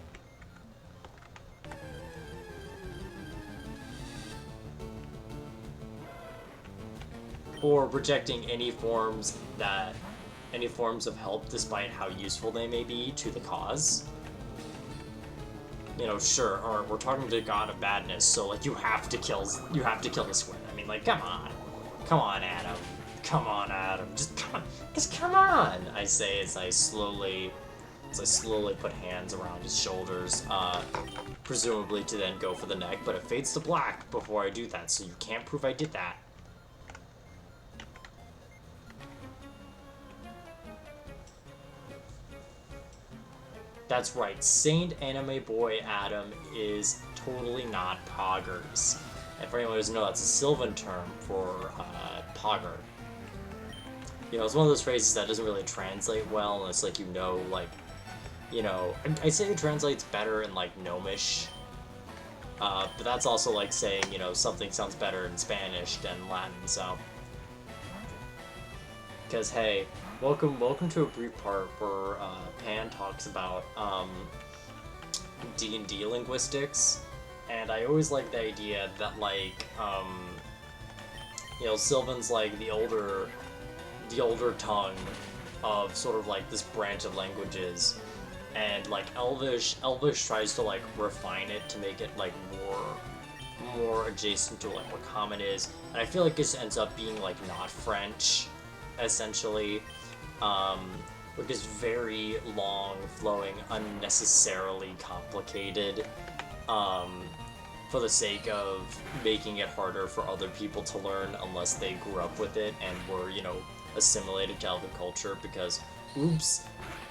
Or rejecting any forms of help despite how useful they may be to the cause. You know, sure, or we're talking to God of Badness, so like you have to kill the squid. I mean, like, come on, Adam, just come on. I say as I slowly put hands around his shoulders, presumably to then go for the neck, but it fades to black before I do that, so you can't prove I did that. That's right, Saint Anime Boy Adam is totally not poggers. And for anyone who doesn't know, that's a Sylvan term for pogger. You know, it's one of those phrases that doesn't really translate well unless, like, you know, like, you know, I'd say it translates better in, like, Gnomish. But that's also like saying, you know, something sounds better in Spanish than Latin, so. Because, hey, welcome to a brief part where Pan talks about D&D linguistics, and I always like the idea that, like, you know, Sylvan's like the older tongue of sort of like this branch of languages, and like Elvish tries to like refine it to make it like more adjacent to like what Common is, and I feel like this ends up being like not French, essentially. which is very long, flowing, unnecessarily complicated, for the sake of making it harder for other people to learn unless they grew up with it and were, assimilated to elven culture, because, oops,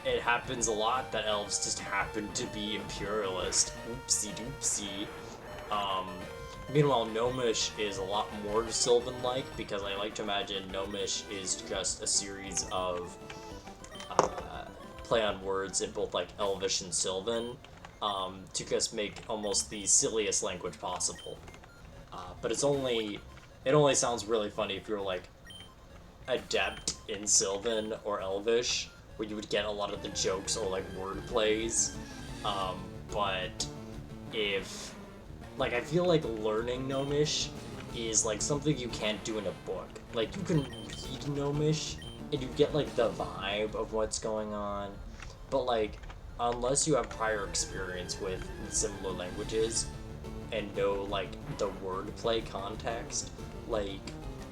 it happens a lot that elves just happen to be imperialist. Oopsie doopsie. Meanwhile, Gnomish is a lot more Sylvan-like, because I like to imagine Gnomish is just a series of play on words in both like Elvish and Sylvan, to just make almost the silliest language possible. But it only sounds really funny if you're like adept in Sylvan or Elvish, where you would get a lot of the jokes or like word plays. But if I feel like learning Gnomish is like something you can't do in a book. Like you can read Gnomish and you get like the vibe of what's going on, but like unless you have prior experience with similar languages and know like the wordplay context, like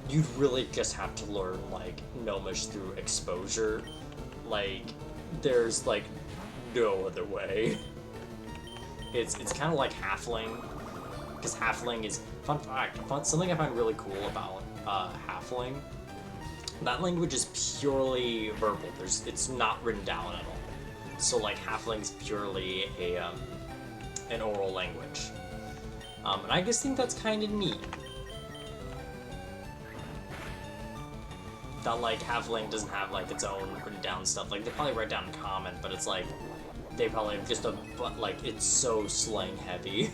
you'd really just have to learn like Gnomish through exposure. Like there's like no other way. It's kind of like Halfling, because Halfling is something I find really cool about Halfling. That language is purely verbal. It's not written down at all. So like Halfling's purely an oral language, and I just think that's kind of neat. That like Halfling doesn't have like its own written down stuff. Like they probably write down in common, but it's like they probably have just but like it's so slang heavy.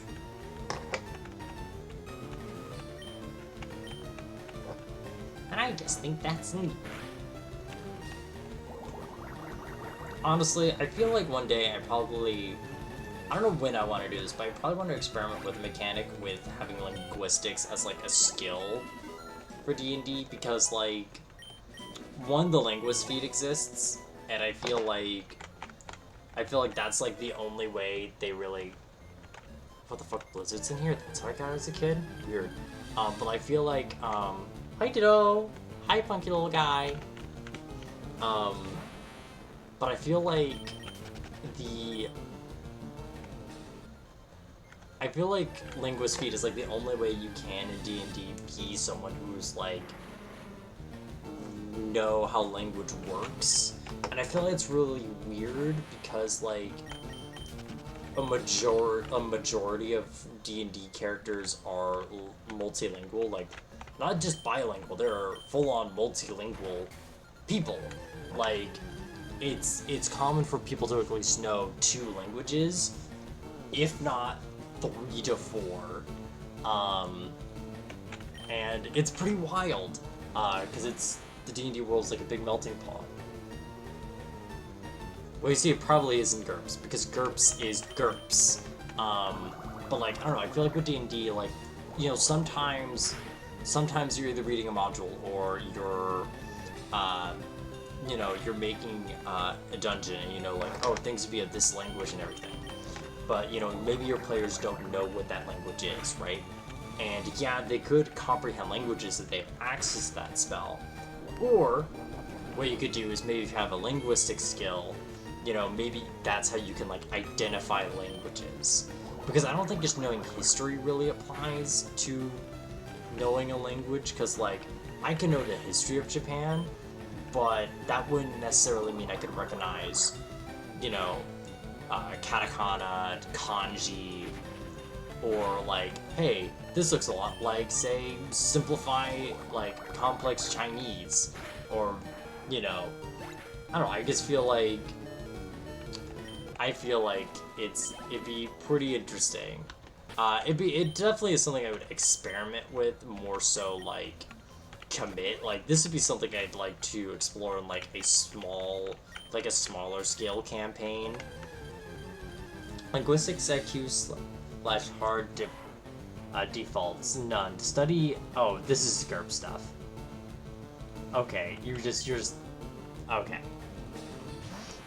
And I just think that's neat. Honestly, I feel like one day I don't know when I want to do this, but I probably want to experiment with a mechanic with having linguistics as like a skill for D&D, because like, one, the linguist feat exists, and I feel like that's like the only way they really... What the fuck, Blizzard's in here? That's how I got as a kid? Weird. But I feel like, hi Ditto! Hi funky little guy! But I feel like linguist feat is like the only way you can in D&D be someone who's like know how language works. And I feel like it's really weird because like a majority of D&D characters are multilingual, like not just bilingual, they're full-on multilingual people. Like it's common for people to at least know 2 languages, if not 3 to 4, and it's pretty wild, because the D&D world's like a big melting pot. Well, you see, it probably isn't GURPS, because GURPS is GURPS, but like, I don't know, I feel like with D&D, like, sometimes you're either reading a module, or you're making a dungeon, and like, oh, things would be of this language and everything. But, maybe your players don't know what that language is, right? And yeah, they could comprehend languages if they have access to that spell. Or, what you could do is maybe if you have a linguistic skill, maybe that's how you can, like, identify languages. Because I don't think just knowing history really applies to knowing a language, because, like, I can know the history of Japan, but that wouldn't necessarily mean I could recognize, katakana, kanji, or like, hey, this looks a lot like, say, simplify, like, complex Chinese, or, I don't know, I just feel like, it'd be pretty interesting. It definitely is something I would experiment with, more so, like, commit. Like, this would be something I'd like to explore in, like, a smaller scale campaign. Linguistics IQ / hard defaults, none. Study, oh, this is GURP stuff. Okay, you're just, okay.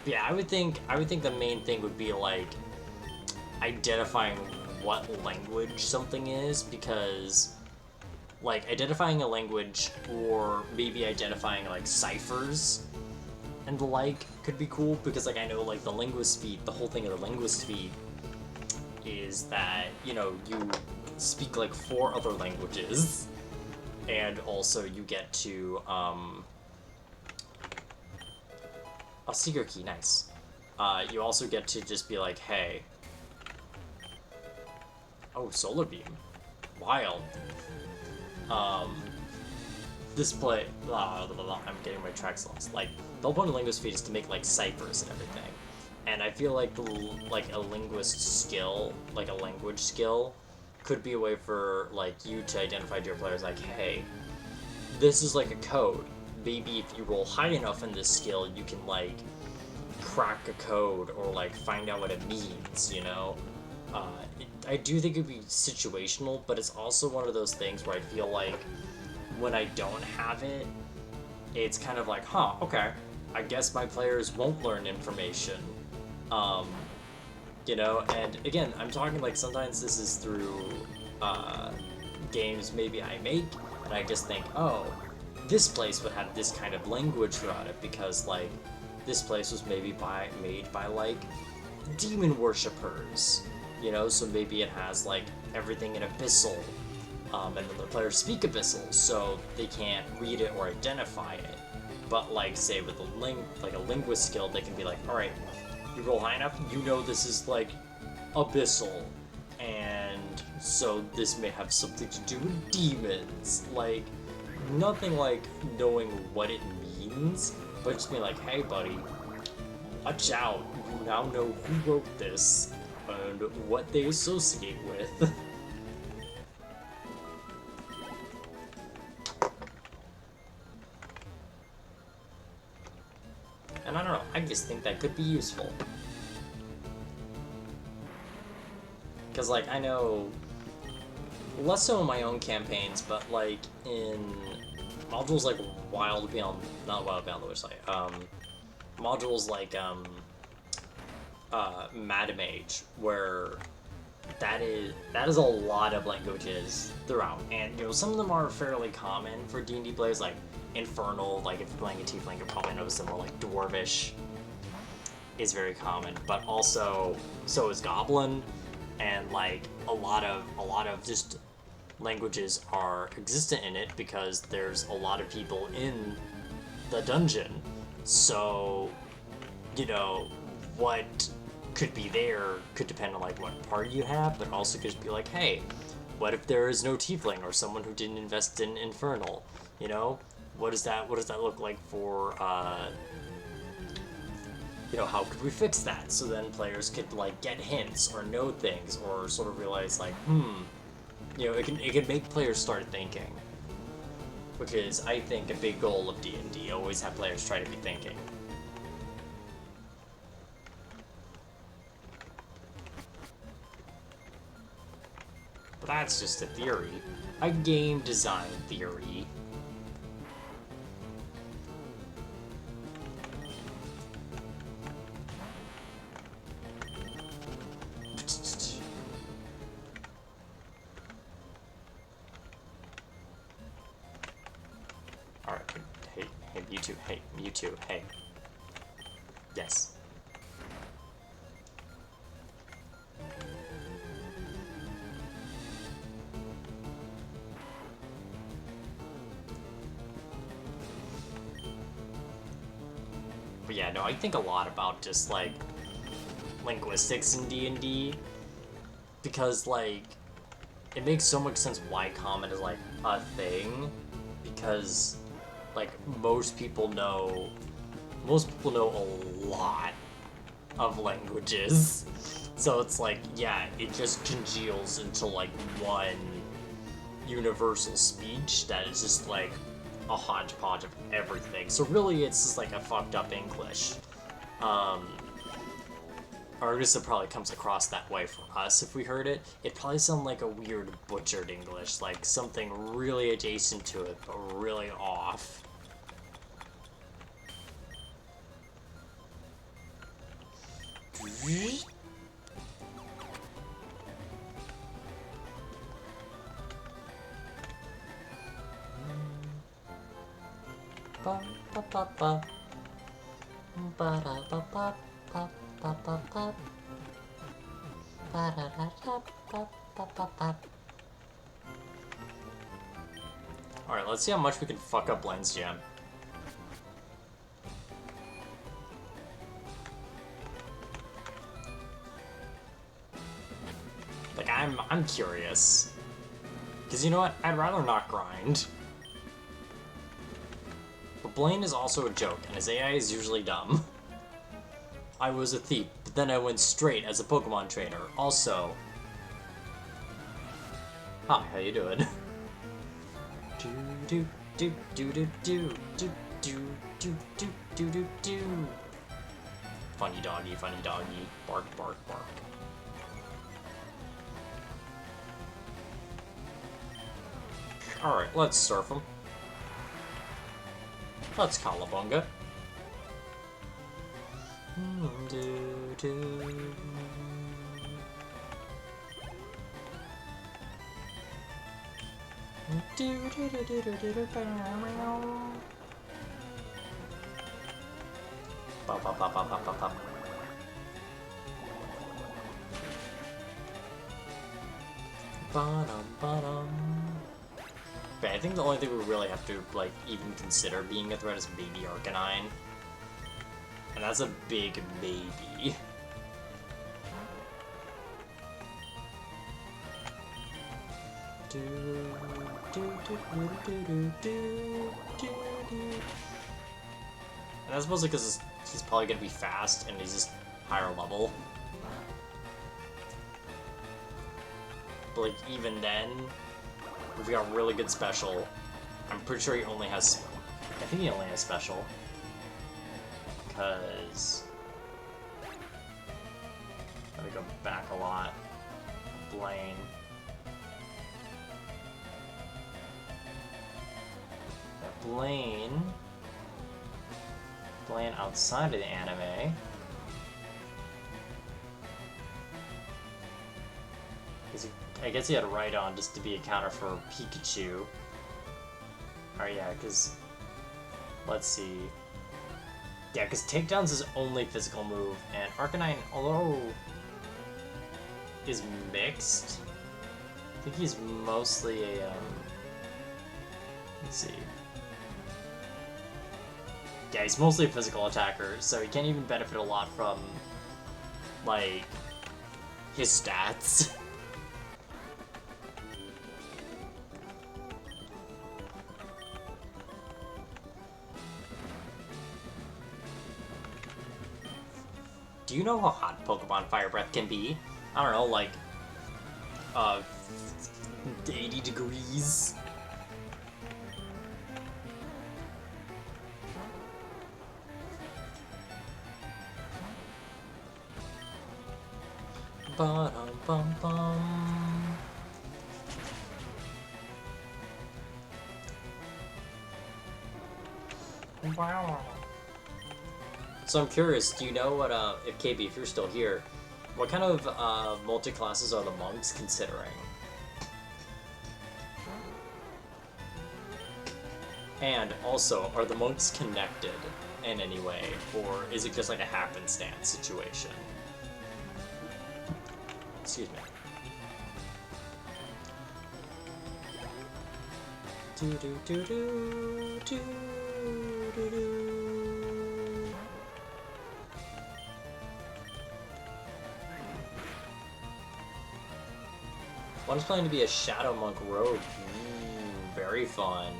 Yeah, I would think the main thing would be, like, identifying what language something is, because, like, identifying a language, or maybe identifying, like, ciphers, and the like could be cool, because like I know like the linguist feat, the whole thing of the linguist feat is that, you know, you speak like 4 other languages, and also you get to a seeker key, nice. You also get to just be like, hey, oh, solar beam, wild. This play, I'm getting my tracks lost. Like, the whole point of linguist feat is to make like ciphers and everything, and I feel like like a linguist skill, like a language skill, could be a way for like you to identify to your players like, hey, this is like a code. Maybe if you roll high enough in this skill, you can like crack a code or like find out what it means, you know? I do think it'd be situational, but it's also one of those things where I feel like when I don't have it, it's kind of like, huh, okay, I guess my players won't learn information. Um, you know, and again, I'm talking like sometimes this is through games maybe I make, and I just think, oh, this place would have this kind of language throughout it because like this place was maybe made by like demon worshippers, you know, so maybe it has like everything in abyssal, and then the players speak abyssal, so they can't read it or identify it. But like say with a linguist skill, they can be like, all right, you roll high enough, you know this is like abyssal, and so this may have something to do with demons. Like nothing like knowing what it means, but just being like, hey buddy, watch out, you now know who wrote this and what they associate with. And I don't know, I just think that could be useful. Because, like, I know, less so in my own campaigns, but, like, in modules like Wild Beyond, not Wild Beyond the Witchlight, modules like, Madam Age, where that is a lot of languages throughout, and, you know, some of them are fairly common for D&D players, like Infernal, like if you're playing a Tiefling, you'll probably notice them more like Dwarvish is very common, but also, so is Goblin, and like a lot of just languages are existent in it because there's a lot of people in the dungeon. So, you know, what could be there could depend on like what party you have, but also could just be like, hey, what if there is no tiefling or someone who didn't invest in Infernal? You know, what does that look like for you know, how could we fix that? So then players could like get hints or know things or sort of realize like, you know, it can make players start thinking, which is, I think, a big goal of D&D. Always have players try to be thinking. But that's just a theory. A game design theory. Alright, hey, Mewtwo, hey, Mewtwo, hey. Yes. But yeah, no, I think a lot about just, like, linguistics in D&D, because, like, it makes so much sense why common is, like, a thing, because, like, most people know a lot of languages, so it's like, yeah, it just congeals into, like, one universal speech that is just, like, a hodgepodge of everything. So really, it's just like a fucked up English. Or at least it probably comes across that way for us if we heard it. It'd probably sound like a weird butchered English, like something really adjacent to it, but really off. Ba, ba, ba, ba. Alright, let's see how much we can fuck up Blaine's jam. Like, I'm curious. Because you know what? I'd rather not grind. But Blaine is also a joke, and his AI is usually dumb. I was a thief, but then I went straight as a Pokemon trainer. Also... Hi, how you doing? Do do do do do do do do do do do do do. Funny doggy, bark bark bark. Alright, let's surf him. Let's Calabunga. Do, do. Do, do, do, do, do, do, do, pop, pop, pop, pop, pop, pop, pop. Ba-dum. But I think the only thing we really have to, like, even consider being a threat is Baby Arcanine. And that's a big maybe. Do, do, do, do, do, do, do, do. And that's mostly because he's probably gonna be fast and he's just higher level. But, like, even then, we've got really good special. I'm pretty sure he only has... I think he only has special. Because... Let me go back a lot. Blaine. Blaine outside of the anime. I guess he had a Rhydon just to be a counter for Pikachu. Alright, yeah, because... Let's see... Yeah, because Takedown's his only physical move, and Arcanine, although... is mixed... I think he's mostly a, Let's see... Yeah, he's mostly a physical attacker, so he can't even benefit a lot from... like... his stats. Do you know how hot Pokemon Fire Breath can be? I don't know, like... 80 degrees? Ba-dum-bum-bum. Wow. So I'm curious, do you know what, if KB, if you're still here, what kind of, multi-classes are the monks considering? And also, are the monks connected in any way, or is it just like a happenstance situation? Excuse me. Do do do do do do do. One's planning to be a Shadow Monk rogue. Ooh, very fun.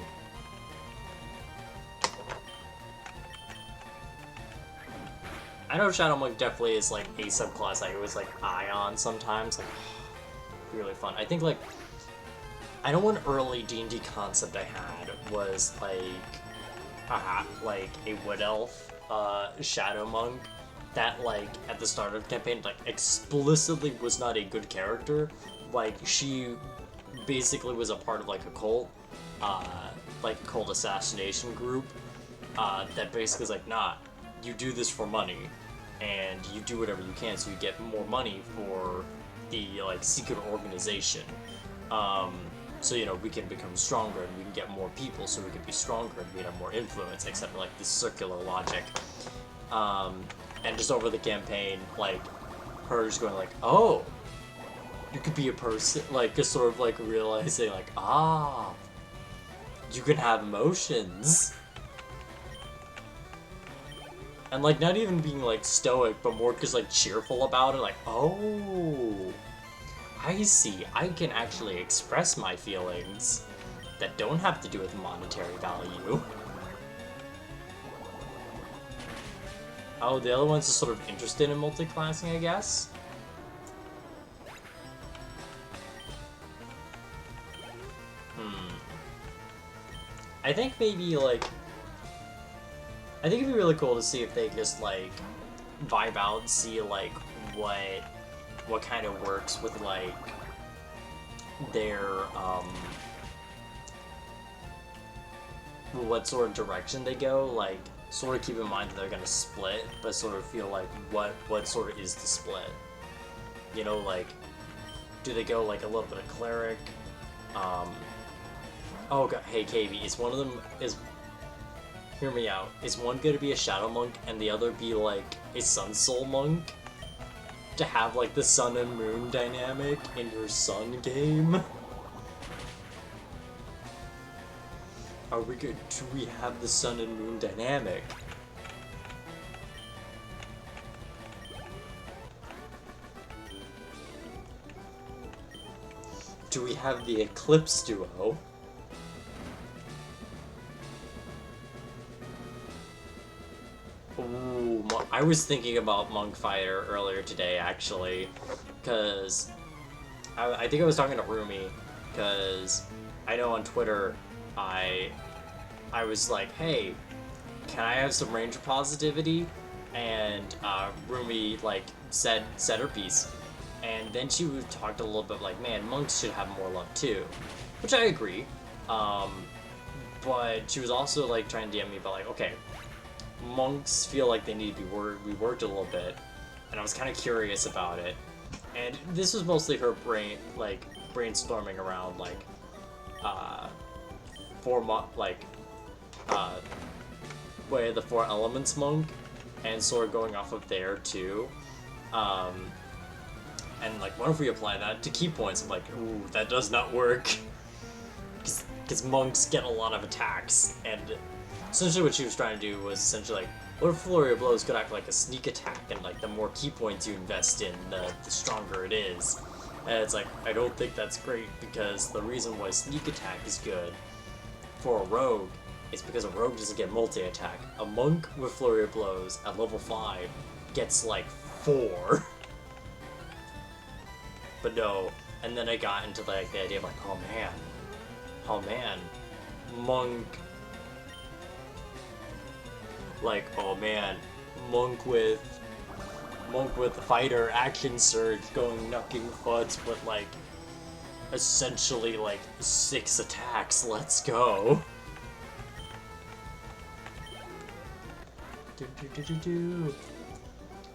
I know Shadow Monk definitely is like a subclass I always like eye on sometimes. Like, really fun. I think like I know one early D&D concept I had was like a Wood Elf Shadow Monk that like at the start of the campaign like explicitly was not a good character. Like she basically was a part of like a cult, like cult assassination group that basically is like, nah, you do this for money, and you do whatever you can so you get more money for the like secret organization. So you know we can become stronger and we can get more people, so we can be stronger and we have more influence, etc. Like this circular logic. And just over the campaign, like, her just going like, oh, you could be a person, like, just sort of, like, realizing, like, ah, you can have emotions. And, like, not even being, like, stoic, but more just, like, cheerful about it, like, oh, I see, I can actually express my feelings that don't have to do with monetary value. Oh, the other one's just sort of interested in multi-classing, I guess? I think maybe, like... I think it'd be really cool to see if they just, like, vibe out and see, like, what kind of works with, like, their, what sort of direction they go, like, sort of keep in mind that they're gonna split, but sort of feel like what sort of is the split. You know, like, do they go, like, a little bit of cleric? Oh god, hey KB, is one of them, hear me out, is one gonna be a Shadow Monk and the other be, like, a Sun Soul Monk? To have, like, the Sun and Moon dynamic in your Sun game? Are we good? Do we have the Sun and Moon dynamic? Do we have the Eclipse duo? Ooh, I was thinking about Monk Fighter earlier today, actually, because I think I was talking to Rumi, because I know on Twitter I was like, hey, can I have some Ranger positivity? And Rumi, like, said her piece. And then she talked a little bit like, man, monks should have more love too. Which I agree. But she was also, like, trying to DM me about, like, okay, monks feel like they need to be reworked a little bit. And I was kind of curious about it. And this was mostly her brainstorming around, like, the Four Elements monk, and sort of going off of there too. And like, what if we apply that to key points? I'm like, ooh, that does not work. Because monks get a lot of attacks, and essentially what she was trying to do was essentially like, what if Flurry of Blows could act like a sneak attack, and like the more key points you invest in, the stronger it is. And it's like, I don't think that's great, because the reason why sneak attack is good for a rogue is because a rogue doesn't get multi-attack. A monk with Flurry of Blows at level 5 gets like 4. But no, and then I got into like the idea of like, oh man, monk, like, oh man, monk with the fighter action surge going knocking butts with like essentially like 6 attacks. Let's go.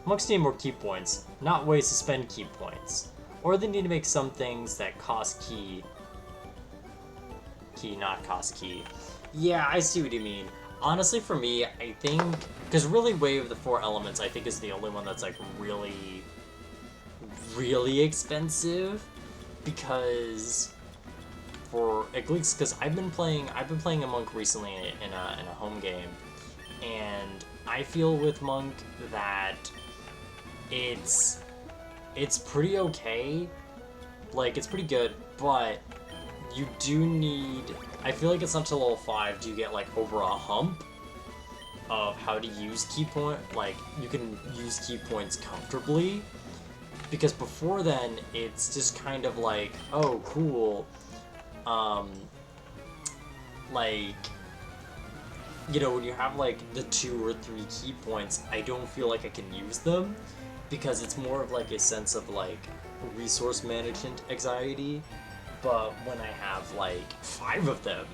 Monks need more key points, not ways to spend key points. Or they need to make some things that cost key, not cost key. Yeah, I see what you mean. Honestly, for me, I think, because really Wave of the Four Elements, I think, is the only one that's like really, really expensive, because for at least, because I've been playing a monk recently in a home game, and I feel with monk that it's pretty okay, like, it's pretty good, but you do need, I feel like it's not till level 5 do you get, like, over a hump of how to use key point, like, you can use key points comfortably, because before then, it's just kind of like, oh, cool, like, you know, when you have, like, the 2 or 3 key points, I don't feel like I can use them, because it's more of, like, a sense of, like, resource management anxiety. But when I have, like, 5 of them,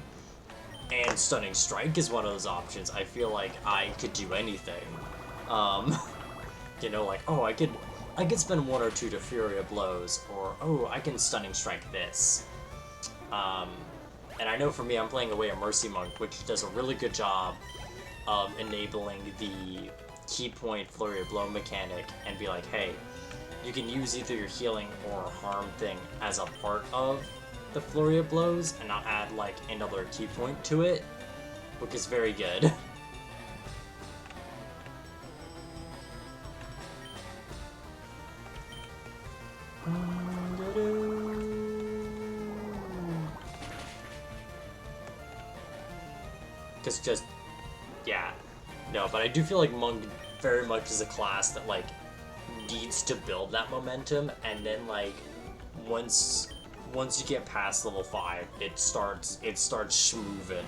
and Stunning Strike is one of those options, I feel like I could do anything. You know, like, oh, I could spend 1 or 2 to Fury of Blows, or, oh, I can Stunning Strike this. And I know for me, I'm playing away a Mercy Monk, which does a really good job of enabling the key point flurry of blow mechanic and be like, hey, you can use either your healing or harm thing as a part of the flurry of blows and not add like another key point to it, which is very good. Just, yeah. No, but I do feel like Monk very much is a class that, like, needs to build that momentum, and then, like, once you get past level 5, it starts schmoovin'.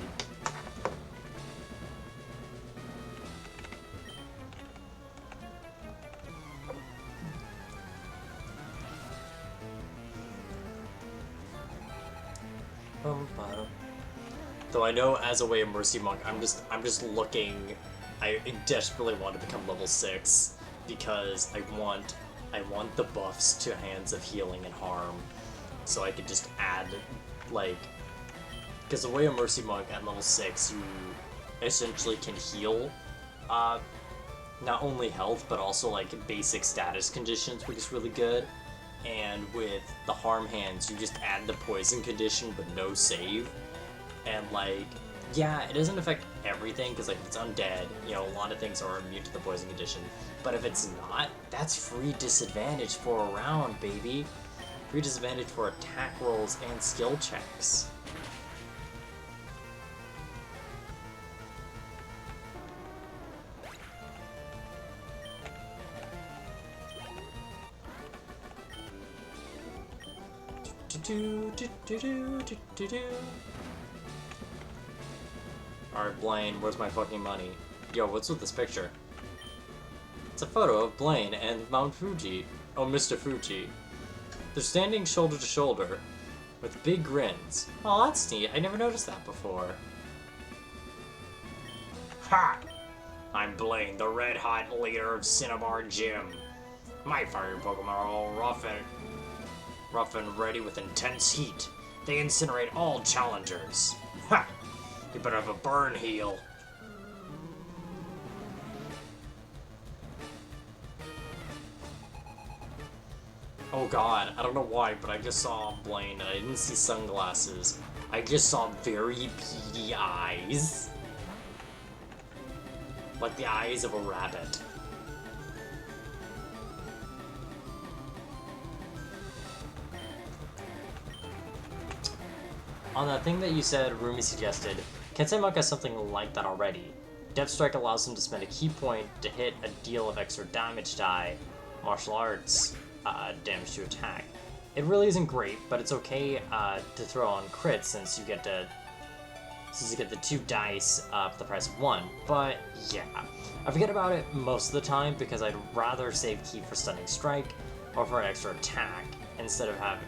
Though I know as a Way of Mercy monk, I'm just looking. I desperately want to become level 6 because I want the buffs to Hands of Healing and Harm, so I could just add, like, because the Way of Mercy monk at level 6, you essentially can heal, not only health but also like basic status conditions, which is really good. And with the Harm Hands, you just add the poison condition but no save. And, like, yeah, it doesn't affect everything, because, like, if it's undead, you know, a lot of things are immune to the poison condition. But if it's not, that's free disadvantage for a round, baby. Free disadvantage for attack rolls and skill checks. Alright, Blaine, where's my fucking money? Yo, what's with this picture? It's a photo of Blaine and Mount Fuji. Oh, Mr. Fuji. They're standing shoulder to shoulder, with big grins. Oh, that's neat. I never noticed that before. Ha! I'm Blaine, the red-hot leader of Cinnabar Gym. My fire Pokemon are all rough and ready with intense heat. They incinerate all challengers. Ha! You better have a burn heal. Oh god, I don't know why, but I just saw Blaine and I didn't see sunglasses. I just saw very beady eyes. Like the eyes of a rabbit. On that thing that you said, Rumi suggested, Kensei Monk has something like that already. Depth Strike allows him to spend a key point to hit a deal of extra damage die, martial arts damage to attack. It really isn't great, but it's okay to throw on crits since you get the 2 dice for the price of 1. But yeah, I forget about it most of the time because I'd rather save key for Stunning Strike or for an extra attack instead of having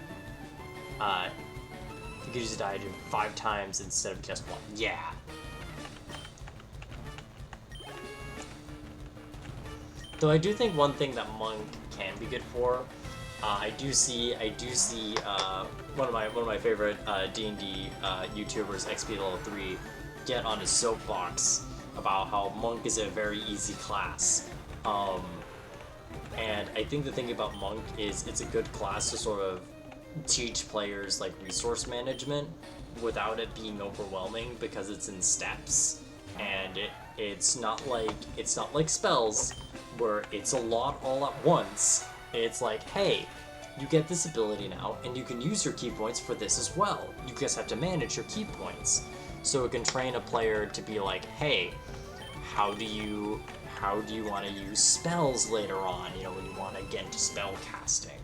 you could use a die to 5 times instead of just 1. Yeah. Though I do think one thing that Monk can be good for, I do see one of my favorite D&D YouTubers, XP3, get on his soapbox about how Monk is a very easy class. And I think the thing about Monk is it's a good class to sort of teach players like resource management without it being overwhelming because it's in steps, and it's not like spells where it's a lot all at once. It's like, hey, you get this ability now and you can use your key points for this as well. You just have to manage your key points. So it can train a player to be like, hey, how do you want to use spells later on, you know, when you want to get into spell casting.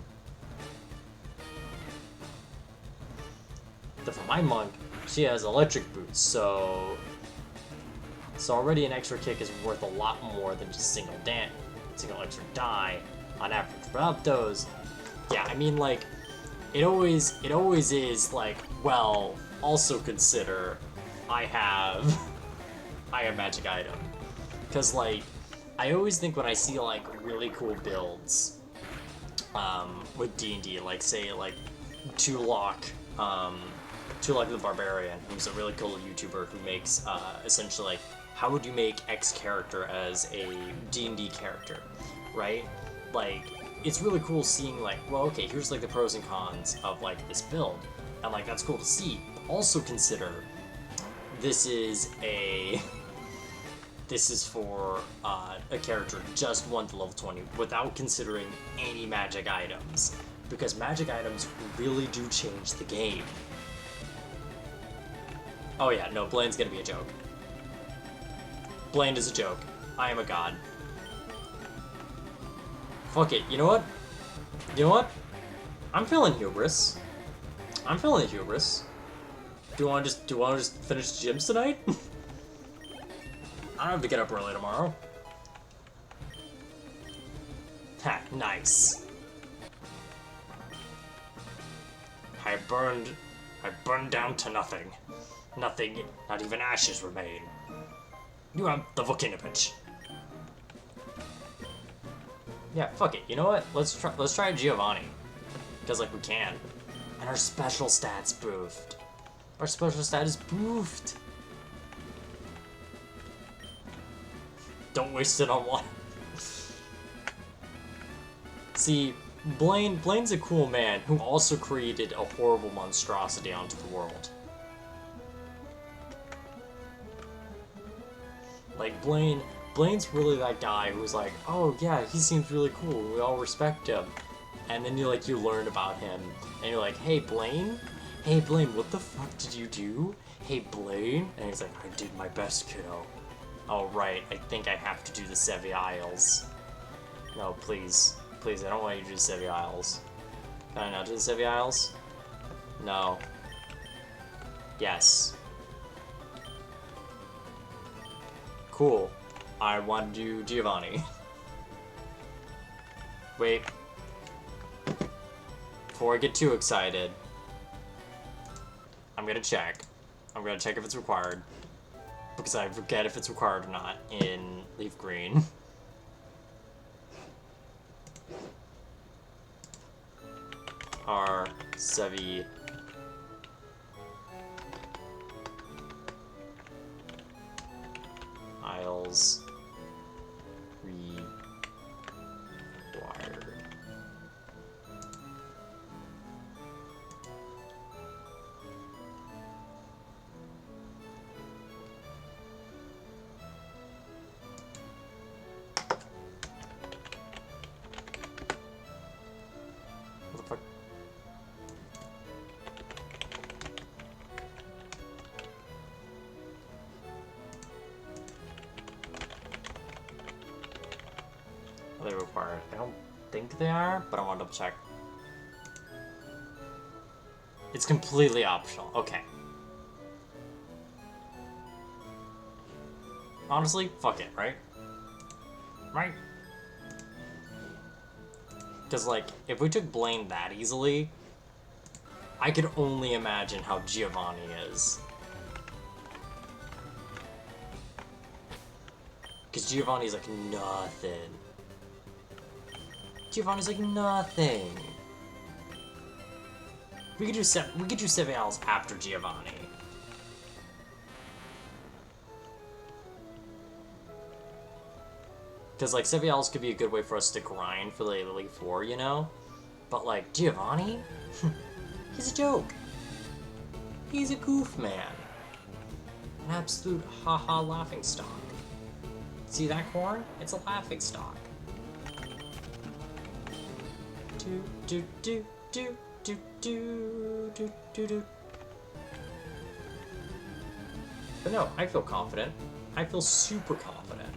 But for my monk, she has electric boots, so already an extra kick is worth a lot more than just single extra die on average. Without those, yeah, I mean, like, it always is like, well, also consider I have magic item, because like I always think when I see like really cool builds with D&D, like say like Tulok the Barbarian, who's a really cool YouTuber who makes essentially like how would you make X character as a D&D character, right? Like, it's really cool seeing, like, well, okay, here's, like, the pros and cons of, like, this build, and, like, that's cool to see. Also consider, this is for a character just 1 to level 20 without considering any magic items, because magic items really do change the game. Oh yeah, no, Blaine's gonna be a joke. Blaine is a joke. I am a god. Fuck it, you know what? You know what? I'm feeling hubris. I'm feeling the hubris. Do you wanna just finish gyms tonight? I don't have to get up early tomorrow. Ha, nice. I burned down to nothing. Nothing, not even ashes remain. You have the Vukinovich. Yeah, fuck it. You know what? Let's try Giovanni. Because, like, we can. And our special stats boofed. Our special stat is boofed. Don't waste it on one. See, Blaine's a cool man who also created a horrible monstrosity onto the world. Like, Blaine's really that guy who's like, oh yeah, he seems really cool, we all respect him. And then you learn about him, and you're like, hey Blaine, what the fuck did you do? Hey Blaine? And he's like, I did my best, kiddo. Oh right, I think I have to do the Sevi Isles. No, please, I don't want you to do the Sevi Isles. Can I not do the Sevi Isles? No. Yes. Cool. I want to do Giovanni. Wait. Before I get too excited, I'm gonna check. I'm gonna check if it's required. Because I forget if it's required or not in Leaf Green. Are Sevi Isles required? What the fuck? Are they required? I don't think they are, but I want to double check. It's completely optional. Okay. Honestly, fuck it, right? Right? Because, like, if we took Blaine that easily, I could only imagine how Giovanni is. Because Giovanni's like nothing. Giovanni's like nothing. We could do Sevi Isles after Giovanni. Because, like, Sevi Isles could be a good way for us to grind for the Elite Four, you know? But, like, Giovanni? He's a joke. He's a goof man. An absolute haha laughing stock. See that corn? It's a laughing stock. Do do do do do do do do do. But no, I feel confident. I feel super confident.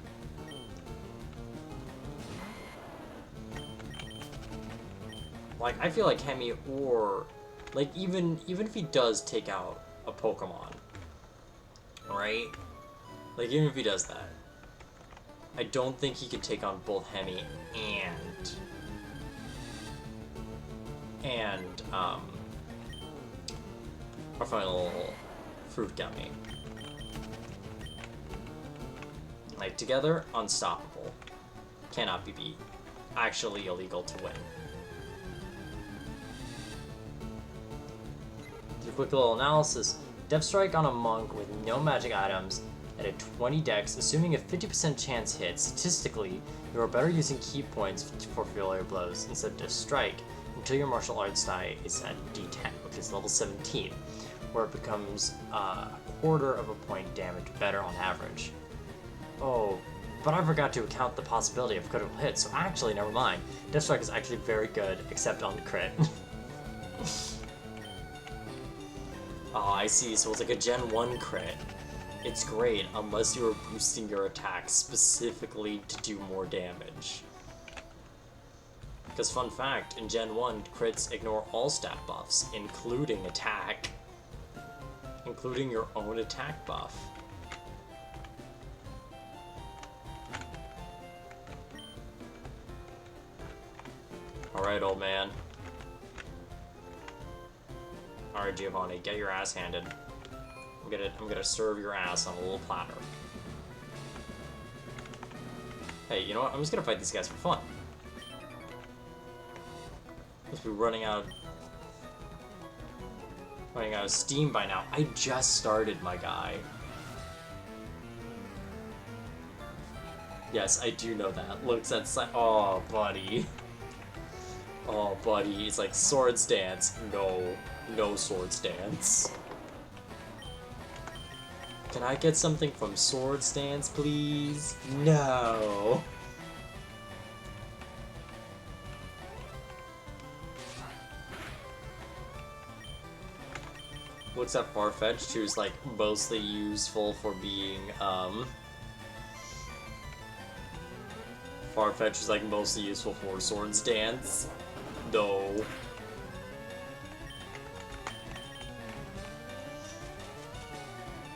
Like, I feel like Hemi, or like even if he does take out a Pokemon, right? Like, even if he does that, I don't think he could take on both Hemi and our final fruit gummy. Like, together, unstoppable. Cannot be beat. Actually illegal to win. Do a quick little analysis. Depth Strike on a monk with no magic items at a 20 dex, assuming a 50% chance hit. Statistically, you are better using key points for failure blows instead of strike until your martial arts die is at D10, which is level 17, where it becomes a quarter of a point damage better on average. Oh, but I forgot to account the possibility of critical hits, so actually, never mind. Death Strike is actually very good, except on crit. Oh, I see, so it's like a Gen 1 crit. It's great, unless you are boosting your attack specifically to do more damage. Because fun fact, in Gen 1, crits ignore all stat buffs, including attack. Including your own attack buff. Alright, old man. Alright, Giovanni, get your ass handed. I'm gonna serve your ass on a little platter. Hey, you know what? I'm just gonna fight these guys for fun. Must be running out of steam by now. I just started, my guy. Yes, I do know that. Looks at oh, buddy. Oh, buddy. It's like sword stance. No sword stance. Can I get something from sword stance, please? No. Looks at Farfetch'd, who's like mostly useful for being Farfetch'd is like mostly useful for sword stance. No.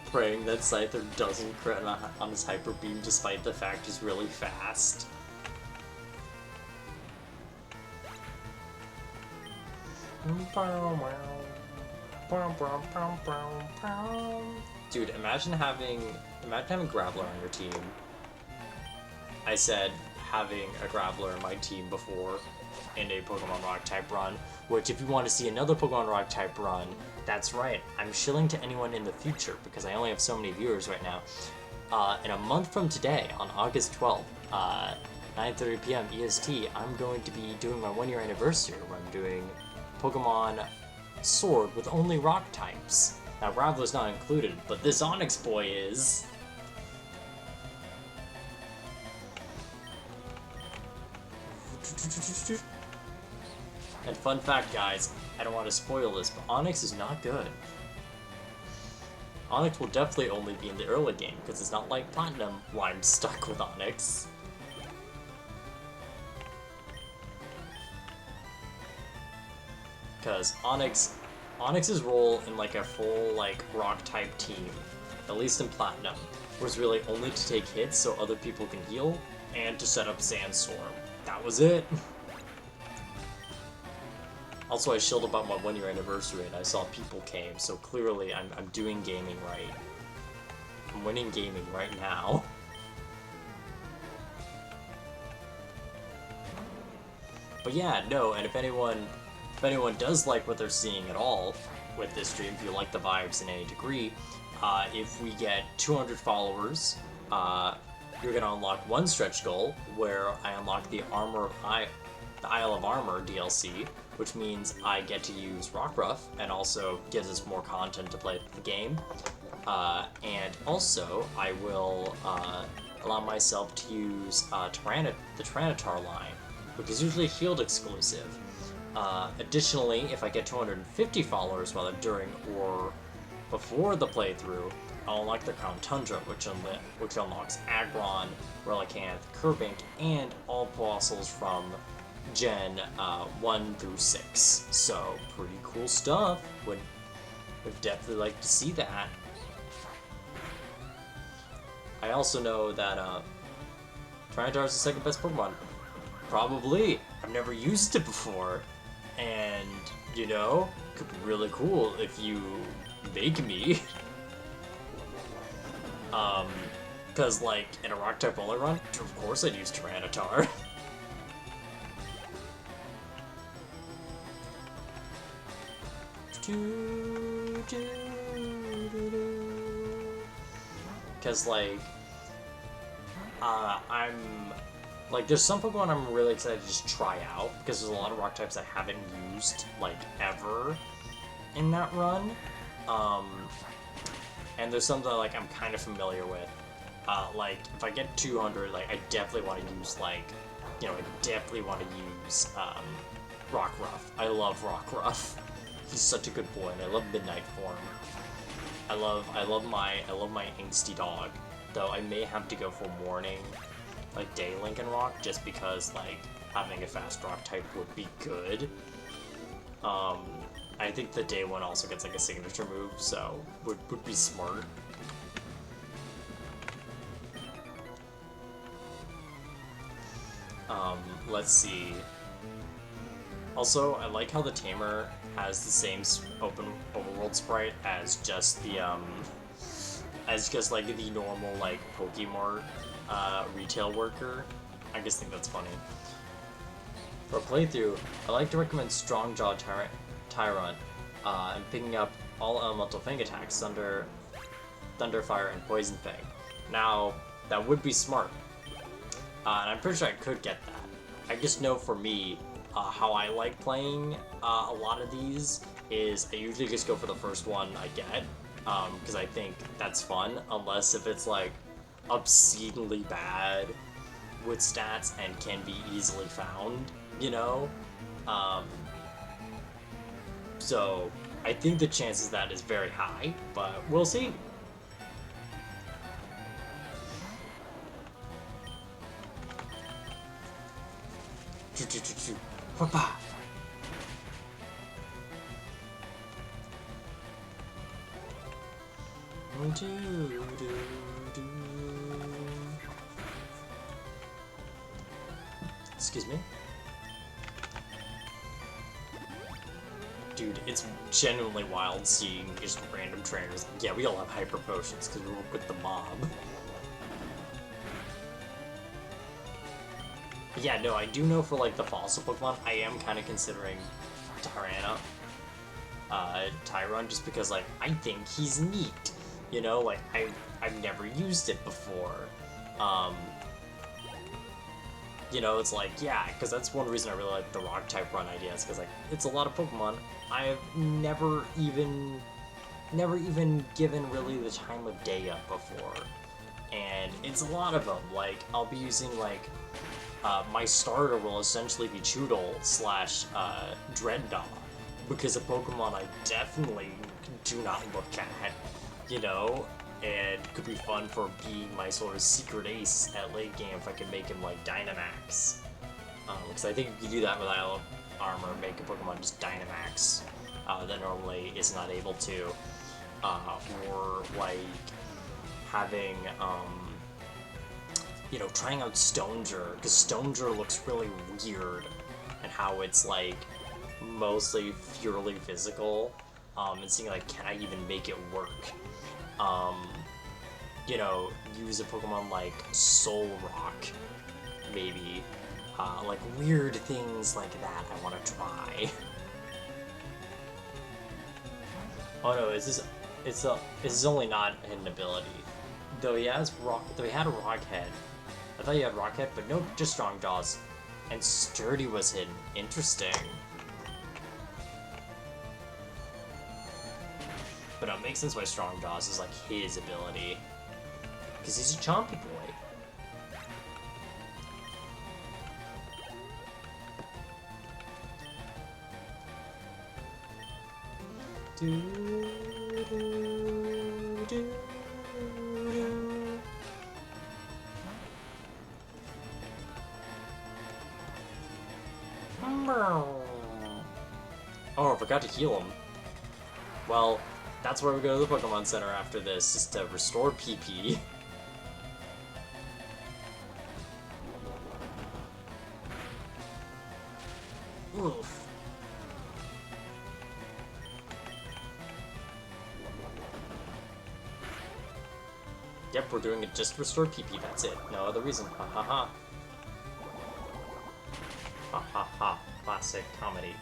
Praying that Scyther doesn't crit on his Hyper Beam despite the fact he's really fast. Dude, imagine having Graveler on your team. I said having a Graveler in my team before in a Pokemon Rock type run, which if you want to see another Pokemon Rock type run, that's right, I'm shilling to anyone in the future because I only have so many viewers right now. In a month from today, on August 12th, 9:30 p.m. EST, I'm going to be doing my 1-year anniversary where I'm doing Pokemon Sword with only rock types. Now, Graveler's not included, but this Onix boy is. And fun fact, guys, I don't want to spoil this, but Onix is not good. Onix will definitely only be in the early game, because it's not like Platinum, where I'm stuck with Onix. Because Onix's role in like a full like rock type team, at least in Platinum, was really only to take hits so other people can heal, and to set up Sandstorm. That was it. Also, I shilled about my 1-year anniversary and I saw people came, so clearly I'm doing gaming right. I'm winning gaming right now. But yeah, no, and if anyone does like what they're seeing at all with this stream, if you like the vibes in any degree, if we get 200 followers, you're gonna unlock one stretch goal where I unlock the Isle of Armor DLC, which means I get to use Rockruff and also gives us more content to play the game. And also, I will allow myself to use the Tyranitar line, which is usually Shield exclusive. Additionally, if I get 250 followers while I'm during or before the playthrough, I'll unlock the Crown Tundra, which unlocks Aggron, Relicanth, Kerbank, and all fossils from Gen 1 through 6. So, pretty cool stuff. Would definitely like to see that. I also know that Tyranitar is the second best Pokemon. Probably. I've never used it before. And, you know, could be really cool if you make me. Because, like, in a Rock-type only run, of course I'd use Tyranitar. Okay, because like I'm like there's some Pokemon I'm really excited to just try out because there's a lot of rock types I haven't used like ever in that run. And there's some that like I'm kind of familiar with. Like if I get 200, like I definitely want to use like, you know, I definitely want to use Rockruff. I love Rockruff. He's such a good boy, and I love Midnight form. I love my angsty dog. Though I may have to go for morning, like day Lincoln Rock, just because like having a fast rock type would be good. I think the day one also gets like a signature move, so would be smart. Let's see. Also, I like how the Tamer has the same open overworld sprite as just the like the normal like Pokemart retail worker. I just think that's funny. For a playthrough, I like to recommend Strong Jaw Tyrant and picking up all elemental Fang attacks, Thunder, Fire, and Poison Fang. Now, that would be smart, and I'm pretty sure I could get that. I just know for me, how I like playing a lot of these is I usually just go for the first one I get, because I think that's fun, unless if it's like obscenely bad with stats and can be easily found, you know? So I think the chances of that is very high, but we'll see. Excuse me? Dude, it's genuinely wild seeing just random trainers. Yeah, we all have hyper potions because we work with the mob. Yeah, no, I do know for like the fossil Pokemon, I am kind of considering Tyron, just because like I think he's neat. You know, like I've never used it before. You know, it's like, yeah, because that's one reason I really like the rock type run ideas, because like it's a lot of Pokemon I have never even given really the time of day up before, and it's a lot of them. Like I'll be using like my starter will essentially be Choodle / Dreadnought, because a Pokemon I definitely do not look at, you know, and could be fun for being my sort of secret ace at late game if I can make him like Dynamax. Because I think you can do that with Isle of Armor, make a Pokemon just Dynamax that normally is not able to, or like having you know, trying out Stoneger, because Stoneger looks really weird, and how it's like mostly purely physical, and seeing like, can I even make it work? You know, use a Pokemon like Soul Rock, maybe, like weird things like that I want to try. Oh no, this is only not an ability. Though he had a Rock Head. I thought you had Rock Head, but no, just Strong Jaws. And Sturdy was hidden. Interesting. But it makes sense why Strong Jaws is like his ability. Because he's a chompy boy. Oh, I forgot to heal him. Well, that's where we go to the Pokemon Center after this, is to restore PP. Oof. Yep, we're doing it just to restore PP, that's it. No other reason. Ha ha ha. Ha ha ha. Classic comedy.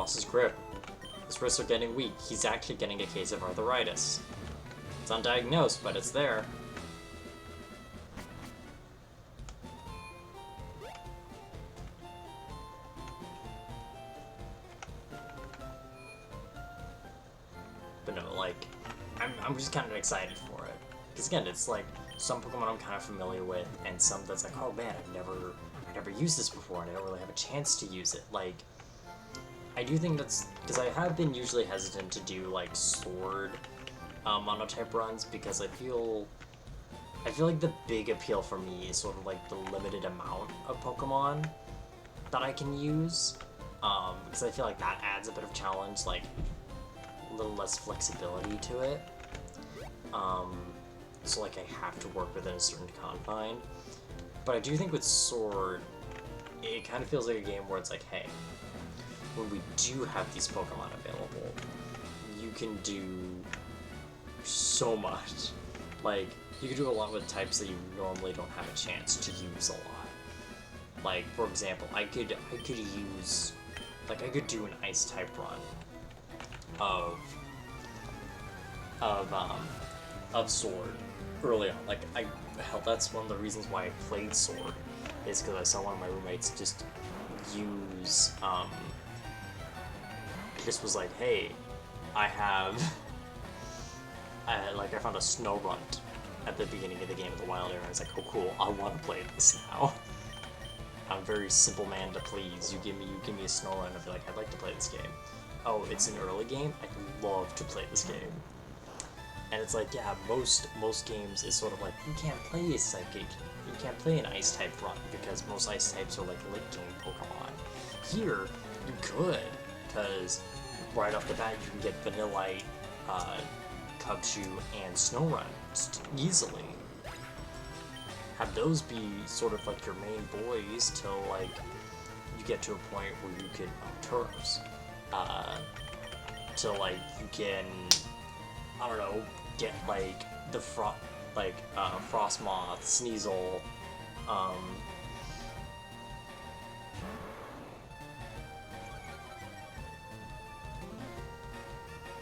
lost his grip. His wrists are getting weak. He's actually getting a case of arthritis. It's undiagnosed, but it's there. But no, like, I'm just kind of excited for it. Because again, it's like, some Pokemon I'm kind of familiar with, and some that's like, oh man, I've never used this before, and I don't really have a chance to use it. Like, I do think that's, because I have been usually hesitant to do, like, Sword monotype runs, because I feel like the big appeal for me is sort of like the limited amount of Pokemon that I can use, because I feel like that adds a bit of challenge, like, a little less flexibility to it. So like I have to work within a certain confine. But I do think with Sword, it kind of feels like a game where it's like, hey, when we do have these Pokemon available, you can do so much. Like, you can do a lot with types that you normally don't have a chance to use a lot. Like, for example, I could use, like, I could do an Ice type run of Sword early on. Like, hell, that's one of the reasons why I played Sword, is because I saw one of my roommates just use, just was like, hey, I found a Snow Runt at the beginning of the game of the Wild Area. I was like, oh cool, I want to play this now. I'm a very simple man to please. You give me a Snow Runt, I'll be like, I'd like to play this game. Oh, it's an early game? I'd love to play this game. And it's like, yeah, most games is sort of like, you can't play a Psychic, you can't play an Ice type run, because most Ice types are like late game Pokemon. Here, you could, because right off the bat you can get Vanillite, Cubchoo, and Snorunt easily. Have those be sort of like your main boys till like you get to a point where you can Tauros. Till like you can, I don't know, get like the Frostmoth, Sneasel,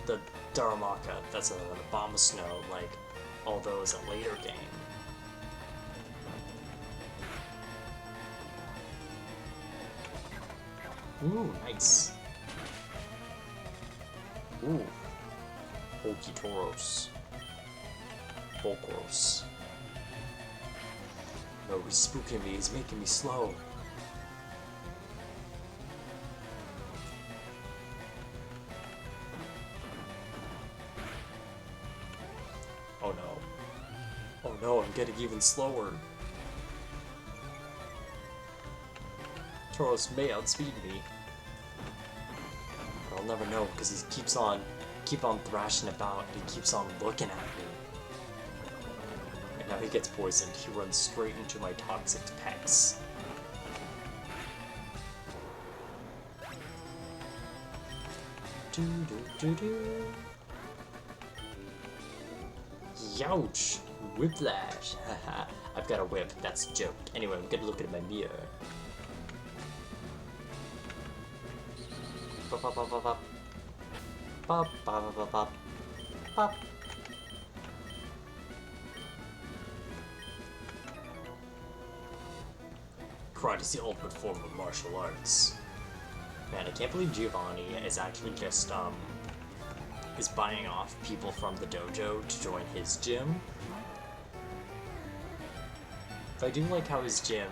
the Darumaka, that's the Bomb of Snow, like all those a later game. Ooh, nice. Ooh. Okitoros. Volcoros. No, he's spooking me, he's making me slow. Oh no. Oh no, I'm getting even slower. Tauros may outspeed me. But I'll never know, because he keep on thrashing about, and he keeps on looking at me. And now he gets poisoned. He runs straight into my toxic pecs. Youch! Whiplash! Haha, I've got a whip, that's a joke. Anyway, I'm gonna look at my mirror. Pop, pop, pop, pop, pop. Pop, pop, pop, pop, pop. Karate is the ultimate form of martial arts. Man, I can't believe Giovanni is actually just, is buying off people from the dojo to join his gym. But I do like how his gym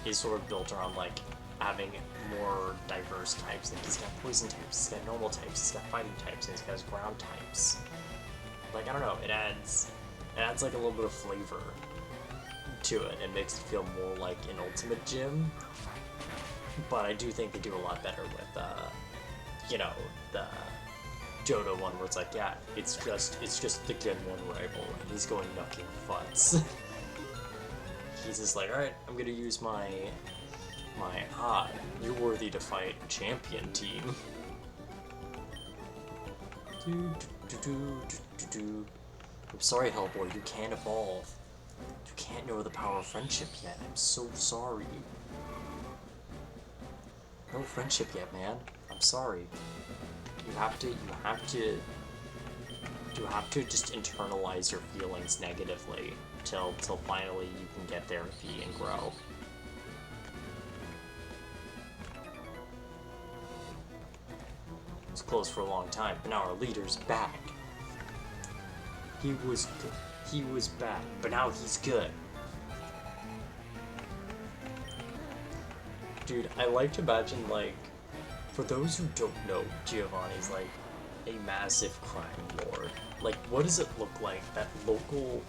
is sort of built around, like, having more diverse types. Like, he's got poison types, he's got normal types, he's got fighting types, and he's got his ground types. Like, I don't know, it adds like a little bit of flavor to it and makes it feel more like an ultimate gym. But I do think they do a lot better with, you know, the Johto one where it's like, yeah, it's just the Gen 1 rival, and he's going knucking futz. He's just like, alright, I'm gonna use my you're worthy to fight champion team. I'm sorry, Hellboy, you can't evolve. You can't know the power of friendship yet. I'm so sorry. No friendship yet, man. I'm I'm sorry. You have to just internalize your feelings negatively till finally you can get therapy and grow. It was closed for a long time, but now our leader's back. He was bad, but now he's good. Dude, I like to imagine, like, for those who don't know, Giovanni's like a massive crime lord. Like, what does it look like? That local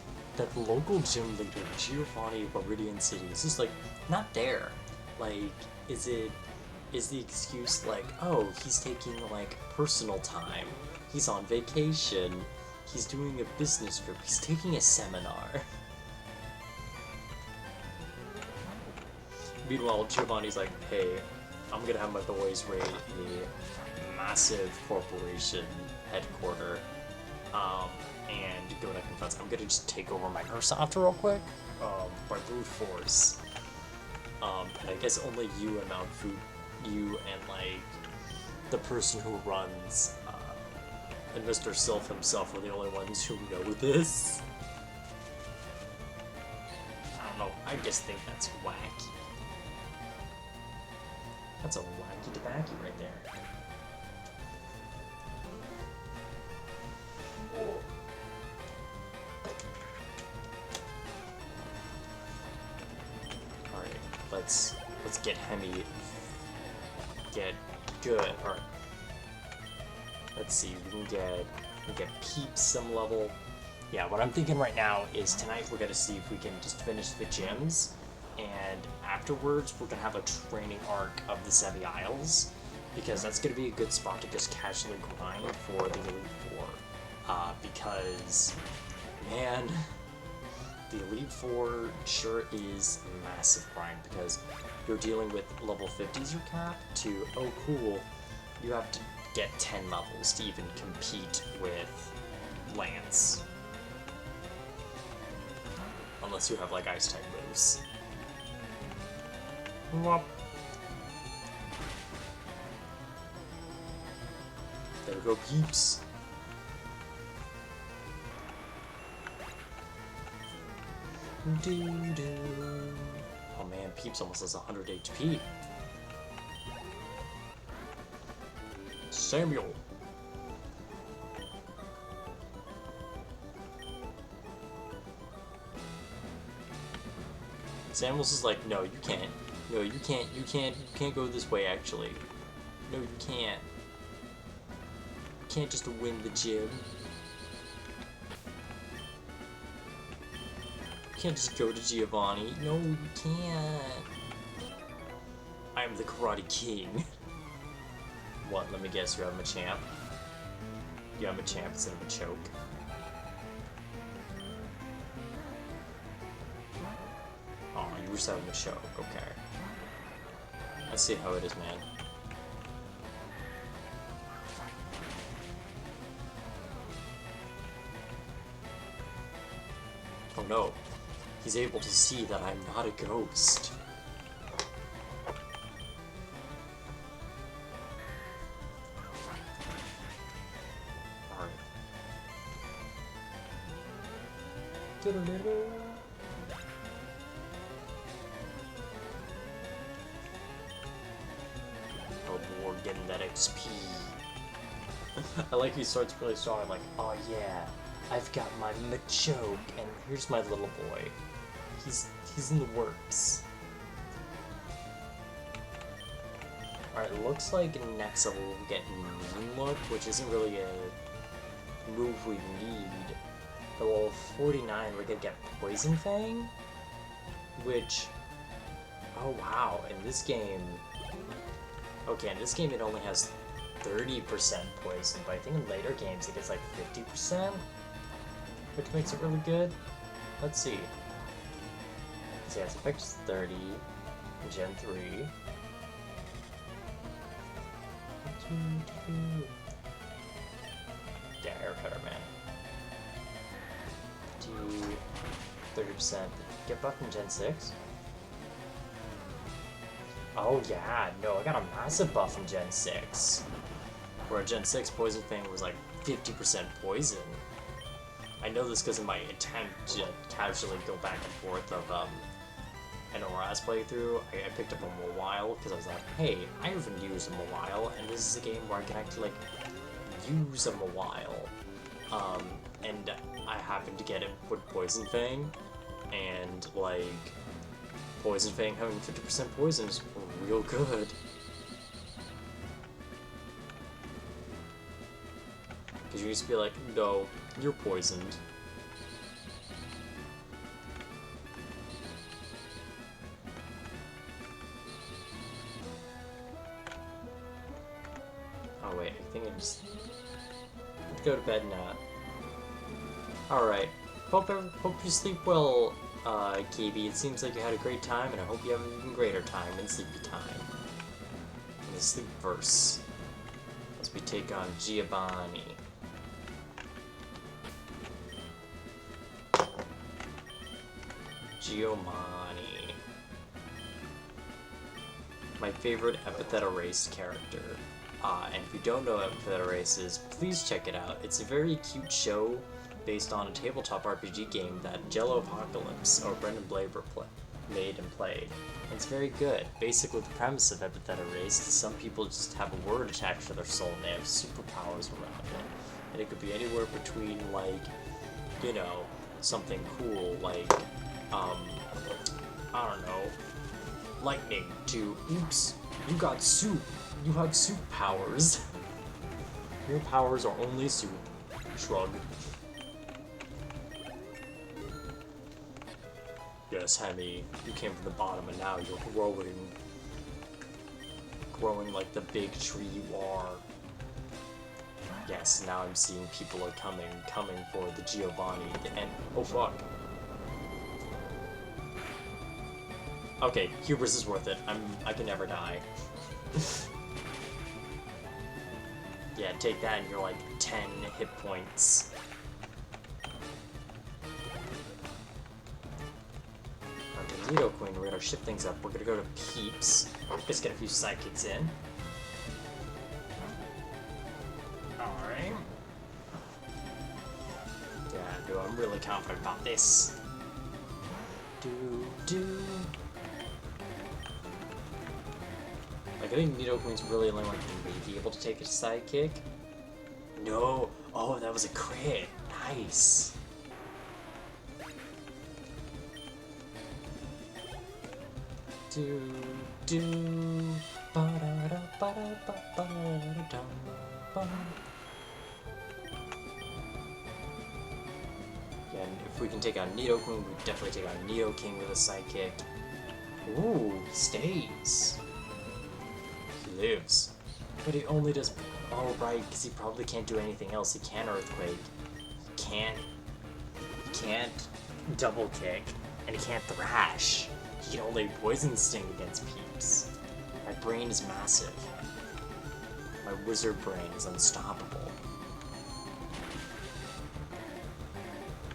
gym leader, Giovanni of Meridian City, is just like not there. Like, is the excuse like, oh, he's taking like personal time, he's on vacation, he's doing a business trip, he's taking a seminar. Meanwhile, Giovanni's like, hey, I'm gonna have my boys raid a massive corporation headquarter, and go to confess. I'm gonna just take over Microsoft real quick, by brute force. And I guess only you and Mount Food, you and like the person who runs, and Mr. Sylph himself are the only ones who know this. I don't know. I just think that's wacky. That's a wacky tobacco right there. Alright, let's get Hemi. Get good. Alright. Let's see, we can get Peeps some level. Yeah, what I'm thinking right now is tonight we're gonna see if we can just finish the gyms, and afterwards we're gonna have a training arc of the Sevi Isles, because that's gonna be a good spot to just casually grind for the Elite Four. Because, man, the Elite Four sure is a massive grind, because you're dealing with level 50s your cap to, oh cool, you have to get 10 levels to even compete with Lance. Unless you have like ice type moves. Whop. There we go, Peeps. Oh man, Peeps almost has 100 HP. Samuel. Samuel's is like, no, you can't. No, you can't go this way, actually. No, you can't. You can't just win the gym. You can't just go to Giovanni. No, you can't. I'm the Karate King. What, let me guess, you're a champ? Yeah, I'm a champ instead of a choke. Oh, you were selling a choke, okay. I see how it is, man. Oh no, he's able to see that I'm not a ghost. Oh, we're getting that XP. I like he starts really strong, like, oh yeah, I've got my Machoke, and here's my little boy. He's in the works. Alright, looks like next level we'll get Mean Look, which isn't really a move we need. At level 49, we're gonna get Poison Fang, which, oh wow, in this game, okay, in this game it only has 30% poison, but I think in later games it gets like 50%, which makes it really good. Let's see. So yeah, its effect is 30, Gen 3. Yeah, air cutter, man. 30%. Get buff in Gen 6. Oh yeah, no, I got a massive buff in Gen 6. Where Gen 6 Poison Fang was like 50% poison. I know this because of my attempt to casually go back and forth of an ORAS playthrough. I picked up a Mawile because I was like, hey, I haven't used a Mawile, and this is a game where I can actually like use a Mawile. And I happened to get it with Poison Fang, and like Poison Fang having 50% poison is real good. Because you used to be like, no, you're poisoned. Oh wait, I think I just go to bed now. Alright, hope you sleep well, KB. It seems like you had a great time, and I hope you have an even greater time in sleepy time. In the sleep verse, as we take on Giovanni. Giovanni. My favorite epithet erased character. And if you don't know what epithet erased is, please check it out. It's a very cute show based on a tabletop RPG game that Jello Apocalypse or Brendan Blaber made and played. And it's very good. Basically, the premise of epithet erased is some people just have a word attached to their soul and they have superpowers around it. And it could be anywhere between, like, you know, something cool like I don't know, lightning to, oops, you got soup. You have soup powers. Your powers are only soup. Shrug. Yes, Hemi, you came from the bottom and now you're growing. Growing like the big tree you are. Yes, now I'm seeing people are coming for the Giovanni, and oh fuck. Okay, hubris is worth it. I can never die. Yeah, take that and you're like 10 hit points. Okay, Nido Queen, we're gonna shift things up. We're gonna go to Peeps. Just get a few psychics in. Alright. Yeah, dude, I'm really confident about this. Like, I think Nido Queen's really only one who may be able to take a sidekick. No! Oh, that was a crit! Nice! Yeah, and if we can take out Nido Queen, we can definitely take out Nido King with a sidekick. Ooh, he stays. He lives. But he only does... Oh, right, because he probably can't do anything else. He can't Earthquake. He can't Double Kick. And he can't Thrash. He can only Poison Sting against Peeps. My brain is massive. My wizard brain is unstoppable.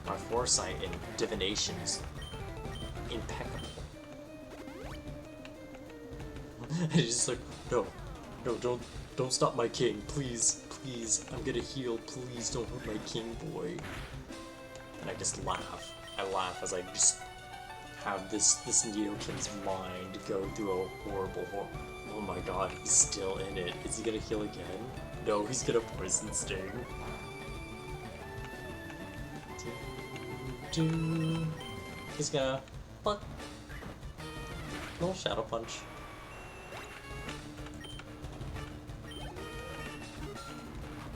My foresight and divination is impeccable. And he's just like, no, don't stop my king, please, I'm gonna heal, please don't hurt my king boy. And I just laugh. I laugh as I just have this Nido King's mind go through a horrible. Oh my god, he's still in it. Is he gonna heal again? No, he's gonna Poison Sting. He's gonna little Shadow Punch.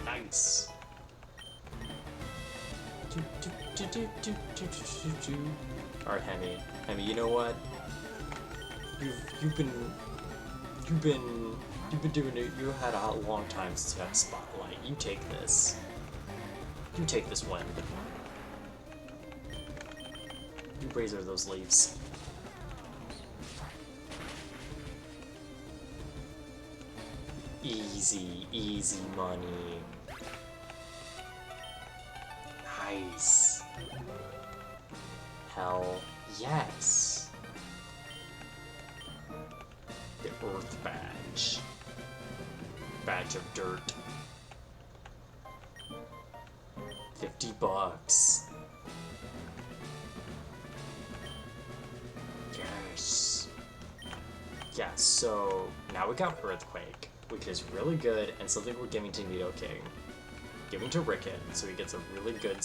Nice. Alright, Hemi, you know what? You've been doing it. You had a long time since you had a spotlight. You take this. You take this win. You razor those leaves. Easy money. Nice. Hell yes. Get Earth badge. Badge of dirt. $50. Yes. Yeah, so now we got Earthquake, which is really good and something we're giving to Nido King. Giving to Rickon, so he gets a really good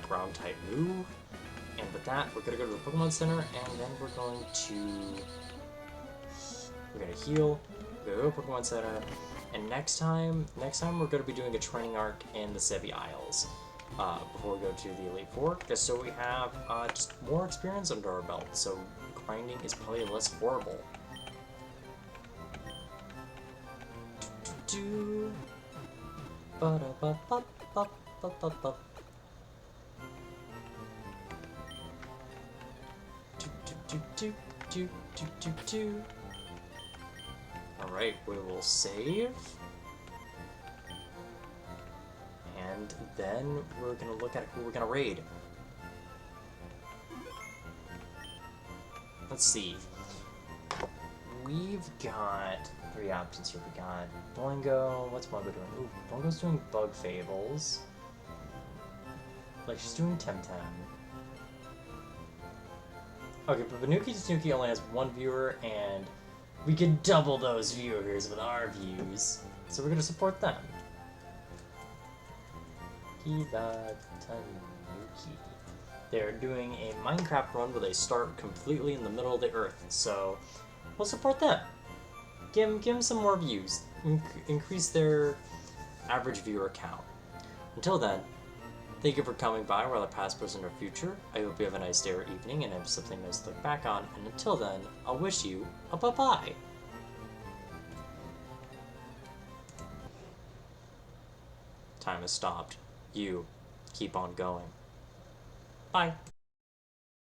ground type move. And with that, we're gonna go to the Pokemon Center, and then we're gonna heal. We're gonna go to Pokemon Center, and next time we're gonna be doing a training arc in the Sevi Isles before we go to the Elite Four, just so we have just more experience under our belt. So grinding is probably less horrible. Do ba da ba ba ba ba ba ba. Do. Alright, we will save. And then we're gonna look at who we're gonna raid. Let's see. We've got 3 options here. We got Boingo. What's Boingo doing? Ooh, Boingo's doing Bug Fables. Like, she's doing Temtem. Okay, but Banuki Tanuki only has 1 viewer, and we can double those viewers with our views. So we're gonna support them. Kiba Tanuki. They're doing a Minecraft run where they start completely in the middle of the earth, so we'll support them. Give them some more views. Increase their average viewer count. Until then, thank you for coming by, whether past, present, or future. I hope you have a nice day or evening and have something nice to look back on. And until then, I'll wish you a bye-bye. Time has stopped. You keep on going. Bye.